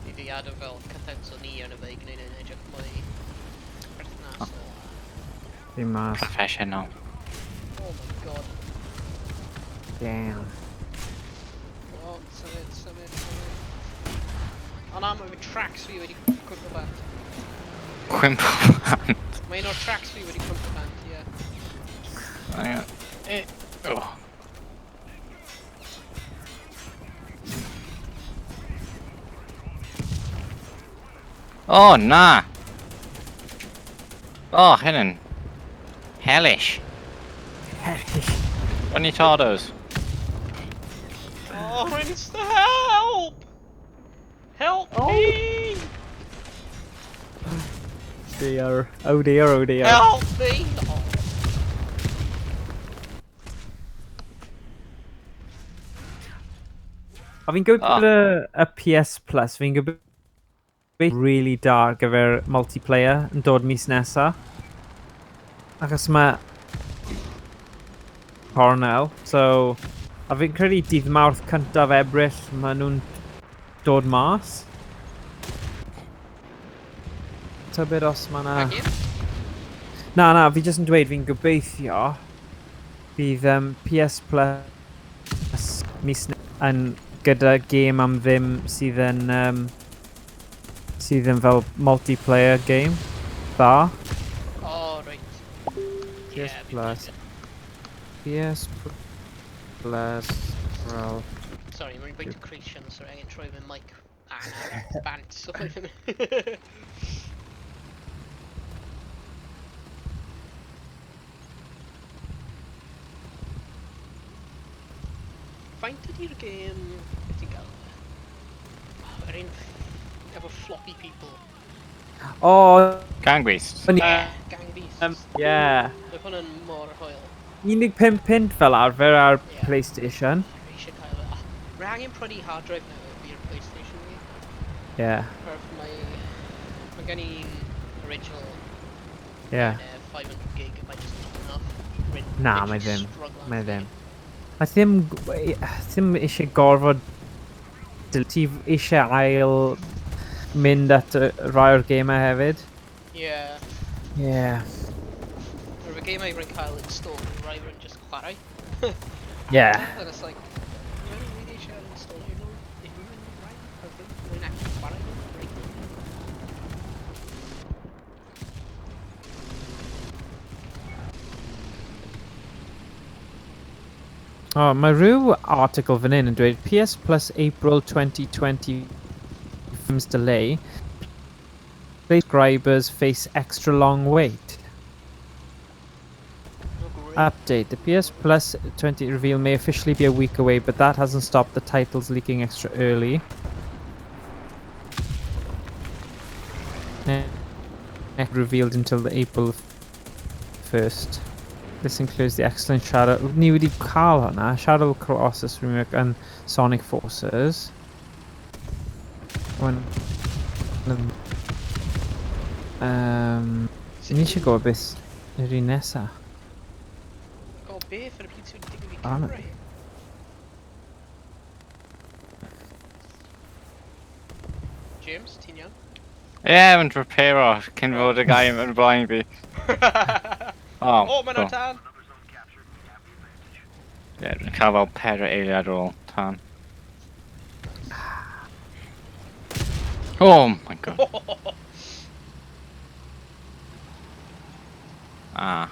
S1: I fi adw fel cyffens o ni yn y fe i gwneud yn edrych mwy perthnasol.
S2: Dim mas.
S3: Professional.
S1: Oh my god.
S2: Damn.
S1: O, symud. O na, mae fi tracks fi wedi cwmpo bant.
S3: Quimple.
S1: Mae un o'r tracks fi wedi cwmpo bant, ie.
S3: Hang on. Oh. Oh, nah. Oh, hidden. Hellish. Run your tordos.
S1: Oh, Insta, help! Help me!
S2: Dear. Oh dear, oh dear.
S1: Help me! Oh.
S2: A fi'n gwybod y PS Plus, fi'n gwybod really dark efo'r multiplayer yn dod mis nesa. Achos mae Cornell, so a fi'n credu dydd Mawrth cyntaf Ebrill mae nhw'n dod mas. Tybed os mae na...
S1: Agin?
S2: Na, fi jyst yn dweud fi'n gobeithio bydd PS Plus mis yn gyda gêm am ddim sydd yn fel multiplayer game dda.
S1: Oh, right.
S2: PS Plus. PS Plus. Well.
S1: Sorry, mae'n bwynt y creation, so angen troi fy mic. Na, bant, so fi'n mynd. Faint ydy'r gêm... Beth ti'n gael? Yr un... efo floppy people.
S2: Oh,
S3: Gang Beast.
S1: Gang Beasts.
S2: yeah.
S1: Mae hwn yn mor hwyl.
S2: 15 pint fel arfer ar
S1: Ie.
S2: PlayStation.
S1: Fi eisiau cael e. Mae angen prynu hard drive now i'r PlayStation fi.
S2: Yeah.
S1: Mae gen i'n original
S2: Yeah.
S1: 500 gig, mae just not enough.
S2: Na, mae ddim. Mae ddim. A ddim eisiau gorfod... Ti eisiau ail mynd at rai o'r gemau hefyd.
S1: Yeah.
S2: Yeah.
S1: Mae'r gemau rwy'n cael install, rai rwy'n just chwarae.
S2: Yeah.
S1: And it's like, rwy'n really eisiau install you know, if rwy'n rai, rwy'n actually chwarae.
S2: Oh, mae rhyw article fan hyn yn dweud PS Plus April 2020 films delay. Subscribers face extra long wait. Update. The PS Plus 20 reveal may officially be a week away, but that hasn't stopped the titles leaking extra early. Revealed until the April 1st. This includes the excellent Shadow... Ni wedi cael hwnna. Shadow Colossus remake and Sonic Forces. Ni eisiau gwybod beth yw'r un nesa.
S1: O, beth ar y pryd sy'n digwydd i
S2: Ah,
S1: Cymru? James, ti'n iawn?
S3: Ie, mae'n preparo cyn fod y gai yn blaen fi.
S1: O, mae'n ar tan!
S3: Ie, dwi'n cael fel 4 eiliad ar ôl tan. Oh my god. Ah.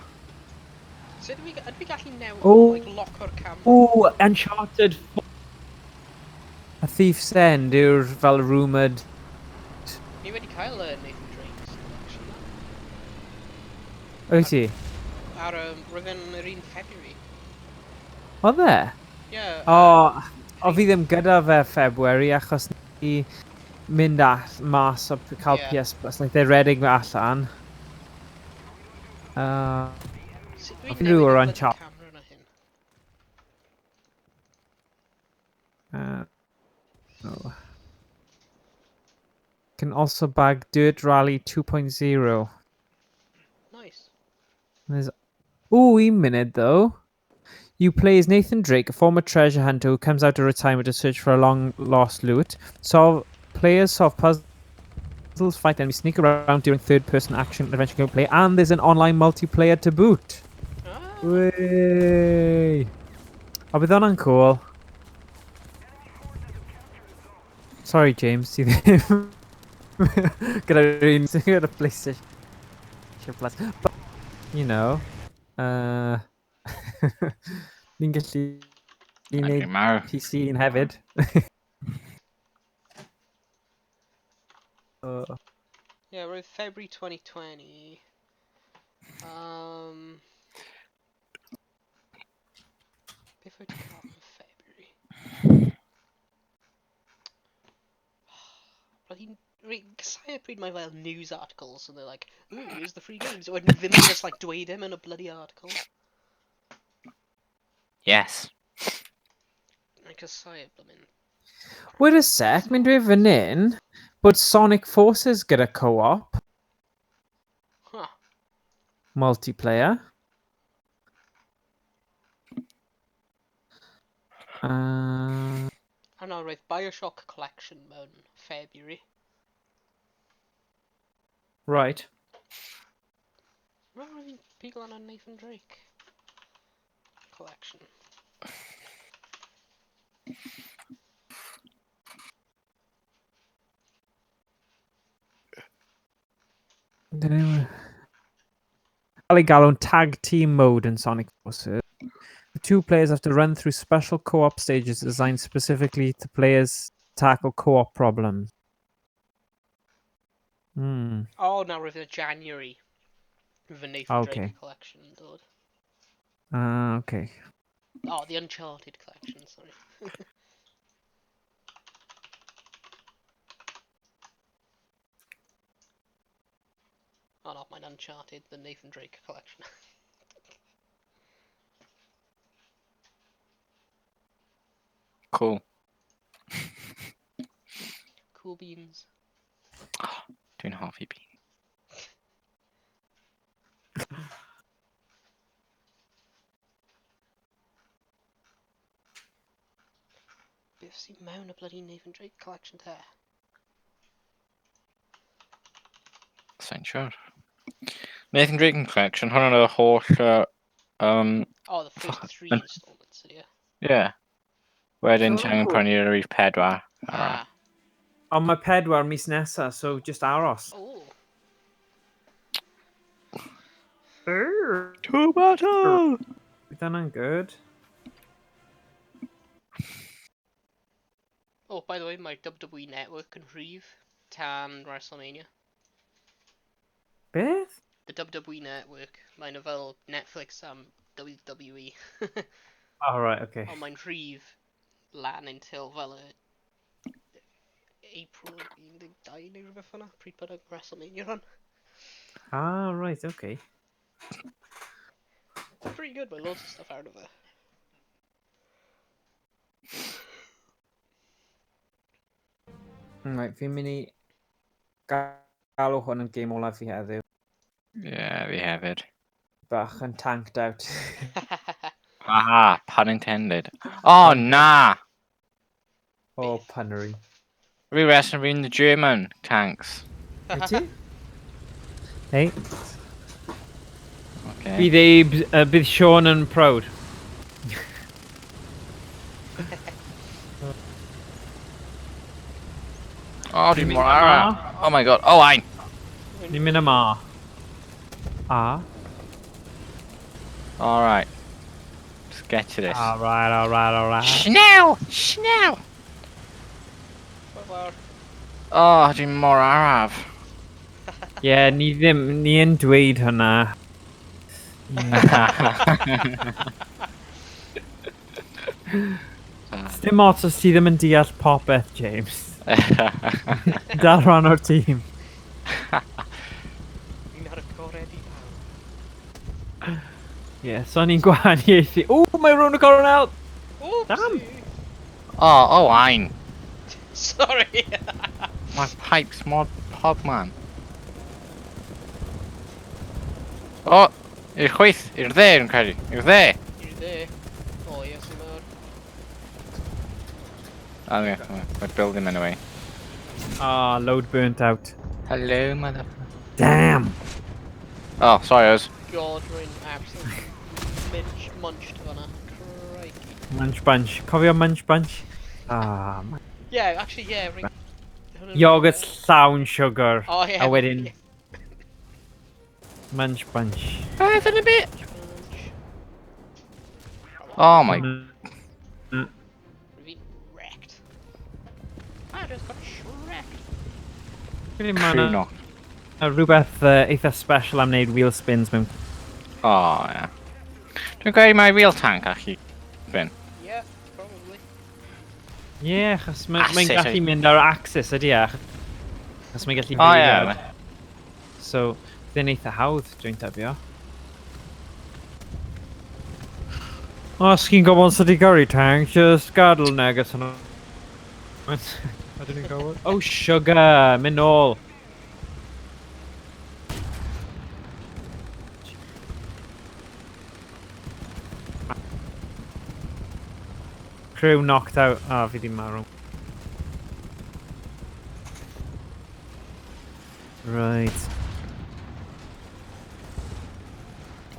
S1: So ydw fi gallu newid,
S2: O!
S1: like, lock o'r camera?
S2: Ooh, Uncharted 4. A Thief's End yw'r fel rumoured...
S1: Ni wedi cael Nathan Drake's collection na.
S2: Wyt ti?
S1: Ar rwy'n yr 1 February.
S2: Oedd e?
S1: Yeah.
S2: O fi ddim gyda fe February achos ni mynd mas o cael
S1: Ie.
S2: PS Plus. Like, they're reading fe allan.
S1: Sut
S2: I've
S1: dwi'n
S2: been
S1: newid y
S2: around
S1: bloody
S2: chop.
S1: camera na hyn?
S2: No. Can also bag Dirt Rally 2.0.
S1: Nice.
S2: There's... Ooh, 1 minute though. You play as Nathan Drake, a former treasure hunter who comes out of retirement to search for a long lost loot. Players solve puzzles, fight enemies, sneak around during third-person action adventure gameplay, and there's an online multiplayer to boot.
S1: Ah,
S2: Way. O, bydd hwnna'n cool. Sorry, James, ti ddim gyda'r un sy'n gyda PlayStation Plus. But, you know, Ni'n gallu i
S3: Okay,
S2: wneud
S3: Maro.
S2: PC un hefyd.
S1: Yeah, we're in February 2020. Beth wyt ti'n cael yn February? Casau pryd mae fel news articles and they're like, ooh, here's the free games. Wedyn ddim yn just like dweud im yn y bloody article.
S3: Yes.
S1: Mae'n casau y blymyn.
S2: Wait a sec, mae'n dweud fan hyn bod Sonic Forces gyda co-op
S1: Huh.
S2: multiplayer. Uh,
S1: A no, roedd Bioshock Collection mewn February.
S2: right.
S1: No, I mean, people on Nathan Drake Collection.
S2: Cael ei galw'n tag team mode in Sonic Forces. The two players have to run through special co-op stages designed specifically to players tackle co-op problems. Hmm.
S1: Oh, no, roedd y January. Roedd y Nathan
S2: Okay.
S1: Drake Collection yn dod.
S2: Okay.
S1: Oh, the Uncharted Collection, sorry. Oh no, mae'n Uncharted, the Nathan Drake Collection.
S3: Cool.
S1: Cool beans.
S3: Dwi'n hoffi bean.
S1: Beth sy'n mewn y bloody Nathan Drake Collection te?
S3: Sa'n siwr. Nathan Drake Collection, hwn yn y holl...
S1: Oh, the first three
S3: Fuck.
S1: installments, yeah.
S3: Yeah. Wedyn
S2: Oh.
S3: ti angen prynu'r rhif 4.
S1: Ah.
S2: Ond mae 4 mis nesa, so just aros.
S1: Oh.
S3: Tomato!
S2: Bydd hwnna'n good.
S1: Oh, by the way, my WWE Network yn rhif tan WrestleMania.
S2: Beth?
S1: The WWE Network. Mae'n fel Netflix am WWE.
S2: Oh, right, okay.
S1: Ond mae'n rhif lan until fel y April 12 neu rhywbeth yna. Pryd byddag WrestleMania run.
S2: Ah, right, okay.
S1: Pretty good, mae loads of stuff out of it.
S2: Right, fi'n mynd i galw hwn yn game olaf fi heddiw.
S3: Yeah, fi hefyd.
S2: Bach yn tanked out.
S3: Aha, pun intended. Oh, na!
S2: Oh, punnery.
S3: Rhi wrestling fi'n the German tanks.
S2: Wyt ti? Hey,
S3: Okay.
S2: bydd Sean yn proud.
S3: Oh, dwi'n mor ara. Oh my god. Oh, ein!
S2: Ni'n mynd am A. A?
S3: Alright. Let's get to this.
S2: Alright.
S3: Schnell! Schnell! Oh, dwi'n mor araf.
S2: Yeah, ni yn dweud hwnna. Dim ots os ti ddim yn deall popeth, James. Dal rhan o'r tîm.
S1: Fi'n ar y gored i bawb.
S2: Yeah, so ni'n gwahaniaethu. O, mae rhywun yn gorau out! Damn.
S3: Oh, ein.
S1: Sorry!
S3: My pipe's mod pog, man. Oh, i'r chwyth, i'r dde, yn credu. I'r dde.
S1: You're there. Oh, yes, you are.
S3: Oh, yeah, we're building anyway.
S2: Ah, load burnt out.
S3: Hello, motherfucker.
S2: Damn!
S3: Oh, sorry, Oz.
S1: God, we're in absolute munched fanna. Crikey.
S2: Munch bunch. Cofio munch bunch? Ah, man.
S1: Yeah, actually, yeah.
S2: Iogurt llawn sugar.
S1: Oh, yeah.
S2: A wedyn munch bunch.
S3: Five in a bit. Oh my.
S2: Mm. Mm.
S1: We've been wrecked. I just got wrecked.
S2: Really
S3: Crew
S2: man,
S3: knock.
S2: rhywbeth eitha special am wneud wheel spins mewn.
S3: Oh, yeah. Dwi'n gweud mae real tank allu, Bryn.
S1: Yeah, probably.
S2: Ie, achos mae'n
S3: Axis,
S2: gallu
S3: o'i-
S2: mynd ar axis ydi e. Achos mae'n gallu
S3: O, ie.
S2: beirniad. So, bydd eitha hawdd dwi'n tybio. Os chi'n gwybod sut i gyrru tank, just gadael neges yno. Ydyn ni'n gwybod? Oh, sugar! Mynd nôl! Crew knocked out. Ah, fi di marw. Right.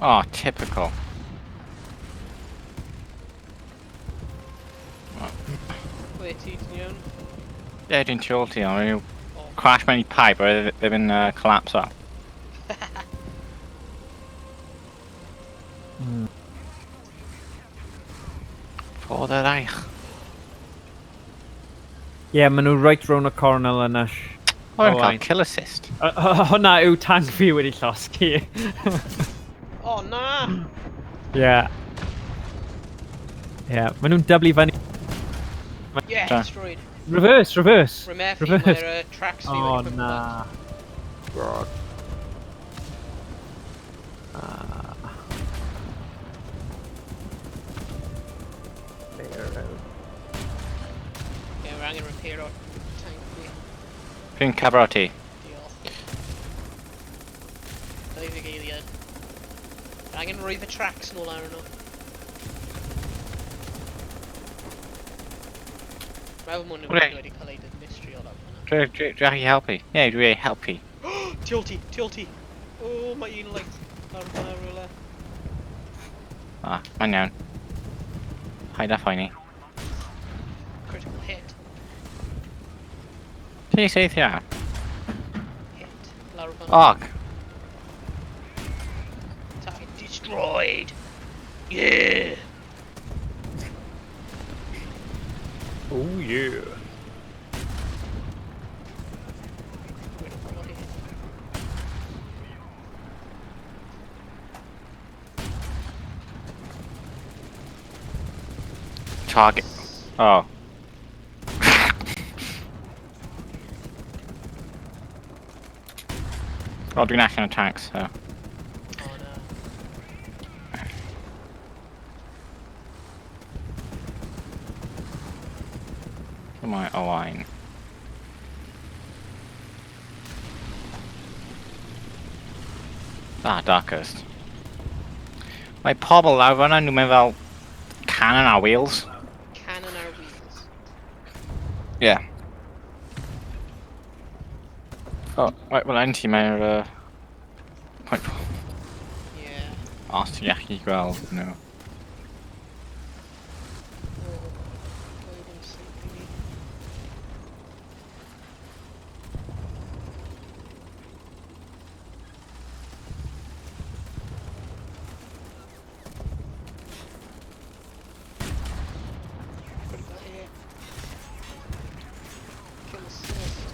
S3: Oh, typical.
S1: Wait, ti'n iawn?
S3: Ie, dwi'n siŵr ti, ond rhyw crash mewn i pipe, or they've been collapse up. Ffordd yr eich.
S2: Ie, maen nhw right rown y cornel yna.
S3: Oh,
S2: Oh,
S3: I've got
S2: aye.
S3: kill assist.
S2: Hwna yw tank fi wedi llosgi.
S1: Oh, na!
S2: Ie. Ie, maen nhw'n dyblu fyny.
S1: Yeah,
S3: Ta.
S1: destroyed.
S2: Reverse, reverse.
S1: Remefi,
S2: Reverse.
S1: mae'r tracks fi
S2: Oh,
S1: wedi
S2: na. God.
S1: Yeah, we're angen repair o'r tank fi.
S3: Dwi'n cyfro ti.
S1: Diolch. Dau fi geiliad. We're angen rhoi fy tracks nôl ar nhw. Meddwl mwyn nhw
S3: Right.
S1: wedi cael ei dynistrio lan hwnna.
S3: Dwi'n gallu helpu. Ie, dwi'n ei helpu.
S1: Tu ôl ti, tu ôl ti! O, mae un like ar hwnna rhywle.
S3: Ah, mae'n iawn. Haid a ffaini.
S1: Critical hit.
S3: Ti'n ei seithio?
S1: Hit. Lawr o fan.
S3: Og.
S1: Target destroyed! Yeah!
S2: Oh, yeah.
S1: Critical hit.
S3: Target. Oh. Oh, dwi'n allan o tanks, so.
S1: Oh no.
S3: Mae Owain. Ah, Darkest. Mae pobl lawr fan'na, nhw'n mynd fel cannon ar wheels.
S1: Cannon ar wheels.
S3: Yeah. Oh, right, well, anti mae'r point.
S1: Yeah.
S3: Os ti'n gallu gweld, no.
S1: Oh. Wait and see. Critical hit. Kill assist.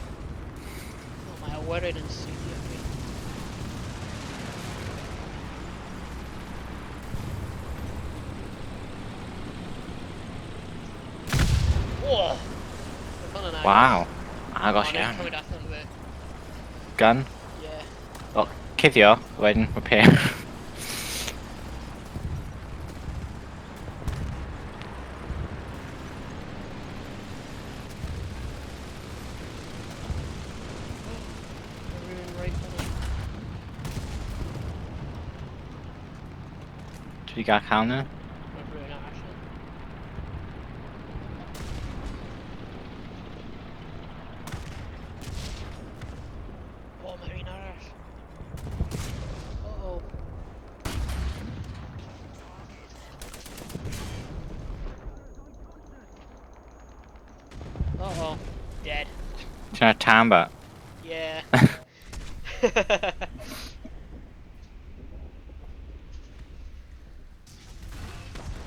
S1: Oh, mae awyren yn sylio fi. Whoa! Mae hwn yn agos.
S3: Wow. Agos
S1: Oh,
S3: iawn.
S1: cymryd allan fe.
S3: Gun.
S1: Yeah.
S3: Wel, cuddio, wedyn repair.
S1: Mae rhywun right fan hyn.
S3: Dwi wedi gael cael nhw?
S1: Mae rhywun arall yn. O, mae rhywun arall. Uh-oh. Uh-oh. Dead.
S3: Ti'n ar tamba?
S1: Yeah.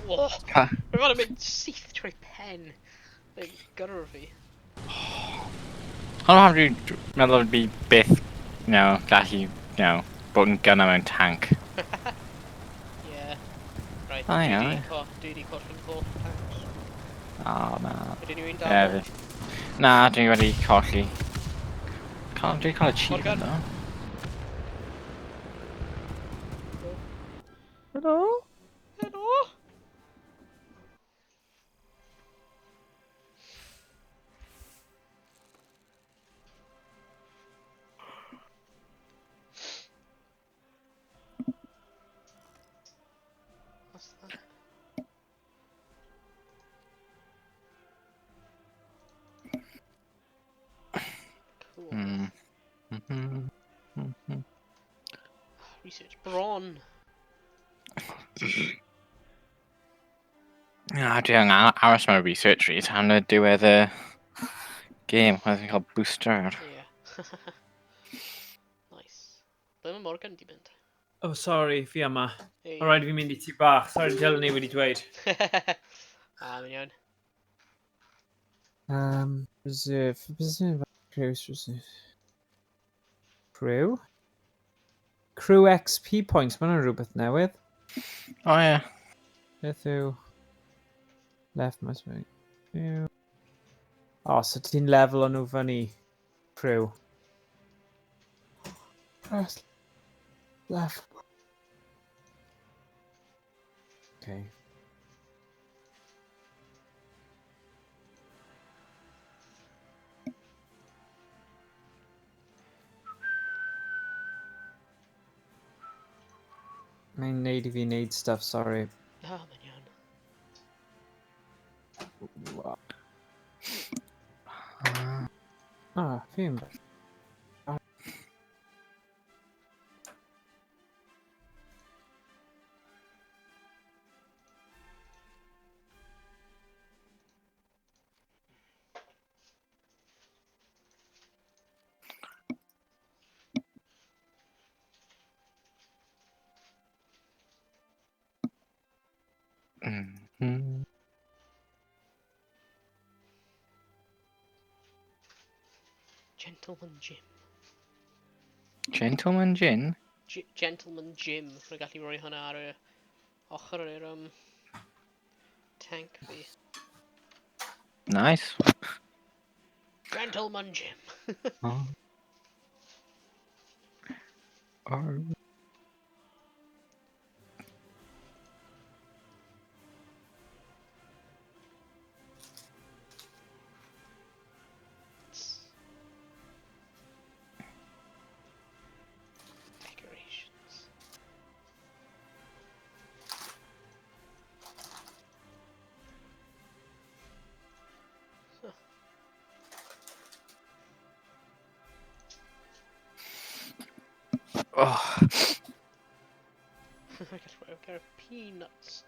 S1: Oh,
S3: Ca-
S1: We've got to make syth trwy pen. Like, gyrru fi.
S3: Ond dwi'n meddwl fi byth, gallu, bod yn gynnar mewn tank.
S1: Yeah. Right,
S3: Oh,
S1: dwi
S3: yeah.
S1: di colli'n holl tanks.
S3: O, na.
S1: Ydyn nhw'n
S3: Ie,
S1: dal?
S3: Na, dwi wedi colli. Dwi'n cael
S1: Morgan?
S3: achievement, ddo.
S1: Helo?
S3: Helo?
S1: Helo? What's that? Cool. Research brawn.
S3: Na, dwi'n aros mewn research fi tan y diwedd y game. Mae'n cael booster.
S1: Yeah. Nice. Ble mae Morgan di mynd?
S2: Oh, sorry, fi yma.
S1: Hey.
S2: O rhaid i fi mynd I tŷ bach. Sorry, dyl ni wedi dweud.
S1: Mae'n iawn.
S2: Reserve, Cruise Reserve. Crew? Crew XP points, mae hwnna'n rhywbeth newydd.
S3: O, ie.
S2: Beth yw... Left mas mewn. O, so ti'n level o'n nhw fyny. Crew. Press left. Okay. Mae'n neud I fi neud stuff, sorry.
S1: Mae'n iawn.
S2: Fi'n...
S1: Gentleman Jim.
S3: Gentleman Gin?
S1: Gentleman Jim. Rwy'n gallu rhoi hwnna ar y ochr i'r tank fi.
S3: Nice.
S1: Gentleman Jim.
S3: Oh. Oh.
S1: Decorations. Huh.
S3: Oh.
S1: I guess we'll go peanuts.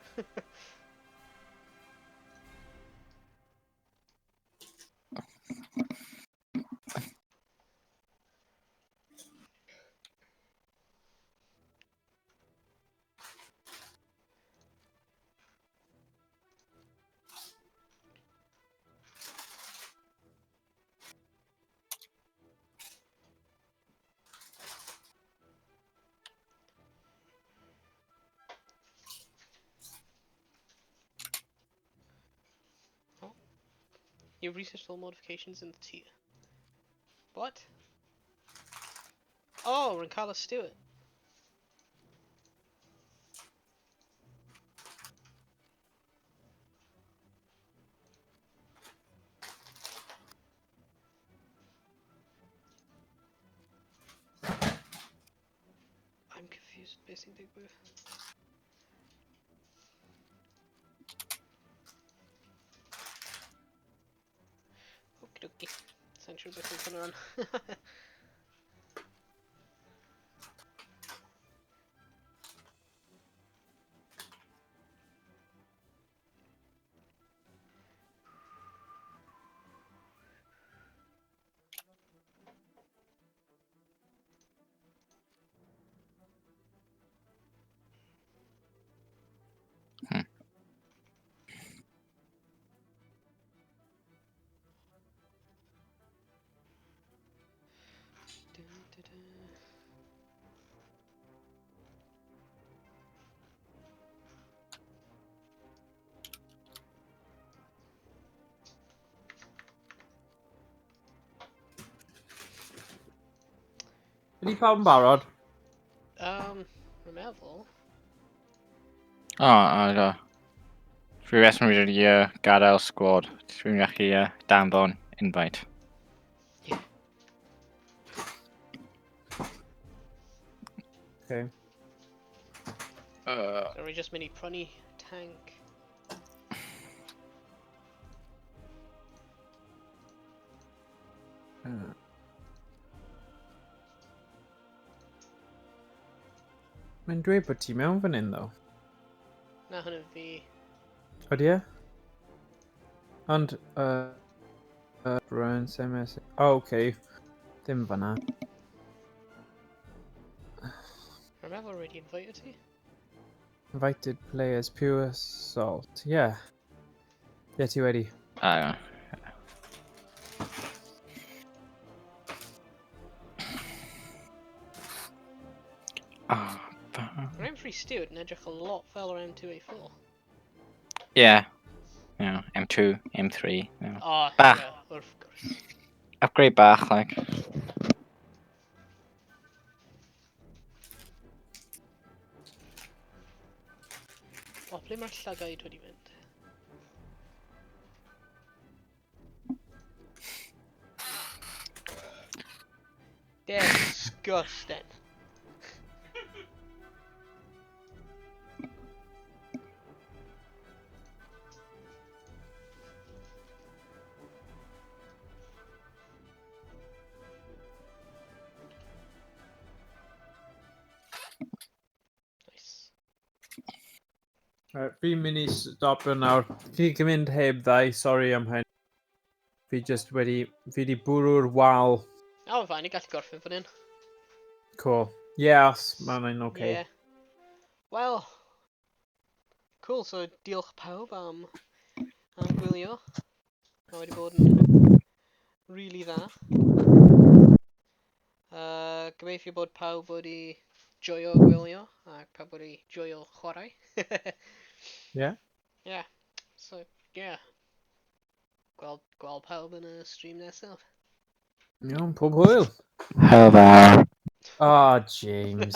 S1: You researched all modifications in the tier. What? Oh, Rincala Stewart. I'm confused, basing big move. Okie dokie. Sanctuary bit of fun on.
S2: Ydy pawb yn barod?
S1: Rwy'n meddwl.
S3: O, do. Fi reswm wedi gadael sgwad. Dwi'n gallu danfon invite.
S2: Okay.
S1: So rwy'n just mynd i prynu tank.
S2: Mae'n dweud bod ti mewn fan hyn, ddo.
S1: Na hwnna fi.
S2: Odi e? Ond, Brian, SMS... Oh, okay. Dim fanna.
S1: Rwy'n meddwl rwy'n invite ti.
S2: Invited players, pure salt. Yeah. Yeah, ti wedi.
S3: Ah,
S1: Rwy'n free steward yn edrych a lot fel o'r M2A4.
S3: yeah. Yeah, M2, M3. Yeah.
S1: Oh,
S3: Bach.
S1: yeah, wrth gwrs.
S3: Upgrade bach, like.
S1: O, ble mae'r llygaid wedi mynd? Disgusting. Nice.
S2: Fi'n mynd i stopio nawr. Fi wedi mynd heb ddau, sorry am hyn. Fi wedi bwrw'r wal.
S1: O, fain, i gallu gorffen fan hyn.
S2: Cool. Yes, mae'n okay.
S1: Yeah. Wel. Cool, so diolch pawb am gwylio. Mae wedi bod yn really dda. Gobeithio bod pawb wedi joio gwylio, ac pawb wedi joio chwarae.
S2: Yeah?
S1: Yeah, so, yeah. Gweld pawb yn y stream nesaf.
S2: Iawn, pob hwyl.
S3: Helo.
S2: Oh, James.